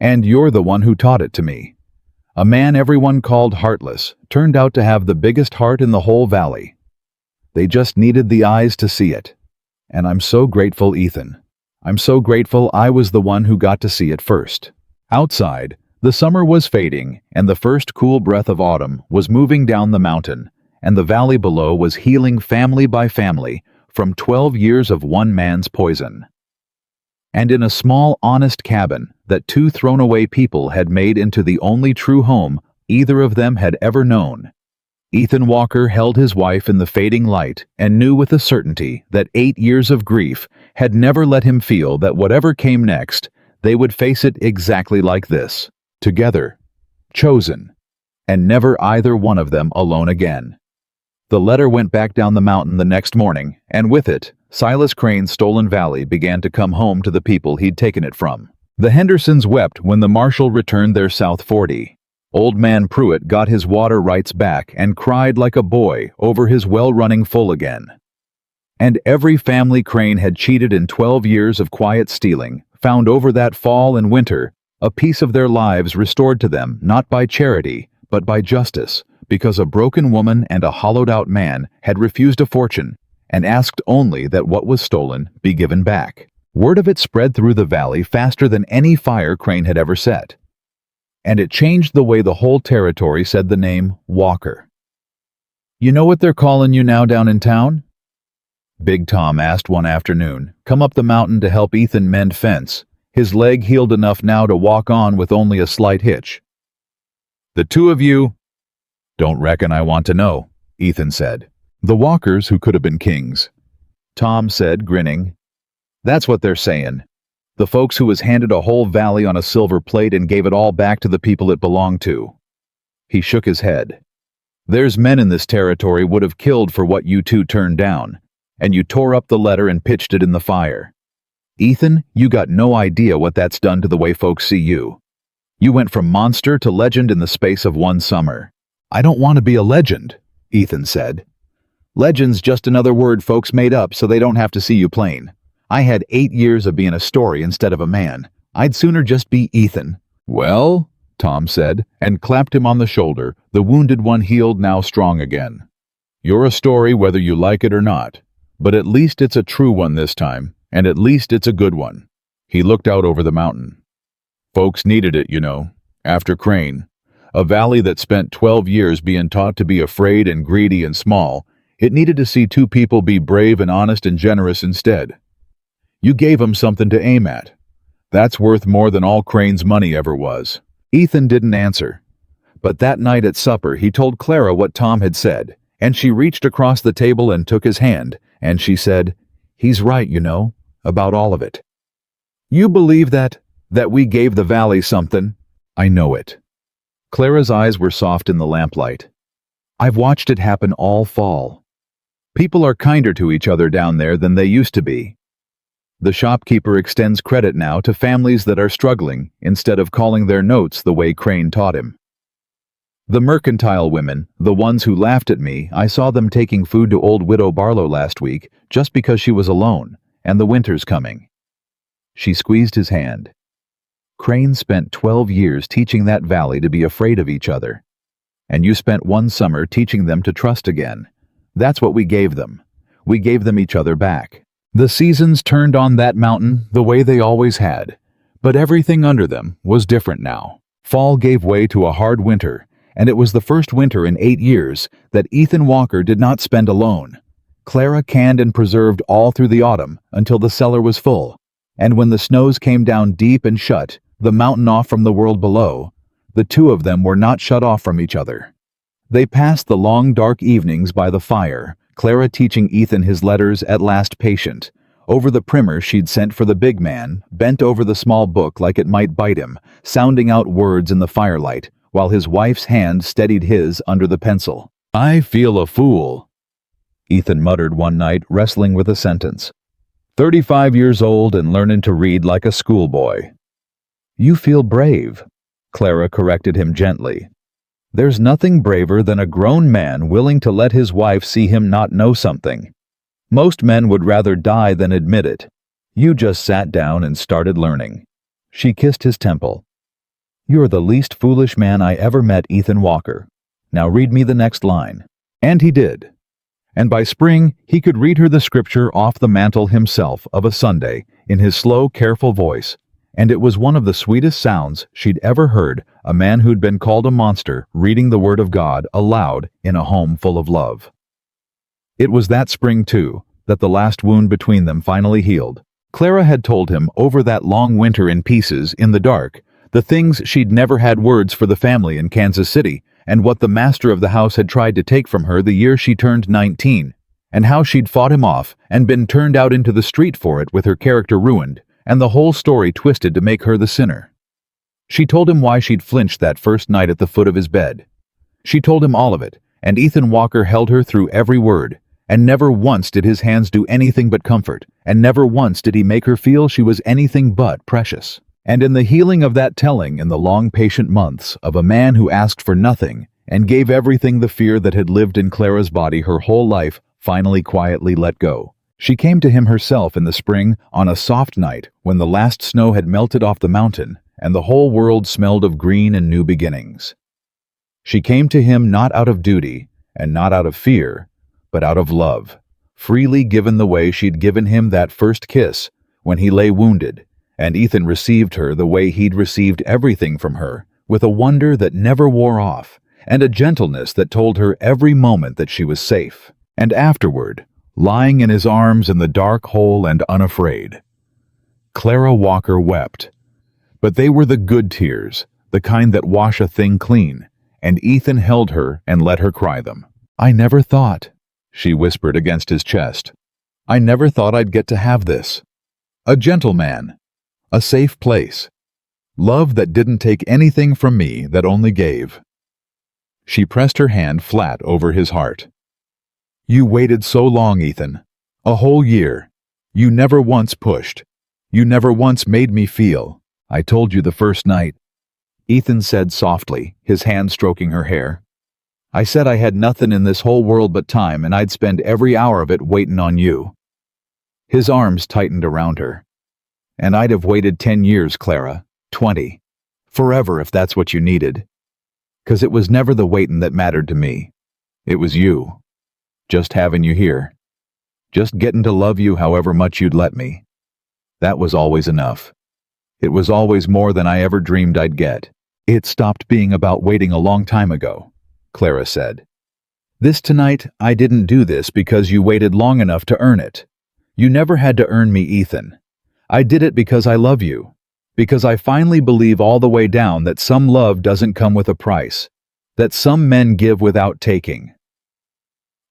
"And you're the one who taught it to me. A man everyone called heartless turned out to have the biggest heart in the whole valley. They just needed the eyes to see it. And I'm so grateful, Ethan. I'm so grateful I was the one who got to see it first." Outside, the summer was fading, and the first cool breath of autumn was moving down the mountain, and the valley below was healing family by family from 12 years of one man's poison. And in a small, honest cabin that two thrown-away people had made into the only true home either of them had ever known, Ethan Walker held his wife in the fading light and knew with a certainty that 8 years of grief had never let him feel that whatever came next, they would face it exactly like this, together, chosen, and never either one of them alone again. The letter went back down the mountain the next morning, and with it, Silas Crane's stolen valley began to come home to the people he'd taken it from. The Hendersons wept when the marshal returned their South 40. Old man Pruitt got his water rights back and cried like a boy over his well running full again. And every family Crane had cheated in 12 years of quiet stealing found over that fall and winter a piece of their lives restored to them not by charity but by justice, because a broken woman and a hollowed-out man had refused a fortune and asked only that what was stolen be given back. Word of it spread through the valley faster than any fire Crane had ever set. And it changed the way the whole territory said the name Walker. "You know what they're calling you now down in town?" Big Tom asked one afternoon, come up the mountain to help Ethan mend fence, his leg healed enough now to walk on with only a slight hitch. "The two of you—" "Don't reckon I want to know," Ethan said. "The Walkers who could have been kings." Tom said, grinning. "That's what they're saying. The folks who was handed a whole valley on a silver plate and gave it all back to the people it belonged to." He shook his head. There's men in this territory would have killed for what you two turned down, and you tore up the letter and pitched it in the fire. Ethan, you got no idea what that's done to the way folks see you. You went from monster to legend in the space of one summer. I don't want to be a legend, Ethan said. Legend's just another word folks made up so they don't have to see you plain. I had 8 years of being a story instead of a man. I'd sooner just be Ethan. Well, Tom said, and clapped him on the shoulder, the wounded one healed, now strong again. You're a story whether you like it or not, but at least it's a true one this time, and at least it's a good one. He looked out over the mountain. Folks needed it, you know, after Crane. A valley that spent 12 years being taught to be afraid and greedy and small, it needed to see two people be brave and honest and generous instead. You gave 'em something to aim at. That's worth more than all Crane's money ever was. Ethan didn't answer. But that night at supper he told Clara what Tom had said, and she reached across the table and took his hand, and she said, "He's right, you know, about all of it. You believe that we gave the valley something?" "I know it." Clara's eyes were soft in the lamplight. "I've watched it happen all fall. People are kinder to each other down there than they used to be. The shopkeeper extends credit now to families that are struggling instead of calling their notes the way Crane taught him. The mercantile women, the ones who laughed at me, I saw them taking food to old Widow Barlow last week just because she was alone, and the winter's coming." She squeezed his hand. "Crane spent 12 years teaching that valley to be afraid of each other. And you spent one summer teaching them to trust again. That's what we gave them. We gave them each other back. The seasons turned on that mountain the way they always had, but everything under them was different now. Fall gave way to a hard winter, and it was the first winter in 8 years that Ethan Walker did not spend alone. Clara canned and preserved all through the autumn until the cellar was full, and when the snows came down deep and shut the mountain off from the world below, the two of them were not shut off from each other. They passed the long dark evenings by the fire, Clara teaching Ethan his letters at last patient, over the primer she'd sent for the big man, bent over the small book like it might bite him, sounding out words in the firelight, while his wife's hand steadied his under the pencil. "I feel a fool," Ethan muttered one night, wrestling with a sentence. 35 years old and learning to read like a schoolboy." "You feel brave," Clara corrected him gently. "There's nothing braver than a grown man willing to let his wife see him not know something. Most men would rather die than admit it. You just sat down and started learning." She kissed his temple. "You're the least foolish man I ever met, Ethan Walker. Now read me the next line." And he did. And by spring, he could read her the scripture off the mantel himself of a Sunday in his slow, careful voice, and it was one of the sweetest sounds she'd ever heard, a man who'd been called a monster reading the Word of God aloud in a home full of love. It was that spring, too, that the last wound between them finally healed. Clara had told him over that long winter in pieces, in the dark, the things she'd never had words for the family in Kansas City, and what the master of the house had tried to take from her the year she turned 19, and how she'd fought him off and been turned out into the street for it with her character ruined, and the whole story twisted to make her the sinner. She told him why she'd flinched that first night at the foot of his bed. She told him all of it, and Ethan Walker held her through every word, and never once did his hands do anything but comfort, and never once did he make her feel she was anything but precious. And in the healing of that telling, in the long patient months of a man who asked for nothing and gave everything, the fear that had lived in Clara's body her whole life finally quietly let go. She came to him herself in the spring on a soft night when the last snow had melted off the mountain and the whole world smelled of green and new beginnings. She came to him not out of duty and not out of fear, but out of love, freely given the way she'd given him that first kiss when he lay wounded, and Ethan received her the way he'd received everything from her, with a wonder that never wore off, and a gentleness that told her every moment that she was safe. And afterward, lying in his arms in the dark hole and unafraid, Clara Walker wept. But they were the good tears, the kind that wash a thing clean, and Ethan held her and let her cry them. "I never thought," she whispered against his chest. "I never thought I'd get to have this. A gentleman. A safe place. Love that didn't take anything from me, that only gave." She pressed her hand flat over his heart. You waited so long, Ethan. A whole year. You never once pushed. You never once made me feel. I told you the first night. Ethan said softly, his hand stroking her hair. I said I had nothing in this whole world but time, and I'd spend every hour of it waiting on you. His arms tightened around her. And I'd have waited 10 years, Clara. 20. Forever if that's what you needed. 'Cause it was never the waiting that mattered to me. It was you. Just having you here. Just getting to love you however much you'd let me. That was always enough. It was always more than I ever dreamed I'd get. It stopped being about waiting a long time ago, Clara said. This tonight, I didn't do this because you waited long enough to earn it. You never had to earn me, Ethan. I did it because I love you. Because I finally believe all the way down that some love doesn't come with a price. That some men give without taking.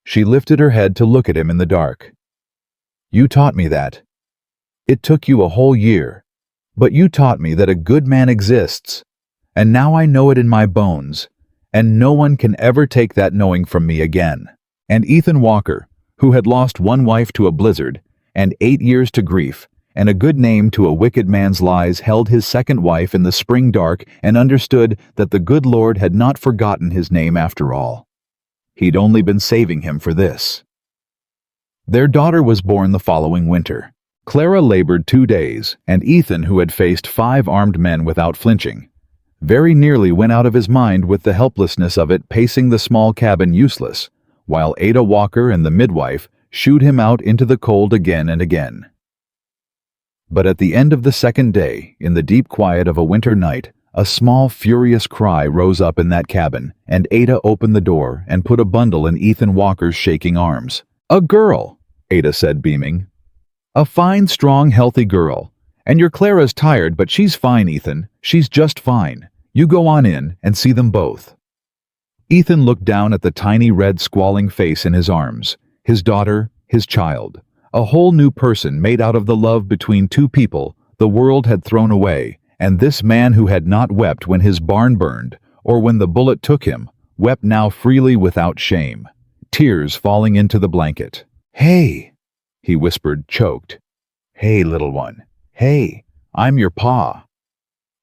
She lifted her head to look at him in the dark. You taught me that. It took you a whole year. But you taught me that a good man exists. And now I know it in my bones. And no one can ever take that knowing from me again. And Ethan Walker, who had lost one wife to a blizzard, and 8 years to grief, and a good name to a wicked man's lies, held his second wife in the spring dark and understood that the good Lord had not forgotten his name after all. He'd only been saving him for this. Their daughter was born the following winter. Clara labored 2 days, and Ethan, who had faced 5 armed men without flinching, very nearly went out of his mind with the helplessness of it, pacing the small cabin useless, while Ada Walker and the midwife shooed him out into the cold again and again. But at the end of the second day, in the deep quiet of a winter night, a small, furious cry rose up in that cabin, and Ada opened the door and put a bundle in Ethan Walker's shaking arms. A girl, Ada said, beaming. A fine, strong, healthy girl. And your Clara's tired, but she's fine, Ethan. She's just fine. You go on in and see them both. Ethan looked down at the tiny red squalling face in his arms, his daughter, his child. A whole new person made out of the love between 2 people the world had thrown away, and this man who had not wept when his barn burned, or when the bullet took him, wept now freely without shame, tears falling into the blanket. Hey, he whispered, choked. Hey, little one. Hey, I'm your pa.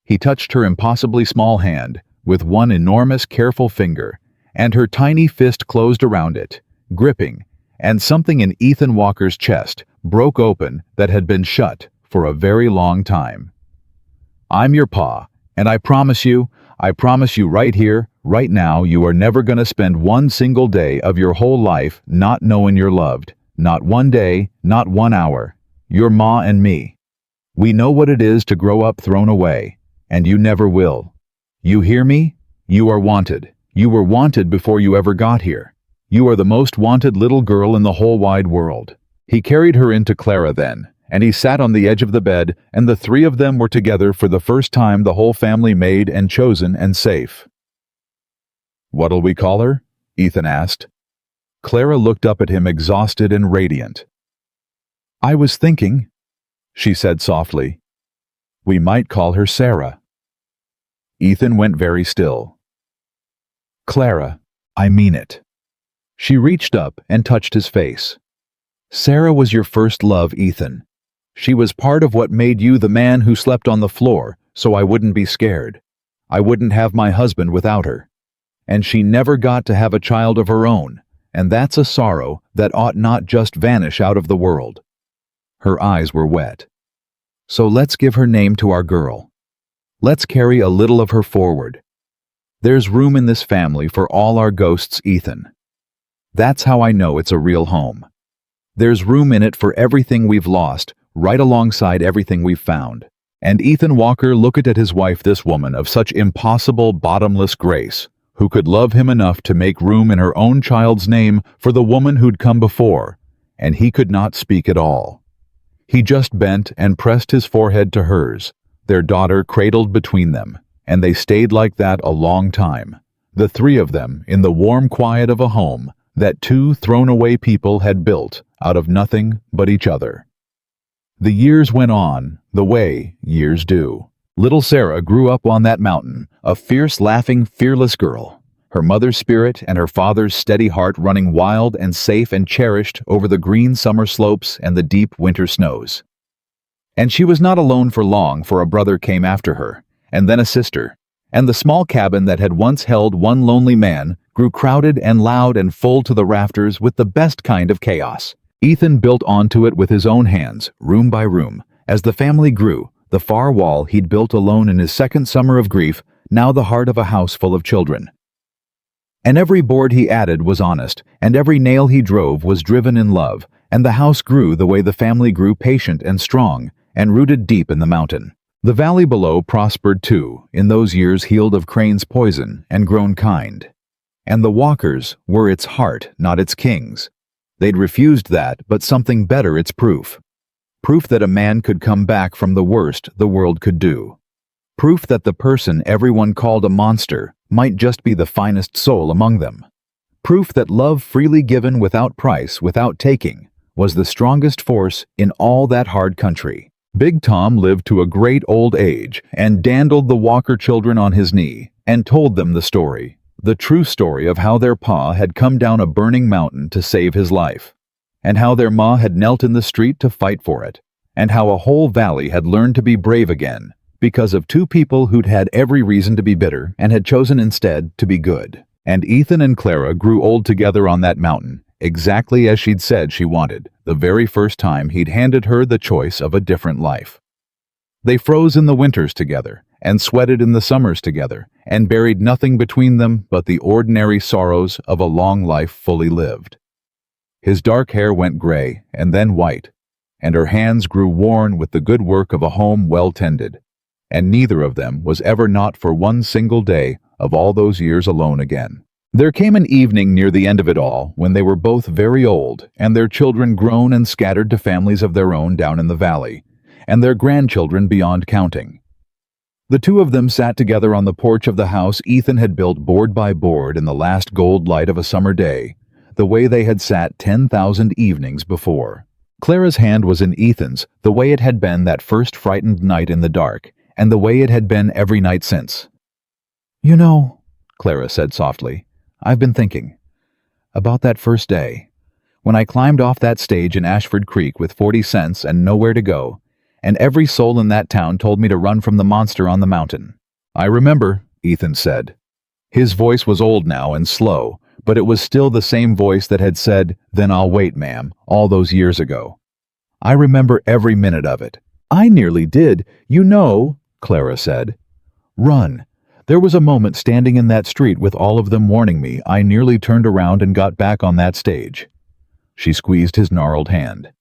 He touched her impossibly small hand with one enormous, careful finger, and her tiny fist closed around it, gripping, and something in Ethan Walker's chest broke open that had been shut for a very long time. I'm your pa, and I promise you right here, right now, you are never going to spend one single day of your whole life not knowing you're loved. Not one day, not 1 hour. Your ma and me. We know what it is to grow up thrown away, and you never will. You hear me? You are wanted. You were wanted before you ever got here. You are the most wanted little girl in the whole wide world. He carried her into Clara then, and he sat on the edge of the bed, and the 3 of them were together for the first time, the whole family made and chosen and safe. What'll we call her? Ethan asked. Clara looked up at him, exhausted and radiant. I was thinking, she said softly, we might call her Sarah. Ethan went very still. Clara, I mean it. She reached up and touched his face. Sarah was your first love, Ethan. She was part of what made you the man who slept on the floor, so I wouldn't be scared. I wouldn't have my husband without her. And she never got to have a child of her own, and that's a sorrow that ought not just vanish out of the world. Her eyes were wet. So let's give her name to our girl. Let's carry a little of her forward. There's room in this family for all our ghosts, Ethan. That's how I know it's a real home. There's room in it for everything we've lost, right alongside everything we've found. And Ethan Walker looked at his wife, this woman of such impossible, bottomless grace, who could love him enough to make room in her own child's name for the woman who'd come before, and he could not speak at all. He just bent and pressed his forehead to hers, their daughter cradled between them, and they stayed like that a long time, the 3 of them in the warm quiet of a home that 2 thrown-away people had built out of nothing but each other. The years went on, the way years do. Little Sarah grew up on that mountain, a fierce, laughing, fearless girl. her mother's spirit and her father's steady heart running wild and safe and cherished over the green summer slopes and the deep winter snows. And she was not alone for long, for a brother came after her, and then a sister, and the small cabin that had once held one lonely man grew crowded and loud and full to the rafters with the best kind of chaos. Ethan built onto it with his own hands, room by room. As the family grew, the far wall he'd built alone in his second summer of grief, now the heart of a house full of children. And every board he added was honest, and every nail he drove was driven in love, and the house grew the way the family grew, patient and strong, and rooted deep in the mountain. The valley below prospered too, in those years healed of Crane's poison and grown kind. And the Walkers were its heart, not its kings. They'd refused that, but something better its proof. Proof that a man could come back from the worst the world could do. Proof that the person everyone called a monster might just be the finest soul among them. Proof that love freely given without price, without taking, was the strongest force in all that hard country. Big Tom lived to a great old age and dandled the Walker children on his knee and told them the story, the true story of how their pa had come down a burning mountain to save his life, and how their ma had knelt in the street to fight for it, and how a whole valley had learned to be brave again because of two people who'd had every reason to be bitter and had chosen instead to be good. And Ethan and Clara grew old together on that mountain, exactly as she'd said she wanted, the very first time he'd handed her the choice of a different life. They froze in the winters together, and sweated in the summers together, and buried nothing between them but the ordinary sorrows of a long life fully lived. His dark hair went gray, and then white, and her hands grew worn with the good work of a home well tended, and neither of them was ever not for one single day of all those years alone again. There came an evening near the end of it all when they were both very old, and their children grown and scattered to families of their own down in the valley, and their grandchildren beyond counting. The two of them sat together on the porch of the house Ethan had built board by board in the last gold light of a summer day, the way they had sat 10,000 evenings before. Clara's hand was in Ethan's, the way it had been that first frightened night in the dark, and the way it had been every night since. "You know," Clara said softly, "I've been thinking about that first day, when I climbed off that stage in Ashford Creek with 40 cents and nowhere to go, and every soul in that town told me to run from the monster on the mountain." "I remember," Ethan said. His voice was old now and slow, but it was still the same voice that had said, "Then I'll wait, ma'am," all those years ago. "I remember every minute of it." "I nearly did, you know," Clara said. "Run. There was a moment standing in that street with all of them warning me, I nearly turned around and got back on that stage." She squeezed his gnarled hand.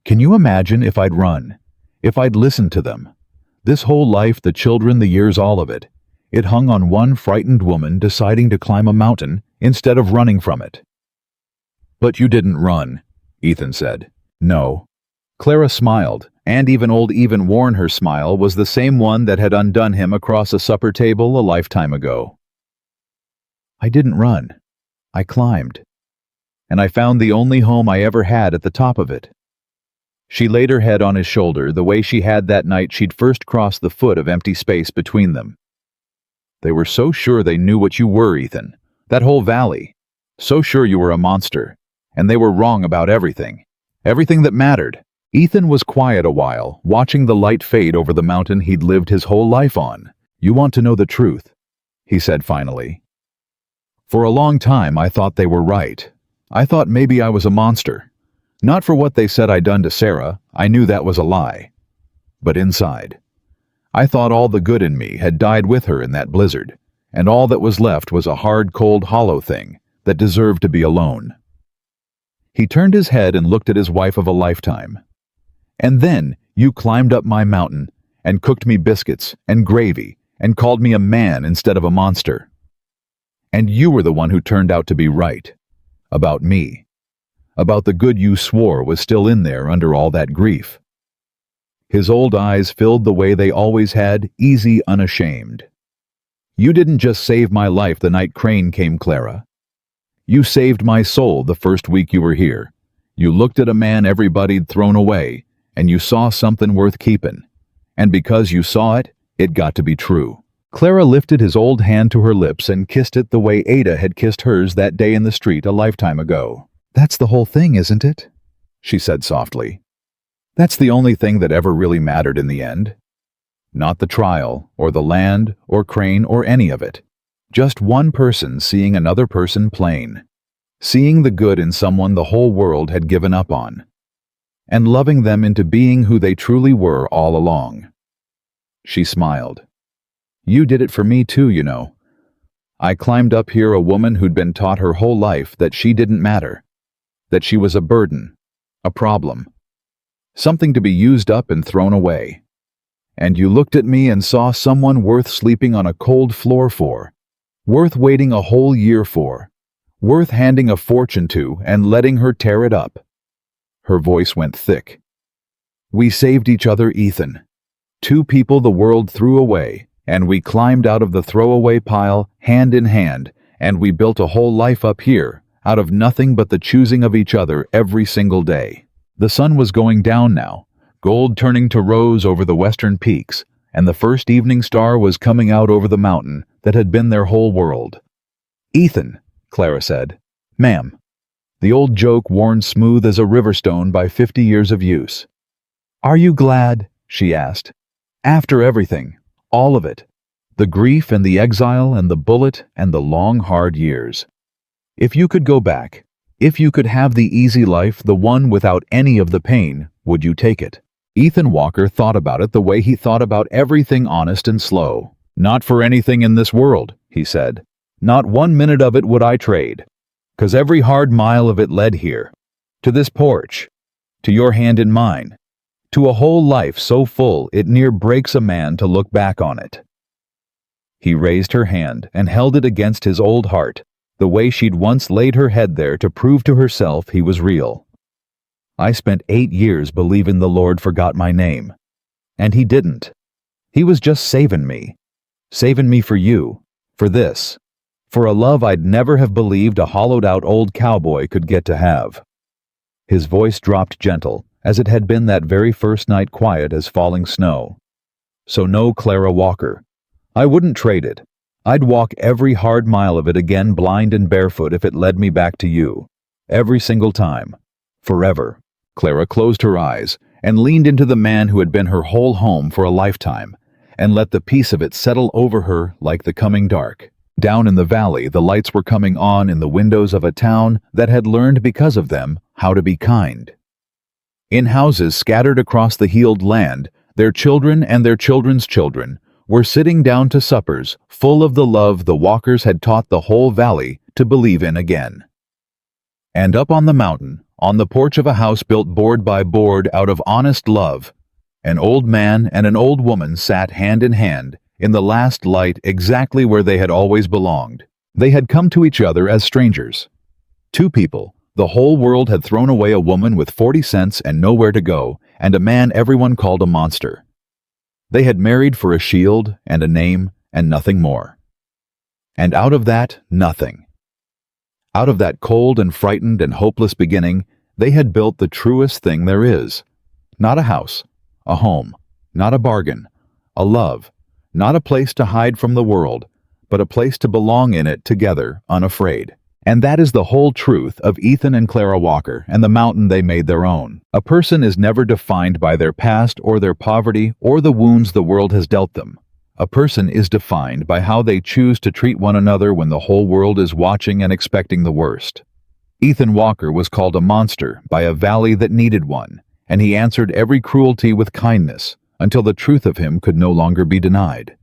"Can you imagine if I'd run? If I'd listened to them? This whole life, the children, the years, all of it. It hung on one frightened woman deciding to climb a mountain instead of running from it." "But you didn't run," Ethan said. "No." Clara smiled, and even old Even Warren, her smile was the same one that had undone him across a supper table a lifetime ago. "I didn't run. I climbed. And I found the only home I ever had at the top of it." She laid her head on his shoulder the way she had that night she'd first crossed the foot of empty space between them. "They were so sure they knew what you were, Ethan. That whole valley. So sure you were a monster. And they were wrong about everything. Everything that mattered." Ethan was quiet a while, watching the light fade over the mountain he'd lived his whole life on. "You want to know the truth," he said finally. "For a long time I thought they were right. I thought maybe I was a monster. Not for what they said I'd done to Sarah, I knew that was a lie. But inside, I thought all the good in me had died with her in that blizzard, and all that was left was a hard, cold, hollow thing that deserved to be alone." He turned his head and looked at his wife of a lifetime. "And then you climbed up my mountain and cooked me biscuits and gravy and called me a man instead of a monster. And you were the one who turned out to be right. About me. About the good you swore was still in there under all that grief." His old eyes filled the way they always had, easy, unashamed. "You didn't just save my life the night Crane came, Clara. You saved my soul the first week you were here. You looked at a man everybody'd thrown away, and you saw something worth keeping. And because you saw it, it got to be true. Clara lifted his old hand to her lips and kissed it the way Ada had kissed hers that day in the street a lifetime ago. "That's the whole thing, isn't it?" she said softly. "That's the only thing that ever really mattered in the end. Not the trial, or the land, or Crane, or any of it. Just one person seeing another person plain. Seeing the good in someone the whole world had given up on. And loving them into being who they truly were all along." She smiled. "You did it for me too, you know. I climbed up here a woman who'd been taught her whole life that she didn't matter. That she was a burden, a problem. Something to be used up and thrown away. And you looked at me and saw someone worth sleeping on a cold floor for. Worth waiting a whole year for. Worth handing a fortune to and letting her tear it up." Her voice went thick. "We saved each other, Ethan. Two people the world threw away, and we climbed out of the throwaway pile hand in hand, and we built a whole life up here, out of nothing but the choosing of each other every single day." The sun was going down now, gold turning to rose over the western peaks, and the first evening star was coming out over the mountain that had been their whole world. "Ethan," Clara said. "Ma'am." The old joke worn smooth as a river stone by 50 years of use. "Are you glad?" she asked. "After everything, all of it, the grief and the exile and the bullet and the long hard years. If you could go back, if you could have the easy life, the one without any of the pain, would you take it?" Ethan Walker thought about it the way he thought about everything honest and slow. "Not for anything in this world," he said. "Not 1 minute of it would I trade. 'Cause every hard mile of it led here. To this porch. To your hand in mine. To a whole life so full it near breaks a man to look back on it." He raised her hand and held it against his old heart, the way she'd once laid her head there to prove to herself he was real. "I spent 8 years believing the Lord forgot my name. And he didn't. He was just saving me. Saving me for you. For this. For a love I'd never have believed a hollowed-out old cowboy could get to have." His voice dropped gentle, as it had been that very first night, quiet as falling snow. "So no, Clara Walker. I wouldn't trade it. I'd walk every hard mile of it again blind and barefoot if it led me back to you. Every single time. Forever." Clara closed her eyes and leaned into the man who had been her whole home for a lifetime, and let the peace of it settle over her like the coming dark. Down in the valley, the lights were coming on in the windows of a town that had learned because of them how to be kind. In houses scattered across the healed land, their children and their children's children were sitting down to suppers full of the love the Walkers had taught the whole valley to believe in again. And up on the mountain, on the porch of a house built board by board out of honest love, an old man and an old woman sat hand in hand in the last light exactly where they had always belonged. They had come to each other as strangers. Two people. The whole world had thrown away a woman with 40 cents and nowhere to go, and a man everyone called a monster. They had married for a shield and a name and nothing more. And out of that, nothing. Out of that cold and frightened and hopeless beginning, they had built the truest thing there is. Not a house, a home, not a bargain, a love, not a place to hide from the world, but a place to belong in it together, unafraid. And that is the whole truth of Ethan and Clara Walker and the mountain they made their own. A person is never defined by their past or their poverty or the wounds the world has dealt them. A person is defined by how they choose to treat one another when the whole world is watching and expecting the worst. Ethan Walker was called a monster by a valley that needed one, and he answered every cruelty with kindness until the truth of him could no longer be denied.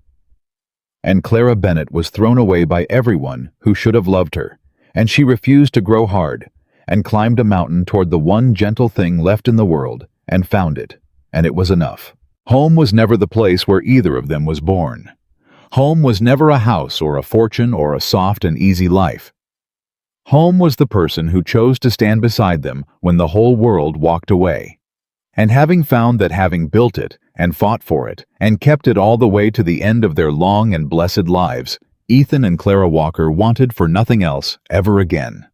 And Clara Bennett was thrown away by everyone who should have loved her, and she refused to grow hard, and climbed a mountain toward the one gentle thing left in the world, and found it, and it was enough. Home was never the place where either of them was born. Home was never a house or a fortune or a soft and easy life. Home was the person who chose to stand beside them when the whole world walked away. And having found that having built it, and fought for it, and kept it all the way to the end of their long and blessed lives, Ethan and Clara Walker wanted for nothing else ever again.